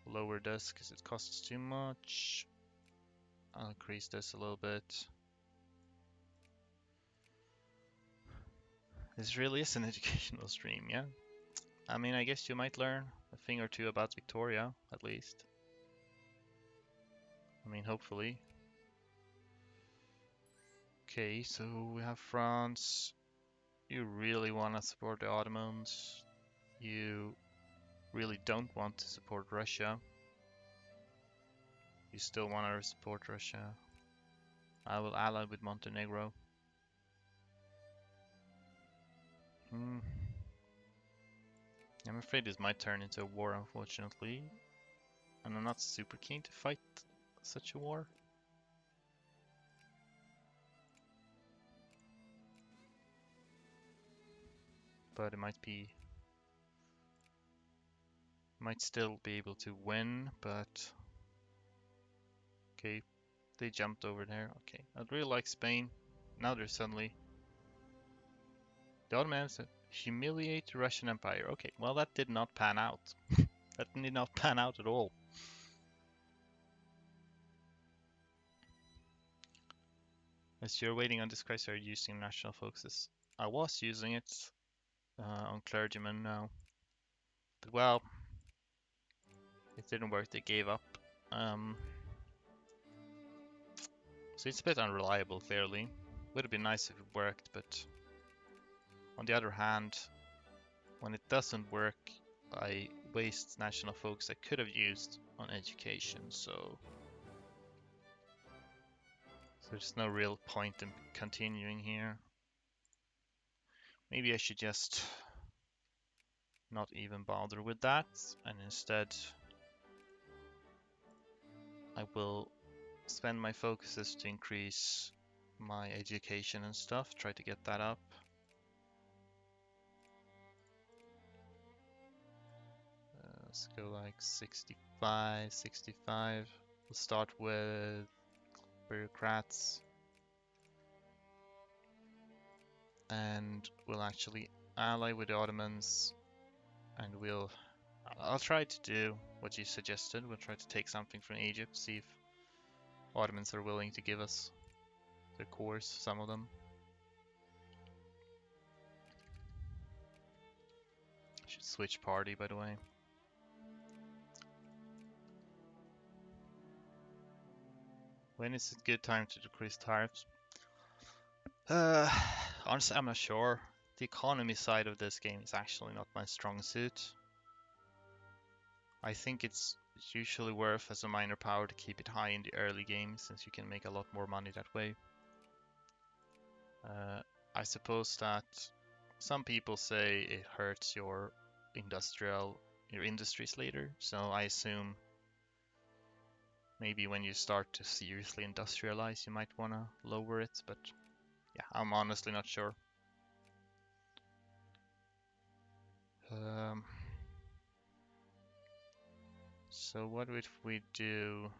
lower this because it costs too much. I'll increase this a little bit. This really is an educational stream, yeah? I mean, I guess you might learn a thing or two about Victoria, at least. I mean, hopefully. Okay, so we have France. You really want to support the Ottomans. You really don't want to support Russia. You still want to support Russia. I will ally with Montenegro. I'm afraid this might turn into a war, unfortunately. And I'm not super keen to fight such a war. But it might still be able to win, but okay, they jumped over there. Okay, I'd really like Spain. Now they're suddenly the Ottomans humiliate the Russian Empire. Okay, well that did not pan out. That did not pan out at all. As you're waiting on this crisis, are you using national focuses? I was using it on clergymen now, but well, it didn't work. They gave up. So it's a bit unreliable, clearly. Would have been nice if it worked, but on the other hand, when it doesn't work, I waste national focus I could have used on education, so there's no real point in continuing here. Maybe I should just not even bother with that, and instead I will spend my focuses to increase my education and stuff, try to get that up. Let's go like 65, 65. We'll start with bureaucrats. And we'll actually ally with the Ottomans, and I'll try to do what you suggested. We'll try to take something from Egypt, see if Ottomans are willing to give us their cores, some of them. Should switch party, by the way. When is it good time to decrease tariffs? Honestly, I'm not sure. The economy side of this game is actually not my strong suit. I think it's usually worth as a minor power to keep it high in the early game, since you can make a lot more money that way. I suppose that some people say it hurts your industries later, so I assume maybe when you start to seriously industrialize you might want to lower it, but yeah, I'm honestly not sure. So what if we do...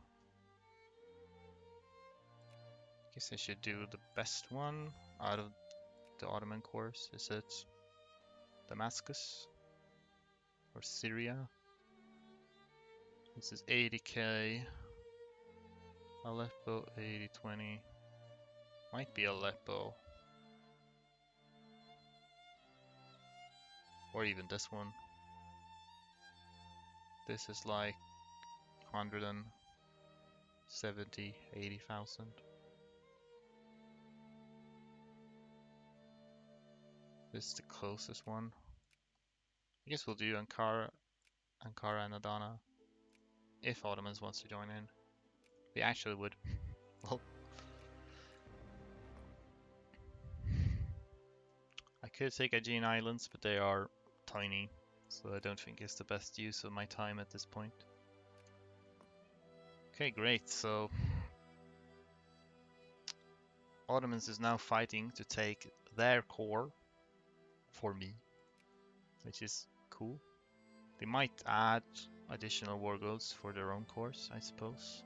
I guess I should do the best one out of the Ottoman course. Is it Damascus or Syria? This is 80k. Aleppo 80-20. Might be Aleppo. Or even this one. This is like 170, 80,000. This is the closest one. I guess we'll do Ankara and Adana. If Ottomans wants to join in. They actually would. Well, I could take Aegean Islands, but they are tiny, so I don't think it's the best use of my time at this point. Okay, great. So Ottomans is now fighting to take their core for me, which is cool. They might add additional war goals for their own cores, I suppose.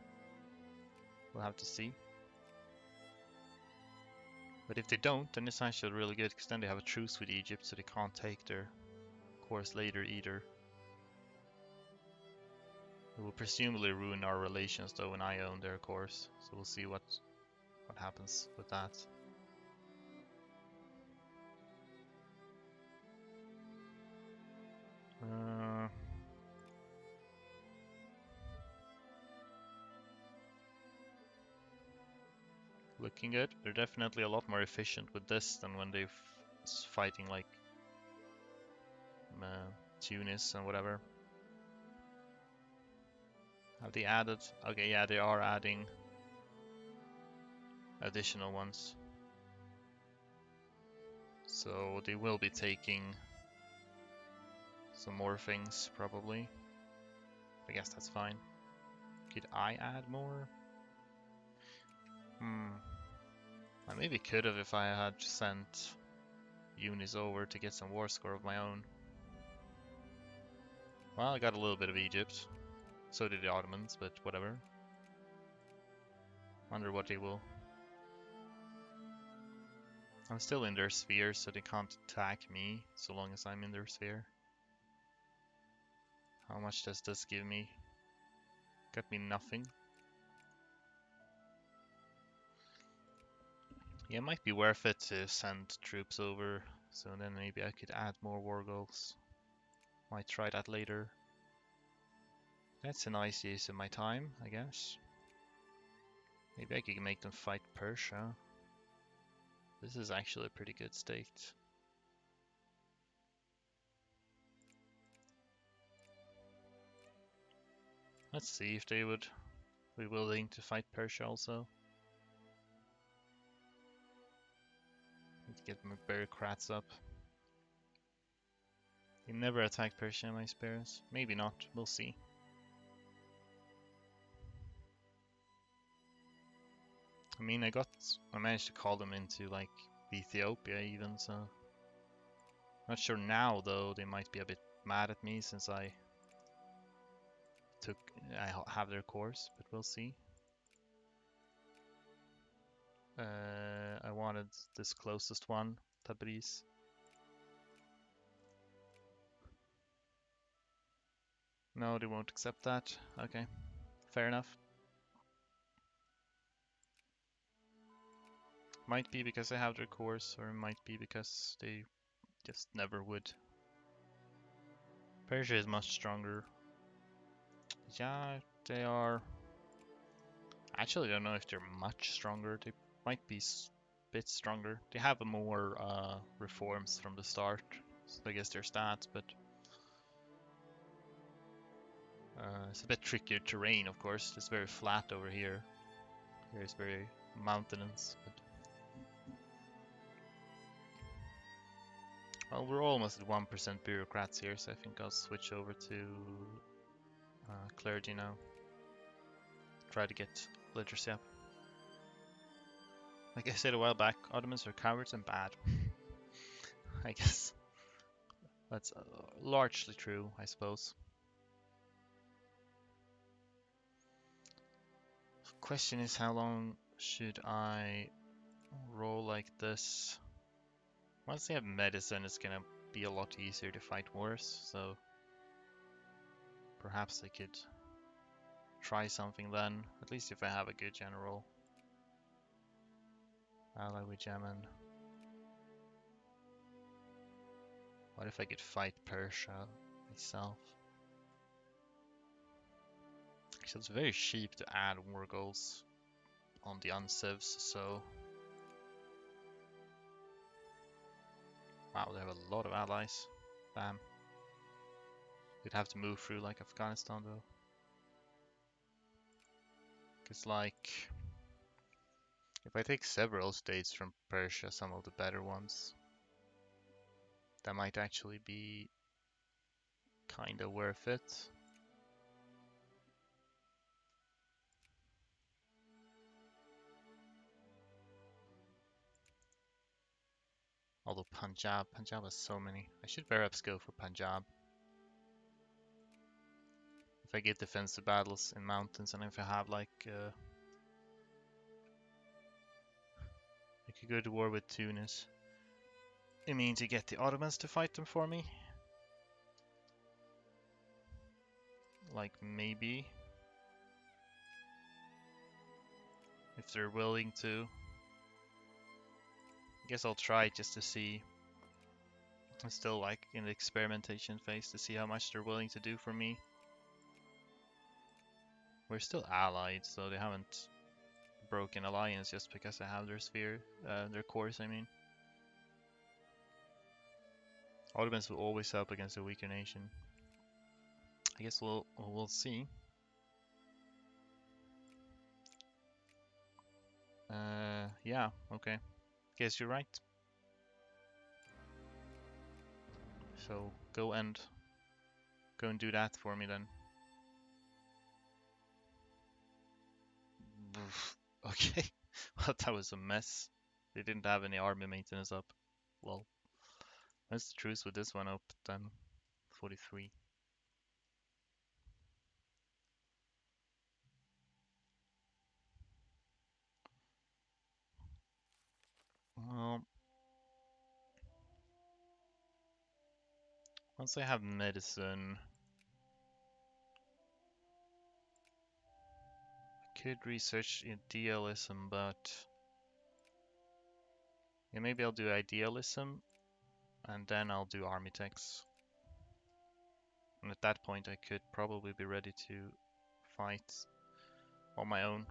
We'll have to see. But if they don't, then it's actually really good, because then they have a truce with Egypt, so they can't take their cores later either. It will presumably ruin our relations though when I own their cores, so we'll see what happens with that. Looking good. They're definitely a lot more efficient with this than when they're fighting like Tunis and whatever. Have they added? Okay, yeah, they are adding additional ones. So they will be taking some more things, probably. I guess that's fine. Could I add more? I maybe could have if I had sent units over to get some war score of my own. Well, I got a little bit of Egypt. So did the Ottomans, but whatever. Wonder what they will. I'm still in their sphere, so they can't attack me so long as I'm in their sphere. How much does this give me? Got me nothing. Yeah, it might be worth it to send troops over, so then maybe I could add more war goals. Might try that later. That's a nice use of my time, I guess. Maybe I could make them fight Persia. This is actually a pretty good state. Let's see if they would be willing to fight Persia also. Need to get my bureaucrats up. They never attacked Persia in my experience. Maybe not, we'll see. I mean, I managed to call them into like Ethiopia even, so. Not sure now though, they might be a bit mad at me since I have their course, but we'll see. I wanted this closest one, Tabriz. No, they won't accept that. Okay, fair enough. Might be because I have their course, or it might be because they just never would. Persia is much stronger. Yeah, they are. Actually, I don't know if they're much stronger. They might be a bit stronger. They have more reforms from the start, so I guess they're stats, but it's a bit trickier terrain, of course. It's very flat over here. Here it's very mountainous. But... Well, we're almost at 1% bureaucrats here, so I think I'll switch over to clergy now. Try to get literacy up. Like I said a while back, Ottomans are cowards and bad. I guess that's largely true, I suppose. Question is, how long should I roll like this? Once they have medicine, it's gonna be a lot easier to fight wars, so perhaps I could try something then, at least if I have a good general. Ally with Yemen. What if I could fight Persia myself? So it's very cheap to add war goals on the uncivs, so... Wow, they have a lot of allies. Bam. We'd have to move through like Afghanistan though. Because like... If I take several states from Persia, some of the better ones, that might actually be kinda worth it. Although Punjab has so many. I should perhaps go for Punjab. If I get defensive battles in mountains, and if I have like... I could go to war with Tunis. It means to get the Ottomans to fight them for me. Like, maybe. If they're willing to. I guess I'll try just to see. I'm still like in the experimentation phase to see how much they're willing to do for me. We're still allied, so they haven't broken alliance just because I have their sphere, their course, I mean. Ottomans will always help against a weaker nation. I guess we'll see. Yeah, okay. Guess you're right. So go and do that for me then. Okay, well that was a mess. They didn't have any army maintenance up. Well, let's truce with this one up then. 43. Well, once I have medicine, I could research idealism, but yeah, maybe I'll do idealism and then I'll do army techs. And at that point, I could probably be ready to fight on my own.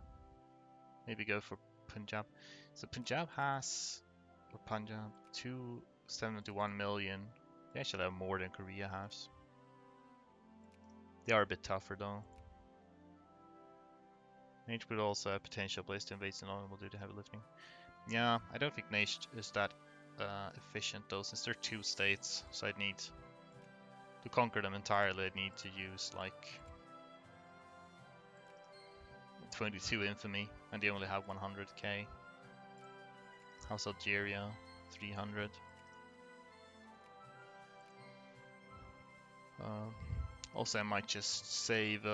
Maybe go for Punjab. So Punjab has, or Punjab, 271 million. They actually have more than Korea has. They are a bit tougher though. Nage would also have potential place to invade Ceylon and will do the heavy lifting. Yeah, I don't think Nage is that efficient though, since they're two states, so I'd need to conquer them entirely. I'd need to use like 22 infamy, and they only have 100k. House Algeria, 300. Also, I might just save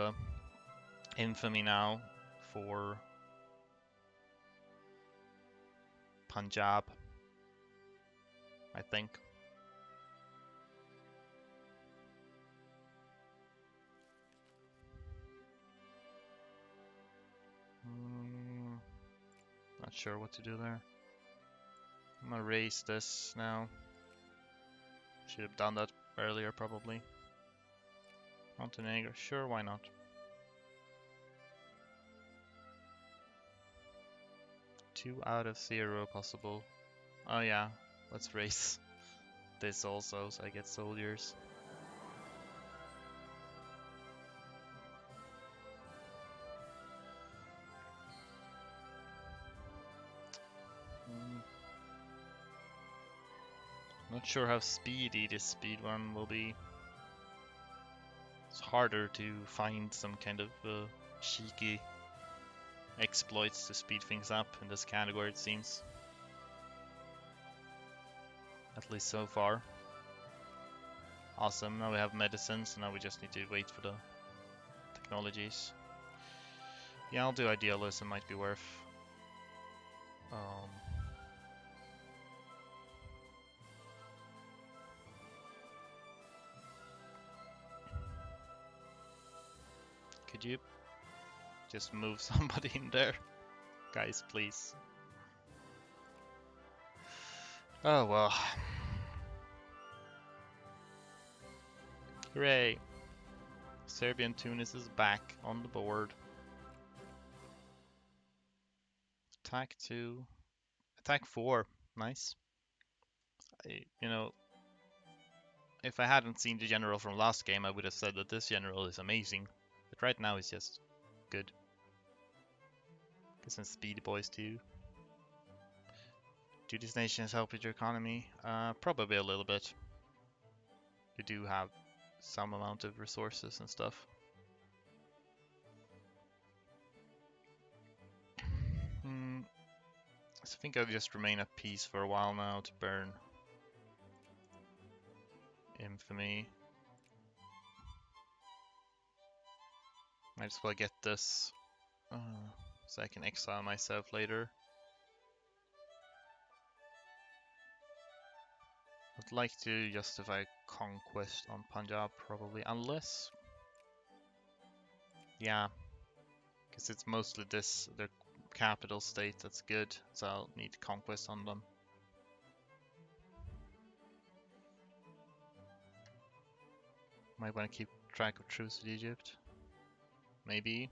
infamy now for Punjab, I think. Not sure what to do there. I'm gonna raise this now. Should have done that earlier, probably. Montenegro, sure, why not? Two out of 0 possible. Oh yeah, let's raise this also, so I get soldiers. Not sure how speedy this speedrun will be. It's harder to find some kind of cheeky exploits to speed things up in this category, it seems. At least so far. Awesome, now we have medicines, so now we just need to wait for the technologies. Yeah, I'll do idealism, might be worth. Could you just move somebody in there? Guys, please. Oh well. Hooray! Serbian Tunis is back on the board. Attack 2. Attack 4. Nice. You know, if I hadn't seen the general from last game, I would have said that this general is amazing. But right now it's just good. Get some speed boys too. Do these nations help with your economy? Probably a little bit. You do have some amount of resources and stuff. So I think I'll just remain at peace for a while now to burn infamy. Might as well get this so I can exile myself later. I'd like to justify conquest on Punjab probably, unless... Yeah, because it's mostly their capital state that's good, so I'll need conquest on them. Might want to keep track of troops with Egypt. Maybe.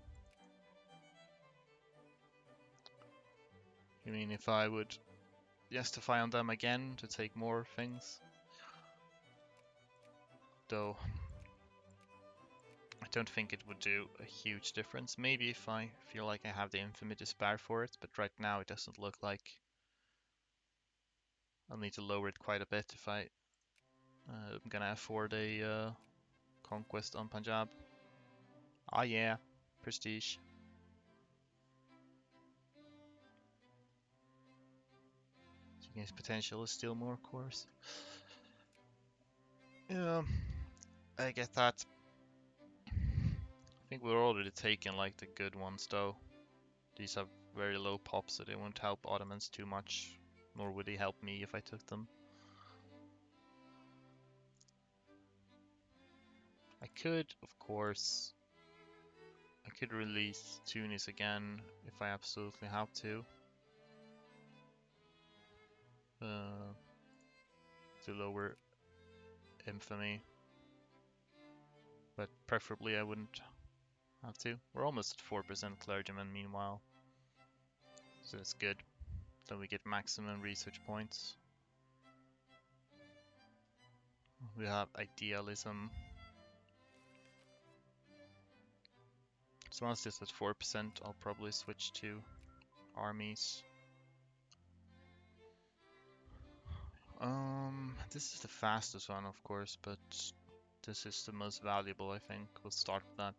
You mean if I would justify on them again to take more things? Though I don't think it would do a huge difference. Maybe if I feel like I have the infamy to spare for it, but right now it doesn't look like. I'll need to lower it quite a bit if I'm gonna afford a conquest on Punjab. Ah yeah, prestige. His potential is still more, of course. Yeah, I get that. I think we're already taking like the good ones though. These have very low pops, so they won't help Ottomans too much, nor would they help me if I took them. I could, of course, I could release Tunis again if I absolutely have to. To lower infamy. But preferably I wouldn't have to. We're almost at 4% clergymen meanwhile. So that's good. Then we get maximum research points. We have idealism. So once this is at 4%, I'll probably switch to armies. This is the fastest one, of course, but this is the most valuable, I think. We'll start with that.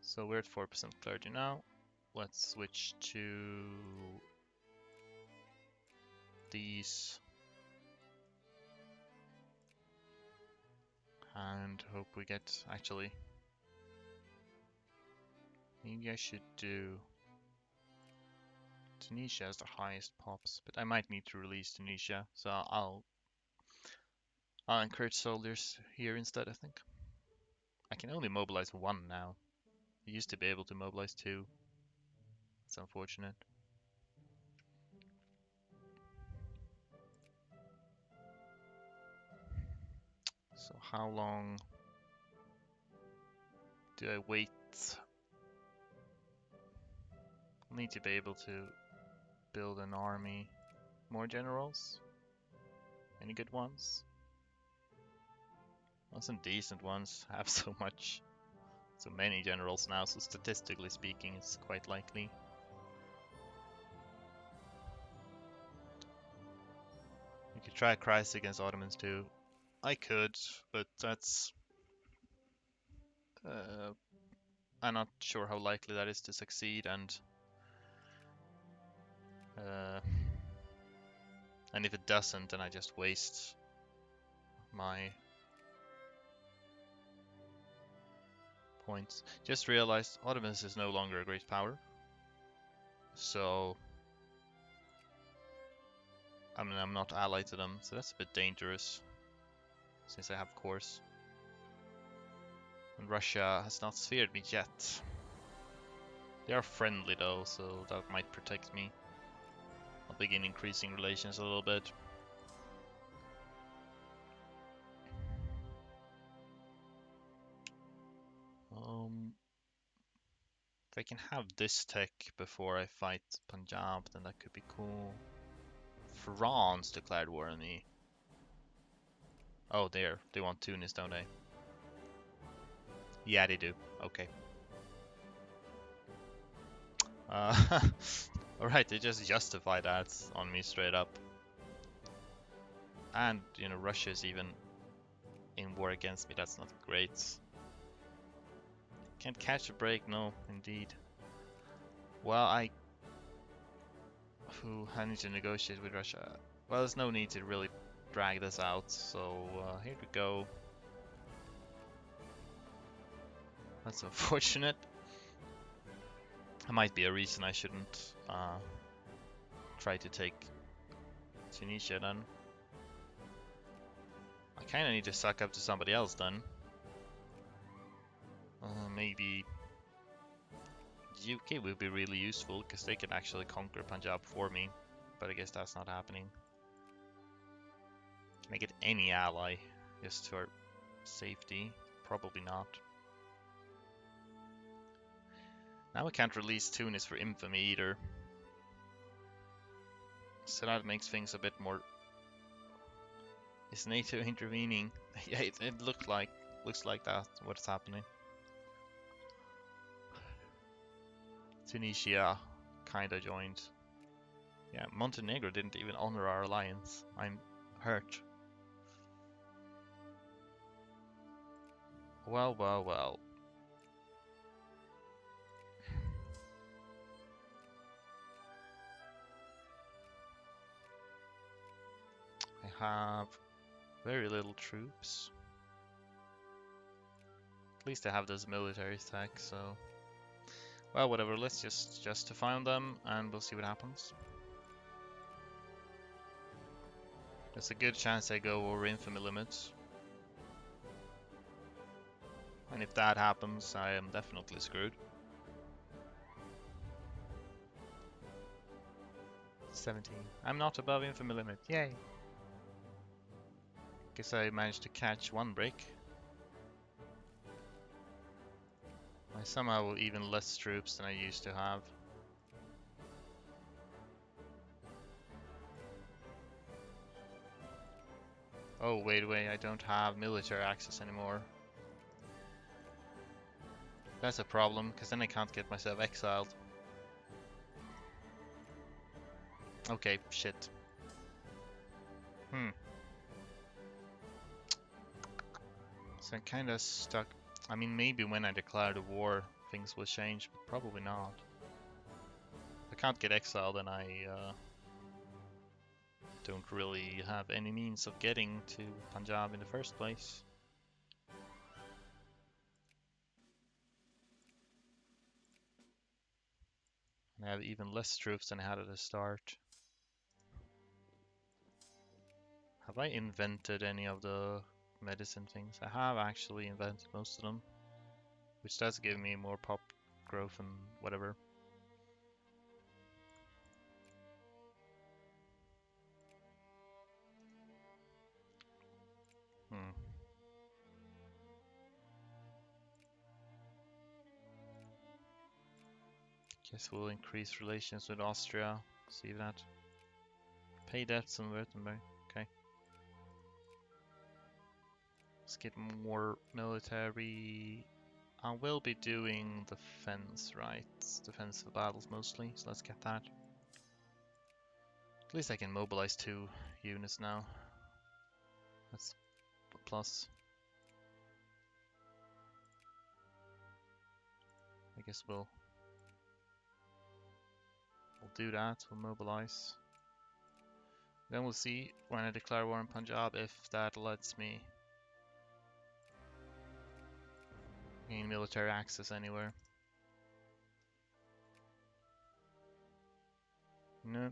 So we're at 4% clergy now. Let's switch to these and hope we get, actually, maybe I should do Tunisia as the highest pops, but I might need to release Tunisia, so I'll encourage soldiers here instead, I think. I can only mobilize one now. I used to be able to mobilize two. It's unfortunate. So how long do I wait? I'll need to be able to build an army. More generals? Any good ones? Well, some decent ones have so many generals now, so statistically speaking, it's quite likely. You could try a crisis against Ottomans too. I could, but that's... I'm not sure how likely that is to succeed, and if it doesn't, then I just waste my points. Just realized Ottomans is no longer a great power, so I mean, I'm not allied to them, so that's a bit dangerous, since I have cores. And Russia has not sphered me yet. They are friendly though, so that might protect me. I'll begin increasing relations a little bit. If I can have this tech before I fight Punjab, then that could be cool. France declared war on me. Oh, they want Tunis, don't they? Yeah, they do. Okay. Alright, they just justify that on me straight up. And, you know, Russia is even in war against me. That's not great. Can't catch a break, no, indeed. Well, I need to negotiate with Russia. Well, there's no need to really drag this out, so here we go. That's unfortunate. That might be a reason I shouldn't try to take Tunisia then. I kinda need to suck up to somebody else then. Maybe UK would be really useful, because they can actually conquer Punjab for me, but I guess that's not happening. Can I get any ally just for safety? Probably not. Now we can't release Tunis for infamy either, so that makes things a bit more... Is NATO intervening? Yeah, it looks like that, what's happening. Tunisia kinda joined. Yeah, Montenegro didn't even honor our alliance. I'm hurt. Well, well, well. I have very little troops. At least I have this military tech, so... Well, whatever, let's just justify them, and we'll see what happens. There's a good chance I go over infamy limits. And if that happens, I am definitely screwed. 17. I'm not above infamy limit, yay! Guess I managed to catch one break. I somehow have even less troops than I used to have. Oh, wait, I don't have military access anymore. That's a problem, because then I can't get myself exiled. Okay, shit. So I'm kinda stuck. I mean, maybe when I declare the war, things will change, but probably not. If I can't get exiled, then I don't really have any means of getting to Punjab in the first place. And I have even less troops than I had at the start. Have I invented any of the medicine things? I have actually invented most of them, which does give me more pop growth and whatever. Hmm. Guess we'll increase relations with Austria. See that. Pay debts on Württemberg. Okay. Let's get more military. I will be doing defense, right? Defensive battles mostly, so let's get that. At least I can mobilize 2 units now. That's a plus. I guess we'll do that. We'll mobilize. Then we'll see when I declare war in Punjab if that lets me gain military access anywhere. No.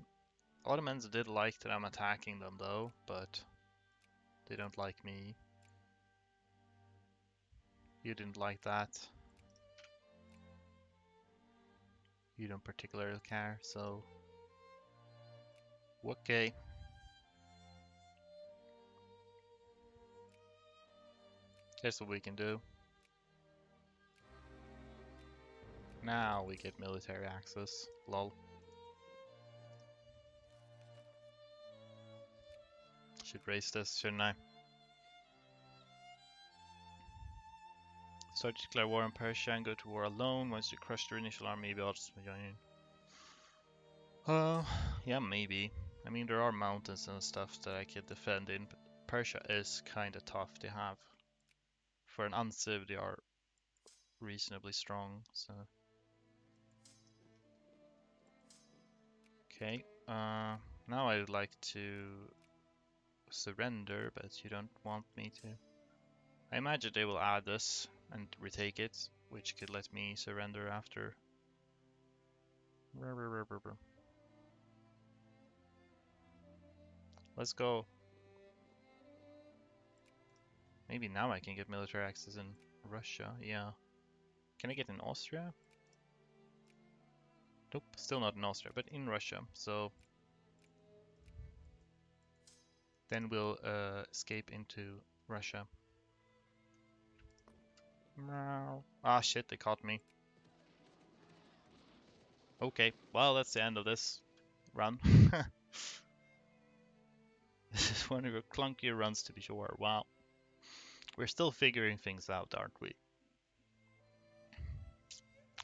Ottomans did like that I'm attacking them though, but they don't like me. You didn't like that. You don't particularly care, so okay. Here's what we can do. Now we get military access. Lol. Should raise this, shouldn't I? Start to declare war on Persia and go to war alone. Once you crush their initial army, maybe I'll just join in. Yeah, maybe. I mean, there are mountains and stuff that I could defend in, but Persia is kind of tough to have. For an unciv, they are reasonably strong, so... Okay, now I would like to surrender, but you don't want me to. I imagine they will add this and retake it, which could let me surrender after. Let's go. Maybe now I can get military access in Russia, yeah. Can I get in Austria? Nope, still not in Austria, but in Russia, so... Then we'll escape into Russia. Ah shit, they caught me. Okay, well that's the end of this run. This is one of your clunkier runs to be sure. Wow. We're still figuring things out, aren't we?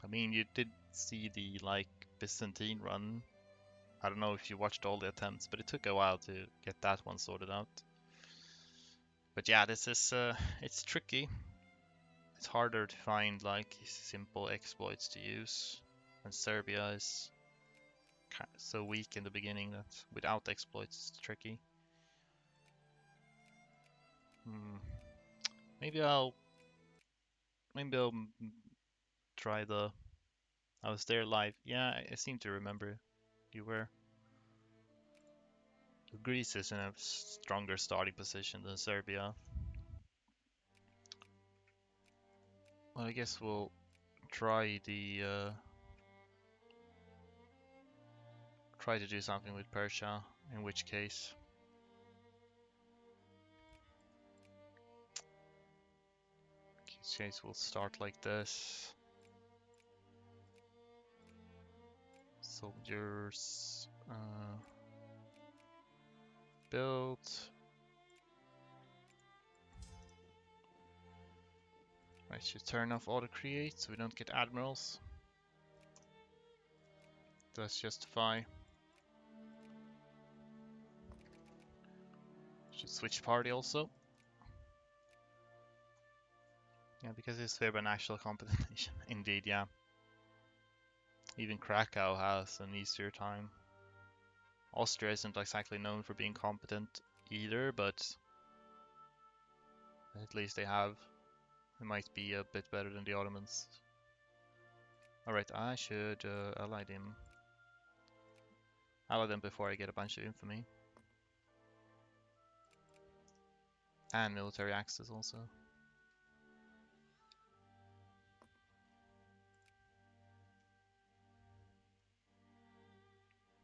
I mean, you did see the, like, Byzantine run. I don't know if you watched all the attempts, but it took a while to get that one sorted out. But yeah, this is, it's tricky. It's harder to find, like, simple exploits to use. And Serbia is so weak in the beginning that without exploits it's tricky. Hmm. Maybe I'll try the... I was there live. Yeah, I seem to remember you were. Greece is in a stronger starting position than Serbia. Well, I guess we'll try try to do something with Persia, in which case we'll start like this. Soldiers built. Right, should turn off auto create so we don't get admirals. Does justify. Should switch party also. Yeah, because it's fair by national competition. Indeed, yeah. Even Krakow has an easier time. Austria isn't exactly known for being competent either, but at least they might be a bit better than the Ottomans. Alright, I should ally them. Ally them before I get a bunch of infamy. And military access also.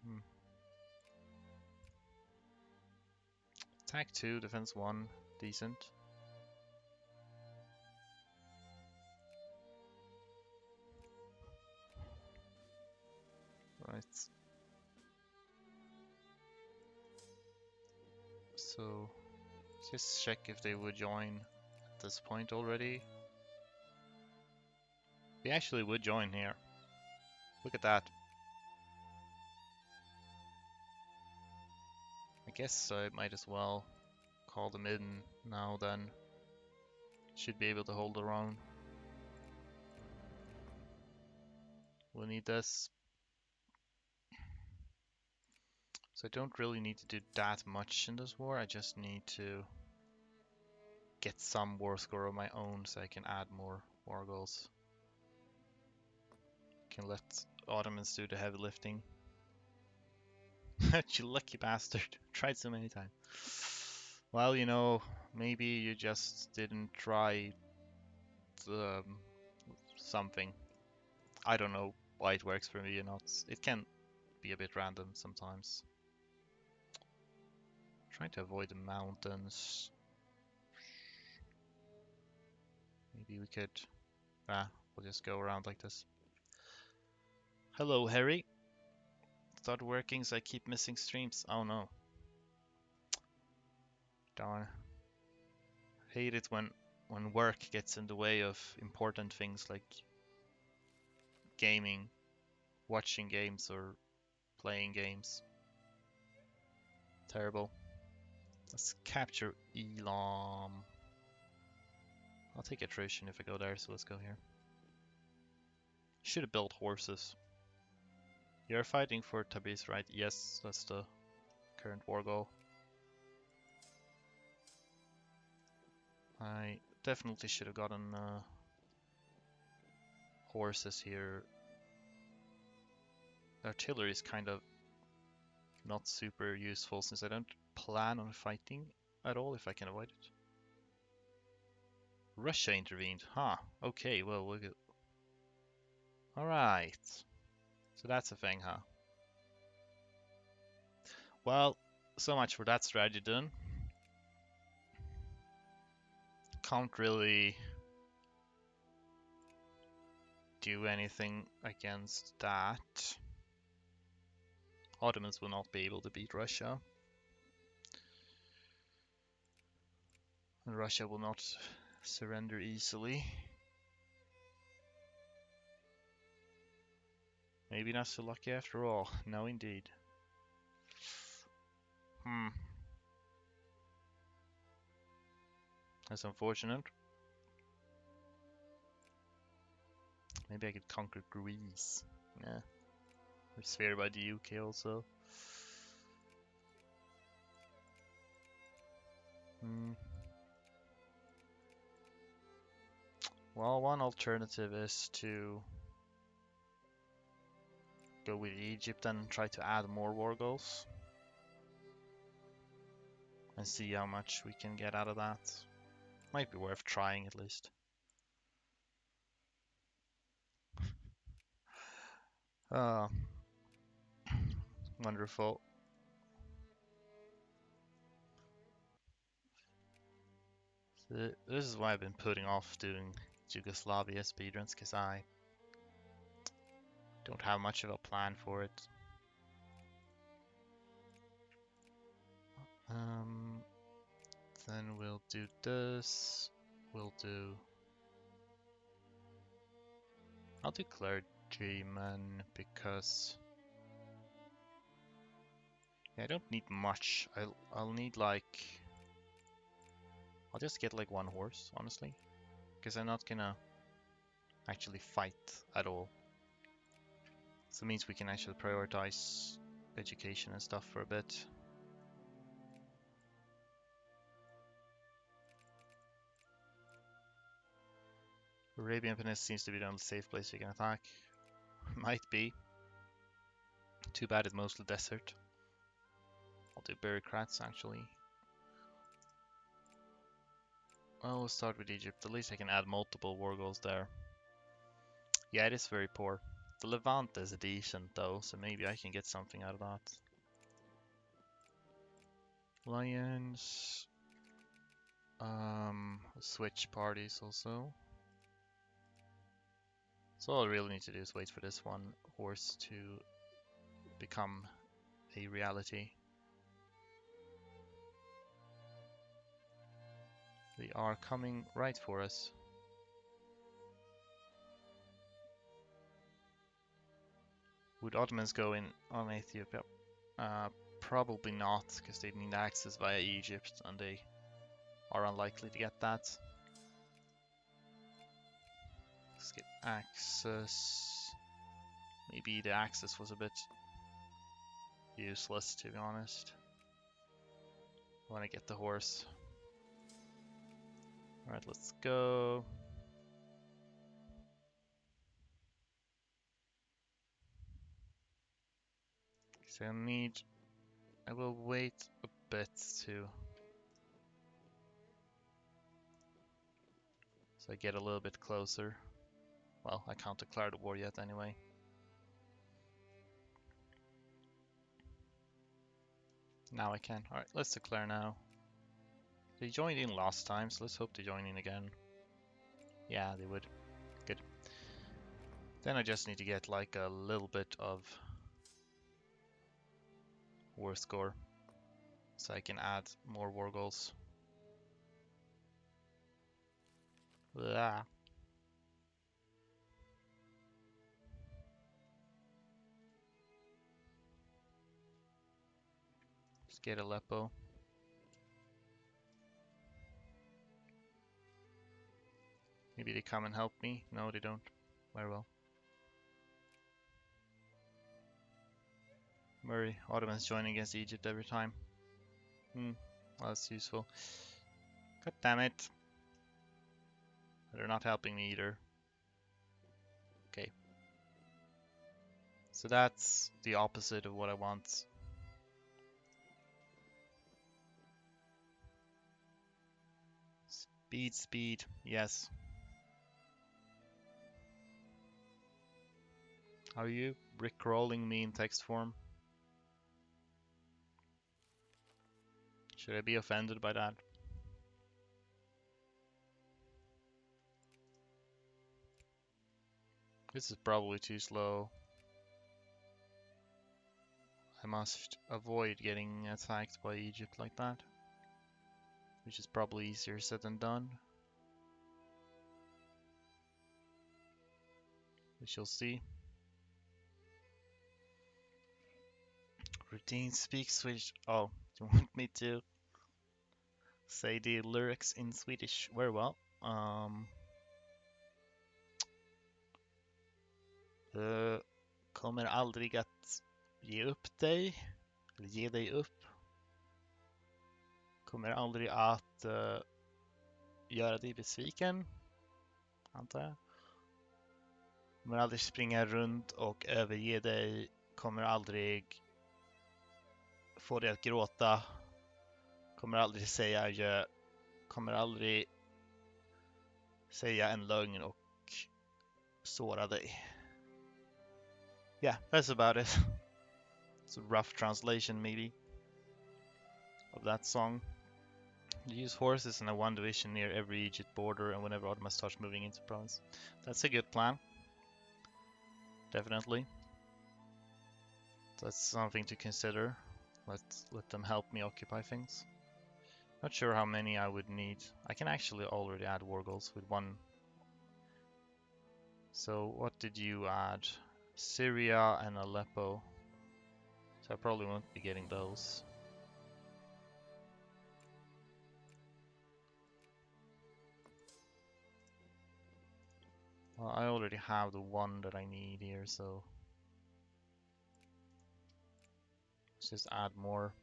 Hmm. Attack 2, defense 1, decent. Right. So, just check if they would join at this point already. They actually would join here. Look at that. I guess I might as well call them in now then. Should be able to hold their own. We'll need this. So I don't really need to do that much in this war. I just need to get some war score of my own so I can add more war goals. Can let Ottomans do the heavy lifting. You lucky bastard. Tried so many times. Well, you know, maybe you just didn't try something. I don't know why it works for me or not. It can be a bit random sometimes. Trying to avoid the mountains. Maybe we could... we'll just go around like this. Hello, Harry. Start working so I keep missing streams. Oh no. Darn. Hate it when work gets in the way of important things like gaming, watching games, or playing games. Terrible. Let's capture Elam. I'll take attrition if I go there, so let's go here. Should have built horses. You're fighting for Tabriz, right? Yes, that's the current war goal. I definitely should have gotten horses here. Artillery is kind of not super useful since I don't plan on fighting at all if I can avoid it. Russia intervened. Huh. Okay, well, we'll go. Alright. So that's a thing, huh? Well, so much for that strategy done. Can't really do anything against that. Ottomans will not be able to beat Russia. And Russia will not surrender easily. Maybe not so lucky after all. No, indeed. That's unfortunate. Maybe I could conquer Greece. Yeah. We're spared by the UK also. Well, one alternative is to go with Egypt and try to add more war goals. And see how much we can get out of that. Might be worth trying at least. Wonderful. So this is why I've been putting off doing Yugoslavia speedruns, because I don't have much of a plan for it. Then we'll do this. We'll do I'll do clergyman because yeah, I don't need much. I'll need like I'll just get like one horse, honestly, because I'm not gonna actually fight at all. So it means we can actually prioritize education and stuff for a bit. Arabian Peninsula seems to be the only safe place you can attack. Might be. Too bad it's mostly desert. I'll do bureaucrats actually. Well, we'll start with Egypt. At least I can add multiple war goals there. Yeah, it is very poor. The Levant is decent though, so maybe I can get something out of that. Lions. Switch parties also. So all I really need to do is wait for this one horse to become a reality. They are coming right for us. Would Ottomans go in on Ethiopia? Probably not, because they need access via Egypt, and they are unlikely to get that. Let's get access. Maybe the access was a bit useless, to be honest. I want to get the horse. Alright, let's go. So I will wait a bit too. So I get a little bit closer. Well, I can't declare the war yet anyway. Now I can. Alright, let's declare now. They joined in last time, so let's hope they join in again. Yeah, they would. Good. Then I just need to get like a little bit of war score, so I can add more war goals. Blah. Let's get Aleppo. Maybe they come and help me. No, they don't. Very well. Murray, Ottomans joining against Egypt every time. Well, that's useful. God damn it. They're not helping me either. Okay. So that's the opposite of what I want. Speed, speed, yes. Are you rickrolling me in text form? Should I be offended by that? This is probably too slow. I must avoid getting attacked by Egypt like that, which is probably easier said than done. We shall see. Routine speak Swedish. Oh, do you want me to say the lyrics in Swedish? Very well. Kommer aldrig att ge upp dig, eller ge dig upp. Kommer aldrig att göra dig besviken, antar jag. Kommer aldrig springa runt och överge dig. Kommer aldrig få dig att gråta. Kommer aldrig säga adjö. Kommer aldrig säga en lögn och såra dig. Yeah, that's about it. It's a rough translation, maybe, of that song. You use horses in a one division near every Egypt border and whenever Ottoman starts moving into province. That's a good plan. Definitely. That's something to consider. Let them help me occupy things. Not sure how many I would need. I can actually already add war goals with one So what did you add? Syria and Aleppo. So I probably won't be getting those. Well, I already have the one that I need here, so let's just add more.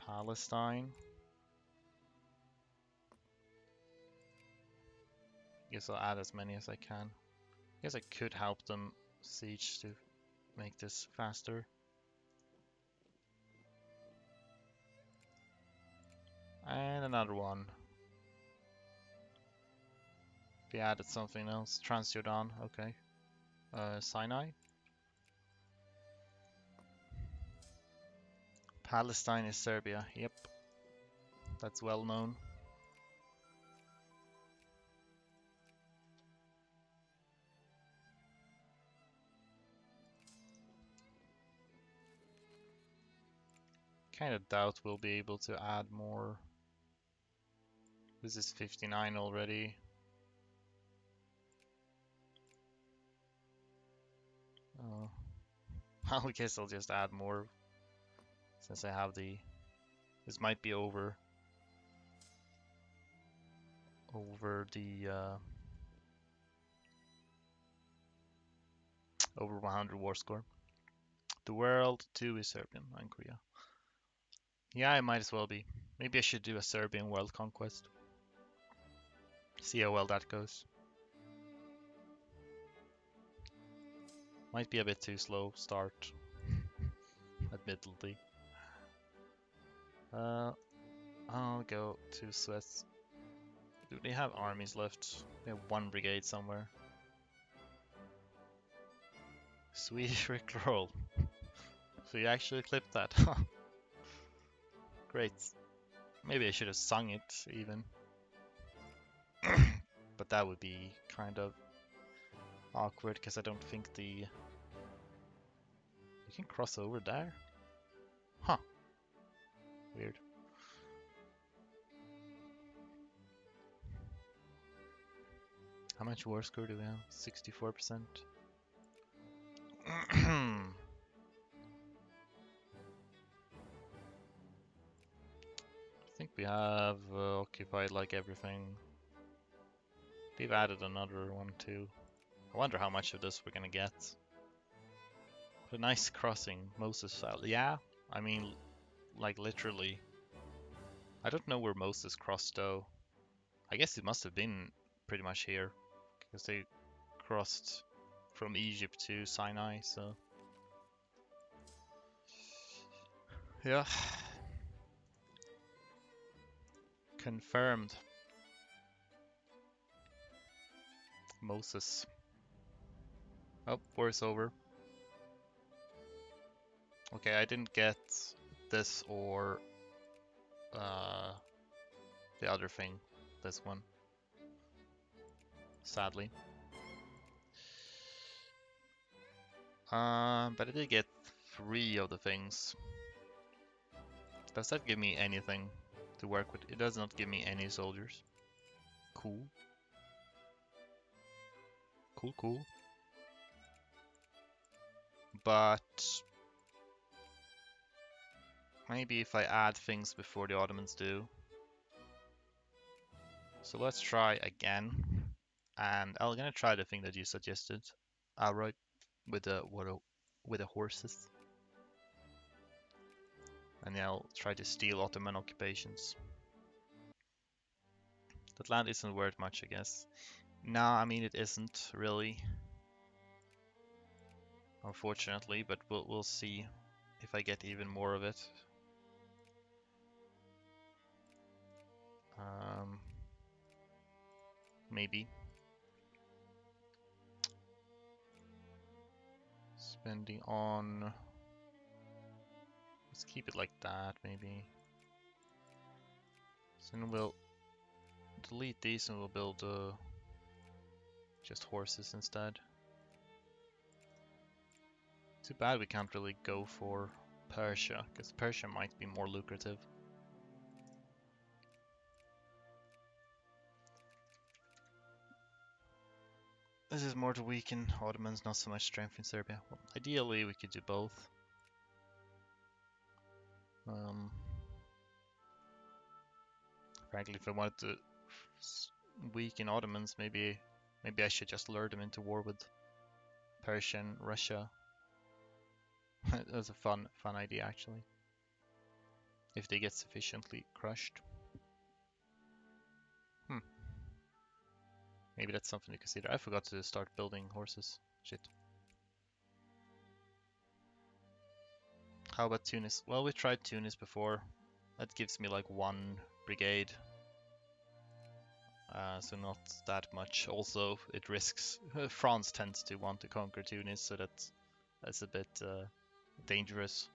Palestine. Guess I'll add as many as I can. Guess I could help them siege to make this faster. And another one. We added something else. Transjordan, okay. Sinai. Palestine is Serbia, yep. That's well known. Kind of doubt we'll be able to add more. This is 59 already. Oh. I guess I'll just add more since I have the. This might be over the over 100 war score. The world 2 is Serbian and Korea. Yeah, I might as well be. Maybe I should do a Serbian world conquest. See how well that goes. Might be a bit too slow start, admittedly. I'll go to Swiss. Do they have armies left? They have one brigade somewhere. Swedish Rickroll. So you actually clipped that. Great. Maybe I should have sung it even. But that would be kind of awkward because I don't think the... You can cross over there? Huh. Weird. How much war score do we have? 64%. I think we have occupied like everything. They've added another one too. I wonder how much of this we're gonna get. A nice crossing, Moses style. Yeah, I mean, like literally. I don't know where Moses crossed though. I guess it must have been pretty much here, because they crossed from Egypt to Sinai, so. Yeah. Confirmed. Moses. Oh, war's over. Okay, I didn't get this or the other thing. This one. Sadly. But I did get 3 of the things. Does that give me anything to work with? It does not give me any soldiers. Cool. Cool, cool. But maybe if I add things before the Ottomans do. So let's try again. And I'm gonna try the thing that you suggested, outright, with the horses. And then I'll try to steal Ottoman occupations. That land isn't worth much, I guess. No, I mean it isn't really, unfortunately. But we'll see if I get even more of it. Maybe. Spending on... Let's keep it like that, maybe. So then we'll delete these and we'll build just horses instead. Too bad we can't really go for Persia, because Persia might be more lucrative. This is more to weaken Ottomans, not so much strength in Serbia. Well, ideally, we could do both. Frankly, if I wanted to weaken Ottomans, maybe I should just lure them into war with Persia and Russia. That's a fun idea, actually. If they get sufficiently crushed. Maybe that's something to consider. I forgot to start building horses. Shit. How about Tunis? Well, we tried Tunis before. That gives me like 1 brigade. So not that much. Also, it risks... France tends to want to conquer Tunis, so that's a bit dangerous.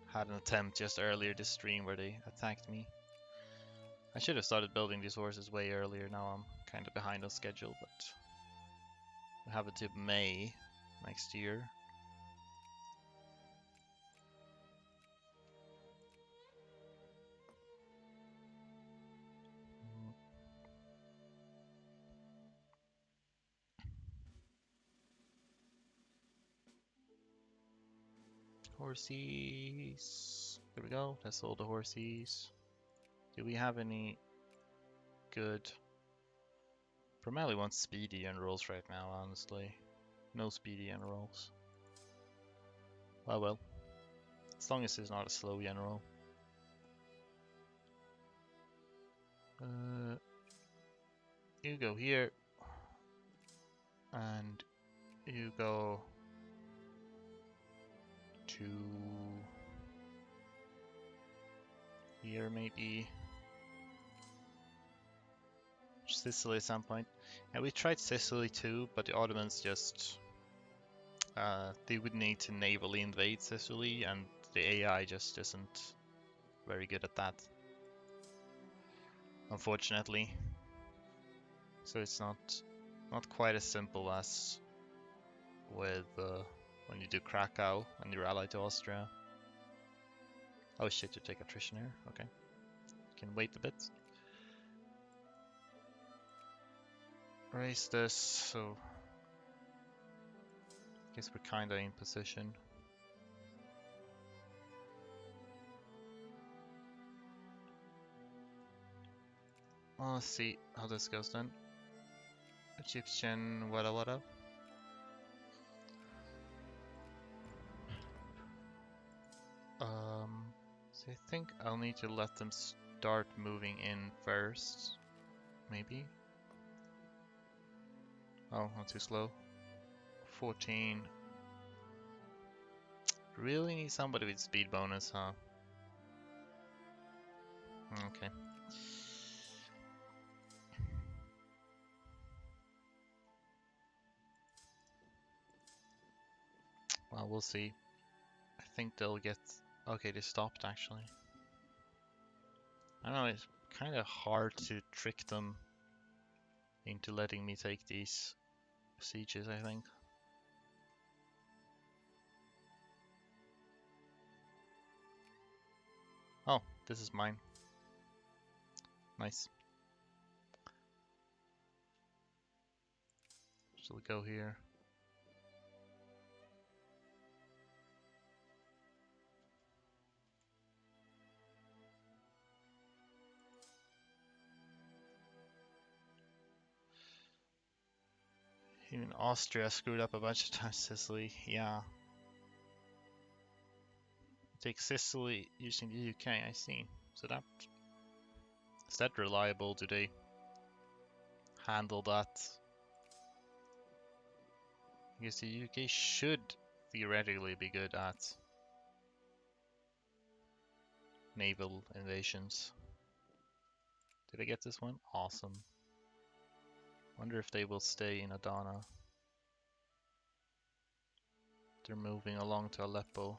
Had an attempt just earlier this stream where they attacked me. I should have started building these horses way earlier. Now I'm kind of behind on schedule, but we have it to May next year. Horsies. There we go. That's all the horsies. Do we have any good... Primarily want speedy generals right now, honestly. No speedy generals. Well. As long as it's not a slow general. You go here. And you go to here maybe. Sicily at some point. And we tried Sicily too, but the Ottomans just they would need to navally invade Sicily, and the AI just isn't very good at that, unfortunately. So it's not quite as simple as with when you do Krakow and you're allied to Austria. Oh shit, you take attrition here. Okay, can wait a bit. Raise this, so I guess we're kinda in position. Well, let's see how this goes then. Egyptian wada wada. So I think I'll need to let them start moving in first. Maybe. Oh, not too slow. 14. Really need somebody with speed bonus, huh? Okay. Well, we'll see. I think they'll get... Okay, they stopped actually. I don't know, it's kind of hard to trick them into letting me take these sieges, I think. Oh, this is mine. Nice. Shall we go here? Even Austria screwed up a bunch of times. Sicily, yeah. Take Sicily using the UK, I see. So that... Is that reliable? Do they handle that? I guess the UK should theoretically be good at naval invasions. Did I get this one? Awesome. Wonder if they will stay in Adana. They're moving along to Aleppo.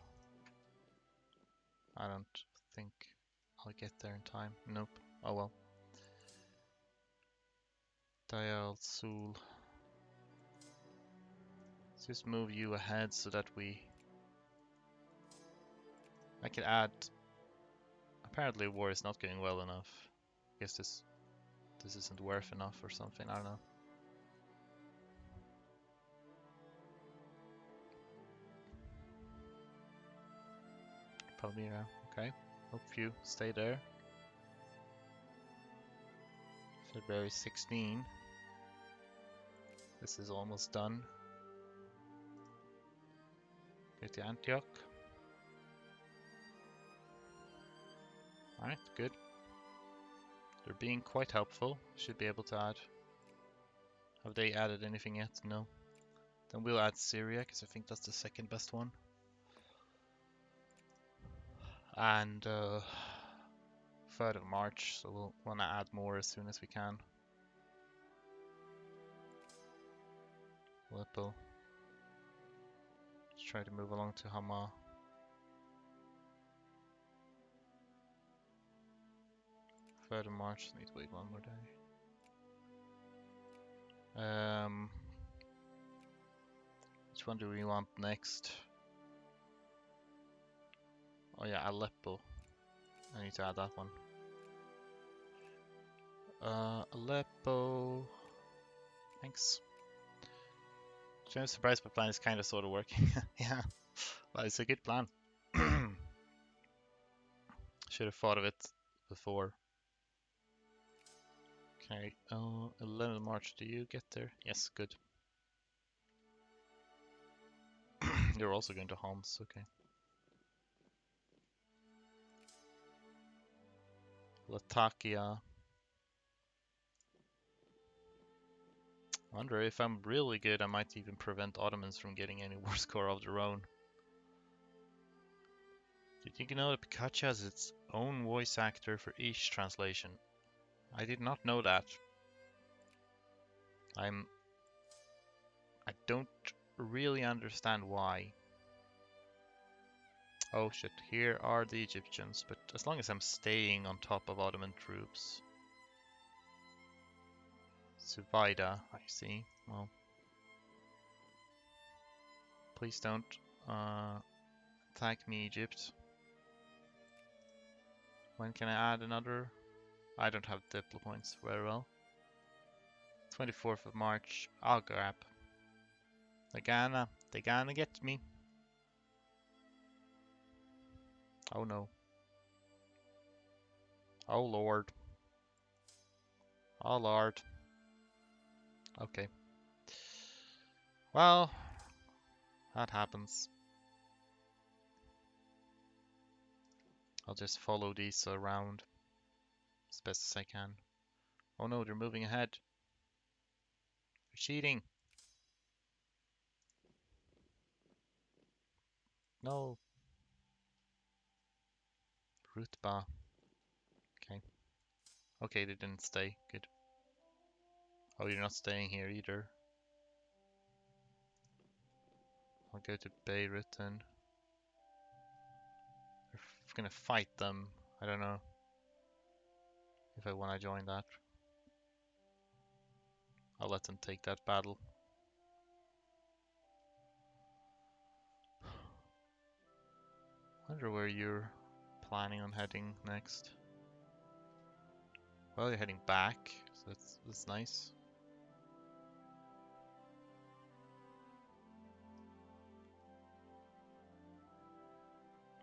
I don't think I'll get there in time. Nope. Oh well. Dial Sul. Let's just move you ahead so that I can add... Apparently war is not going well enough. I guess this this isn't worth enough or something, I don't know. Palmyra, okay. Hope you stay there. February 16. This is almost done. Go to Antioch. Alright, good. They're being quite helpful. Should be able to add. Have they added anything yet? No. Then we'll add Syria, because I think that's the second best one. And 3rd of March, so we'll want to add more as soon as we can. Aleppo. Let's try to move along to Hama. Third of March, need to wait one more day. Which one do we want next? Oh yeah, Aleppo. I need to add that one. Aleppo. Thanks. I'm surprised my plan is kind of sort of working. Yeah, well, it's a good plan. Should have thought of it before. Okay, 11th of March, do you get there? Yes, good. You're also going to Homs, okay. Latakia. I wonder if I'm really good, I might even prevent Ottomans from getting any war score of their own. Did you know that Pikachu has its own voice actor for each translation? I did not know that. I don't really understand why. Oh shit, here are the Egyptians, but as long as I'm staying on top of Ottoman troops. Zubaida, I see. Well, please don't attack me, Egypt. When can I add another? I don't have diplo points very well. 24th of March, I'll grab. They're gonna get me. Oh no. Oh lord. Oh lord. Okay. Well, that happens. I'll just follow these around as best as I can. Oh no, they're moving ahead. They're cheating. No. Rutba. Okay. Okay, they didn't stay. Good. Oh, you're not staying here either. I'll go to Beirut then. We're gonna fight them. I don't know if I want to join that. I'll let them take that battle. Wonder where you're planning on heading next. Well, you're heading back, so that's nice.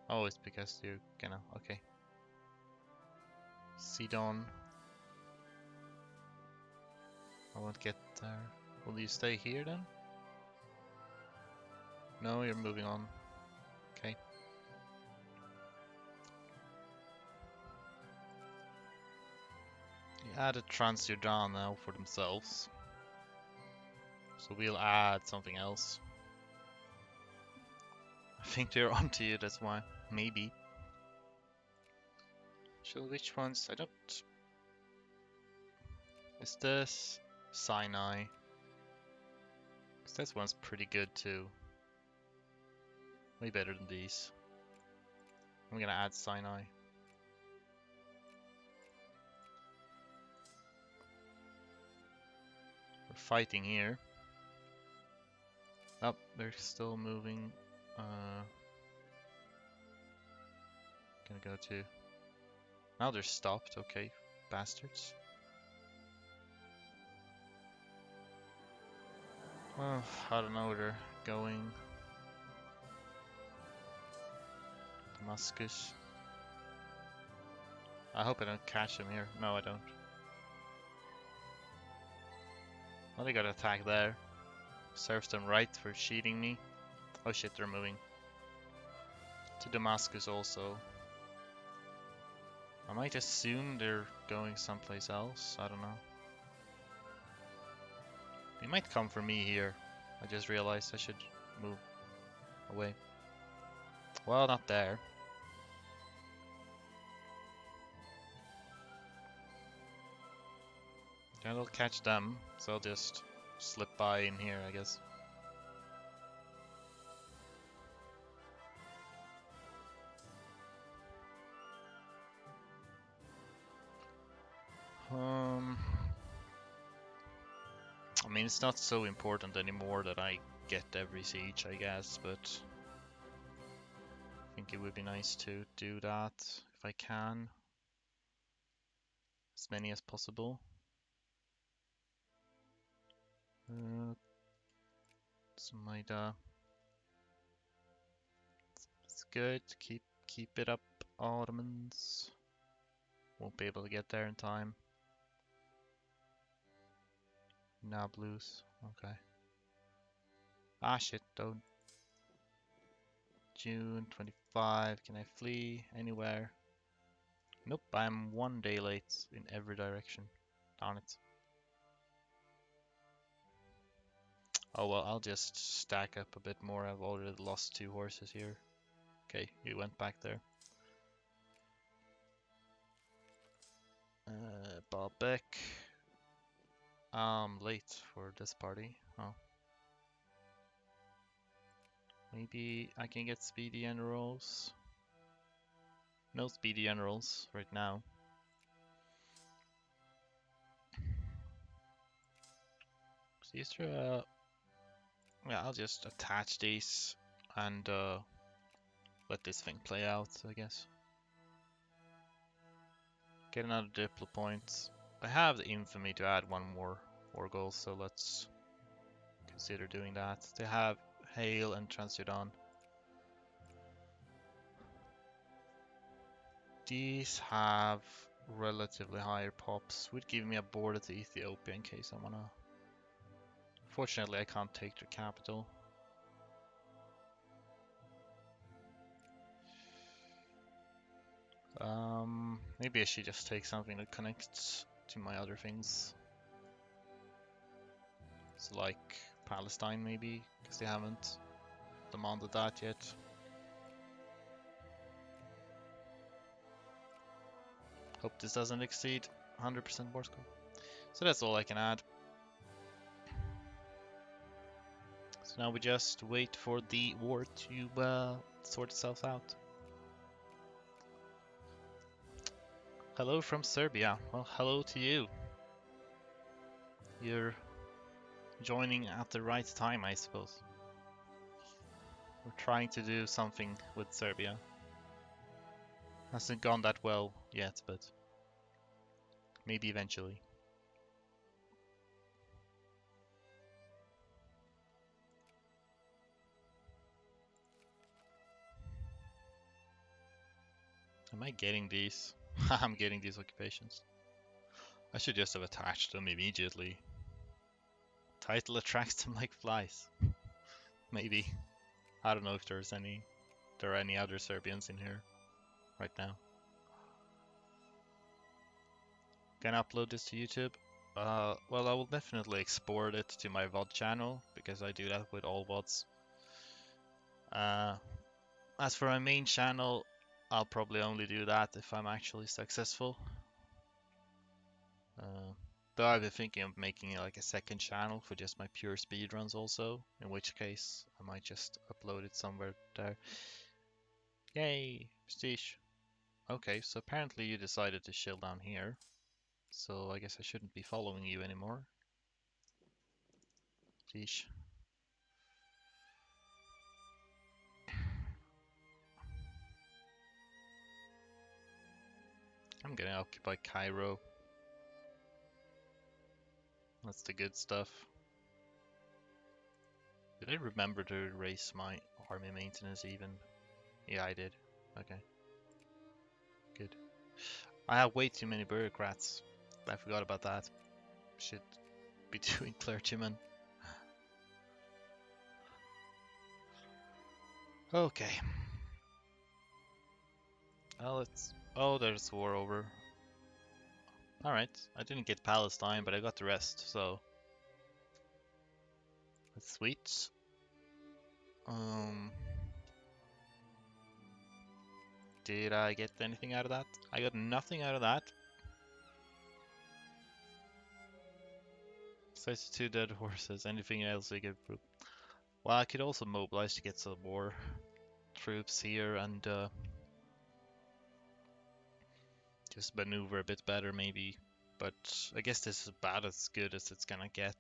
Oh, it's because you're gonna, okay. Sidon. I won't get there. Will you stay here then? No, you're moving on. Okay. They added Transjordan now for themselves. So we'll add something else. I think they're onto you, that's why. Maybe. So which ones? I don't... Is this Sinai? Because this one's pretty good too. Way better than these. I'm gonna add Sinai. We're fighting here. Oh, they're still moving. Gonna go to... Now they're stopped, okay. Bastards. Well, I don't know where they're going. Damascus. I hope I don't catch them here. No, I don't. Well, they got an attack there. Serves them right for cheating me. Oh shit, they're moving. To Damascus also. I might assume they're going someplace else. I don't know. They might come for me here. I just realized I should move away. Well, not there. Yeah, they'll catch them, so I'll just slip by in here, I guess. I mean, it's not so important anymore that I get every siege, I guess, but I think it would be nice to do that if I can. As many as possible. Smaida. It's good. Keep it up, Ottomans. Won't be able to get there in time. Nablus. Okay. Ah shit, don't. June 25. Can I flee anywhere? Nope, I'm 1 day late in every direction. Darn it. Oh well, I'll just stack up a bit more. I've already lost 2 horses here. Okay, you went back there. Baalbek. Late for this party. Oh. Maybe I can get speedy generals. No speedy generals right now. Is there yeah, I'll just attach these and let this thing play out, I guess. Get another diplo point. I have the infamy to add 1 more war goal, so let's consider doing that. They have Hail and Transsudan. These have relatively higher pops. Would give me a border to Ethiopia in case I wanna. Fortunately, I can't take their capital. Maybe I should just take something that connects to my other things. So like Palestine maybe, because they haven't demanded that yet. Hope this doesn't exceed 100% war score. So that's all I can add. So now we just wait for the war to sort itself out. Hello from Serbia. Well, hello to you. You're joining at the right time, I suppose. We're trying to do something with Serbia. Hasn't gone that well yet, but maybe eventually. Am I getting these? I'm getting these occupations. I should just have attached them immediately. Title attracts them like flies. Maybe. I don't know if there are any other Serbians in here right now. Can I upload this to YouTube? Well, I will definitely export it to my VOD channel because I do that with all VODs. As for my main channel, I'll probably only do that if I'm actually successful. Though I've been thinking of making like a second channel for just my pure speedruns also, in which case I might just upload it somewhere there. Yay, prestige. Okay, so apparently you decided to chill down here, so I guess I shouldn't be following you anymore. Prestige. I'm gonna occupy Cairo. That's the good stuff. Did I remember to raise my army maintenance even? Yeah, I did. Okay, good. I have way too many bureaucrats. I forgot about that. Should be doing clergymen. Okay. Oh, there's war over. Alright, I didn't get Palestine, but I got the rest, so that's sweet. Um, did I get anything out of that? I got nothing out of that. Besides the 2 dead horses, anything else I could prove? Well, I could also mobilize to get some more troops here and just maneuver a bit better maybe. But I guess this is about as good as it's gonna get.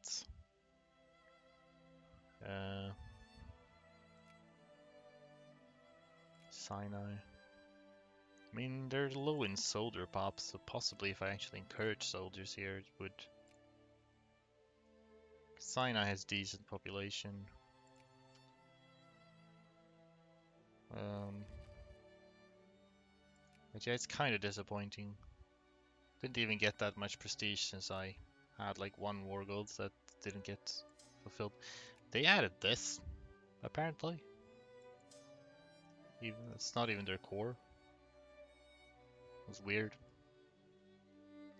Uh, Sinai. I mean, they're low in soldier pops, so possibly if I actually encourage soldiers here, it would. Sinai has decent population. Um, but yeah, it's kind of disappointing. Didn't even get that much prestige since I had like 1 war gold that didn't get fulfilled. They added this, apparently. Even it's not even their core. It was weird.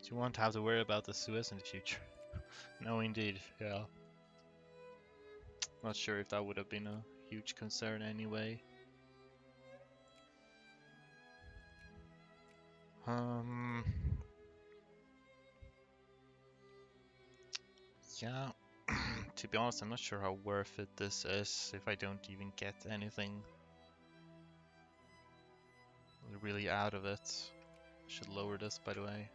Do you want to have to worry about the Suez in the future? No, indeed. Yeah. Not sure if that would have been a huge concern anyway. Um. Yeah. To be honest, I'm not sure how worth it this is if I don't even get anything really out of it. Should lower this, by the way.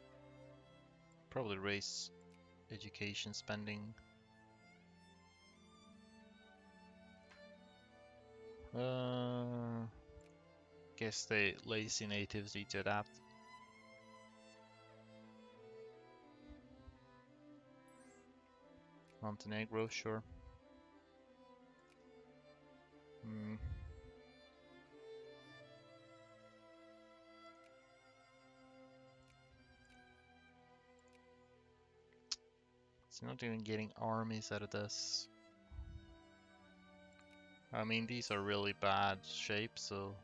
Probably raise education spending. Guess the lazy natives need to adapt. Montenegro, sure. Hmm. It's not even getting armies out of this. I mean, these are really bad shape, so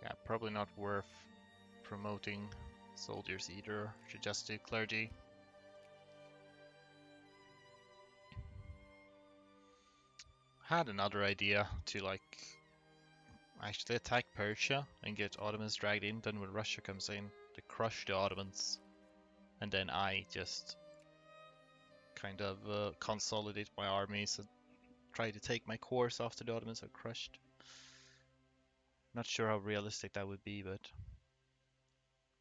yeah, probably not worth promoting soldiers either. Should just do clergy. Had another idea to like actually attack Persia and get Ottomans dragged in. Then when Russia comes in, they crush the Ottomans, and then I just kind of consolidate my armies and try to take my cores after the Ottomans are crushed. Not sure how realistic that would be, but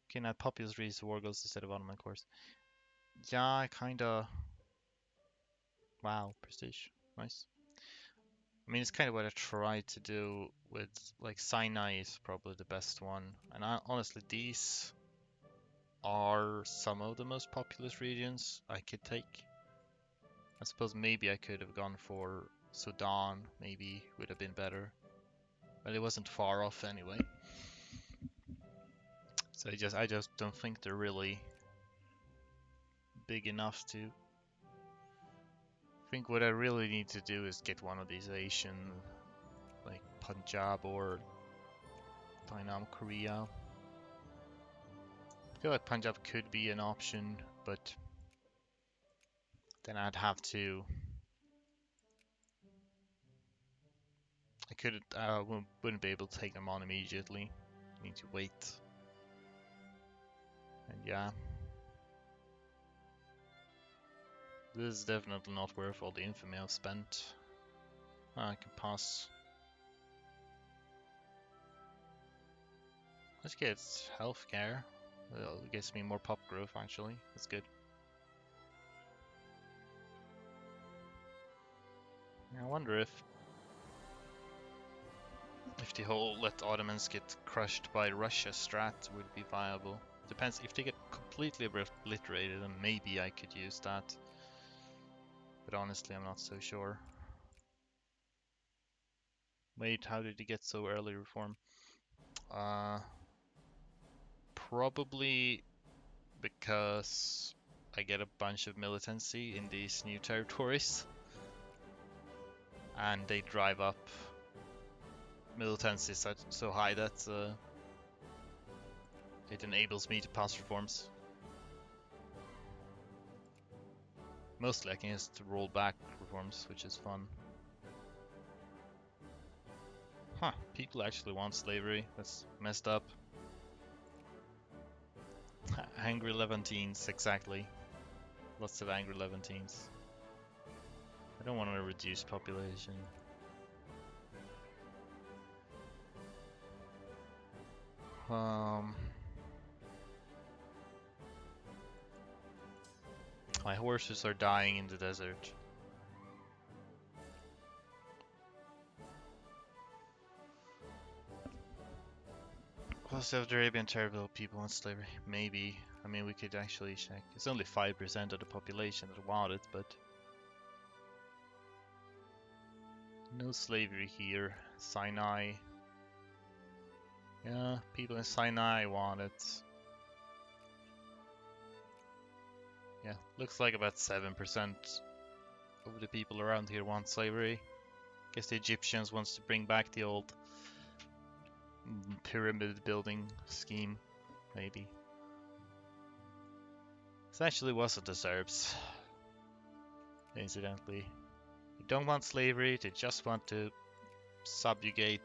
can add populous reads war goals instead of Ottoman cores. Yeah, I kinda. Wow, prestige, nice. I mean, it's kind of what I tried to do with like Sinai is probably the best one, and honestly, these are some of the most populous regions I could take. I suppose maybe I could have gone for Sudan, maybe would have been better, but it wasn't far off anyway. So I just don't think they're really big enough to. I think what I really need to do is get one of these Asian, like Punjab or Dynam Korea. I feel like Punjab could be an option, but then I'd have to. I couldn't. Wouldn't be able to take them on immediately. Need to wait. And yeah, this is definitely not worth all the infamy I've spent. I can pass. Let's get healthcare. It gives me more pop growth actually. That's good. I wonder if the whole let Ottomans get crushed by Russia strat would be viable. Depends if they get completely obliterated, then maybe I could use that. but honestly, I'm not so sure. Wait, how did he get so early reform? Probably because I get a bunch of militancy in these new territories, and they drive up militancy so high that it enables me to pass reforms. Mostly I can just roll back reforms, which is fun. Huh, people actually want slavery. That's messed up. Angry Levantines, exactly. Lots of angry Levantines. I don't want to reduce population. My horses are dying in the desert. Well, Saudi Arabian terrible people want slavery. Maybe. I mean, we could actually check. It's only 5% of the population that want it, but no slavery here. Sinai. Yeah, people in Sinai want it. Yeah, looks like about 7% of the people around here want slavery. Guess the Egyptians wants to bring back the old pyramid building scheme, maybe. This actually was what deserves, incidentally. They don't want slavery, they just want to subjugate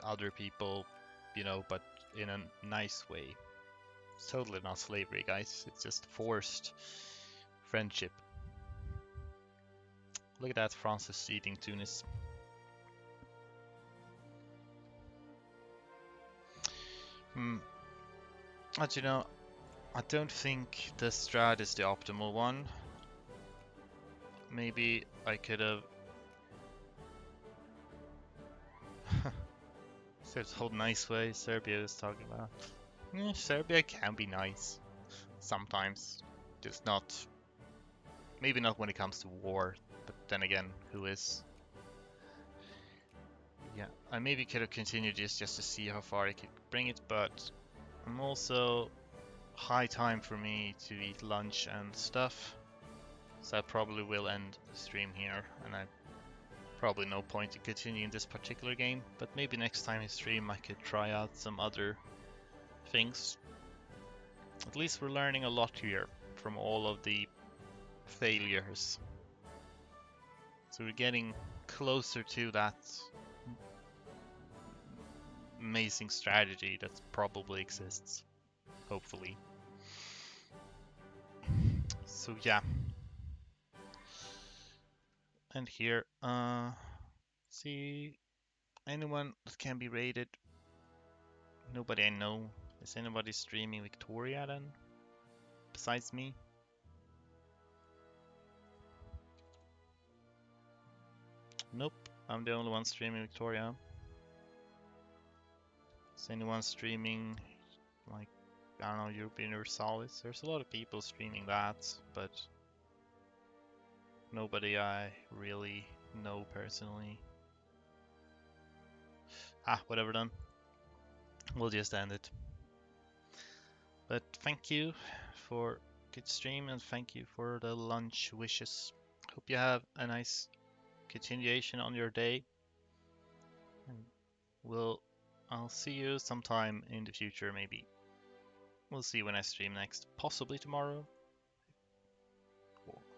other people, you know, but in a nice way. It's totally not slavery, guys. It's just forced friendship. Look at that, Francis eating Tunis. But you know, I don't think the strat is the optimal one. Maybe I could have... This whole nice way Serbia is talking about. Serbia can be nice. Sometimes. Just not... Maybe not when it comes to war. But then again, who is? Yeah, I maybe could have continued this just to see how far I could bring it, but I'm also high time for me to eat lunch and stuff. So I probably will end the stream here, and I probably no point in continuing this particular game, but maybe next time I stream I could try out some other things. At least we're learning a lot here from all of the failures. So we're getting closer to that amazing strategy that probably exists, hopefully. So yeah. And here, see anyone that can be rated? Nobody I know. Is anybody streaming Victoria then? Besides me? Nope, I'm the only one streaming Victoria. Is anyone streaming, like, I don't know, European Universalis? There's a lot of people streaming that, but nobody I really know personally. Whatever then. We'll just end it. But thank you for good stream, and thank you for the lunch wishes. Hope you have a nice continuation on your day. And I'll see you sometime in the future, maybe. We'll see when I stream next. Possibly tomorrow.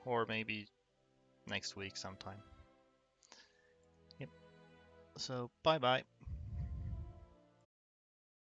Or maybe next week sometime. Yep. So bye bye.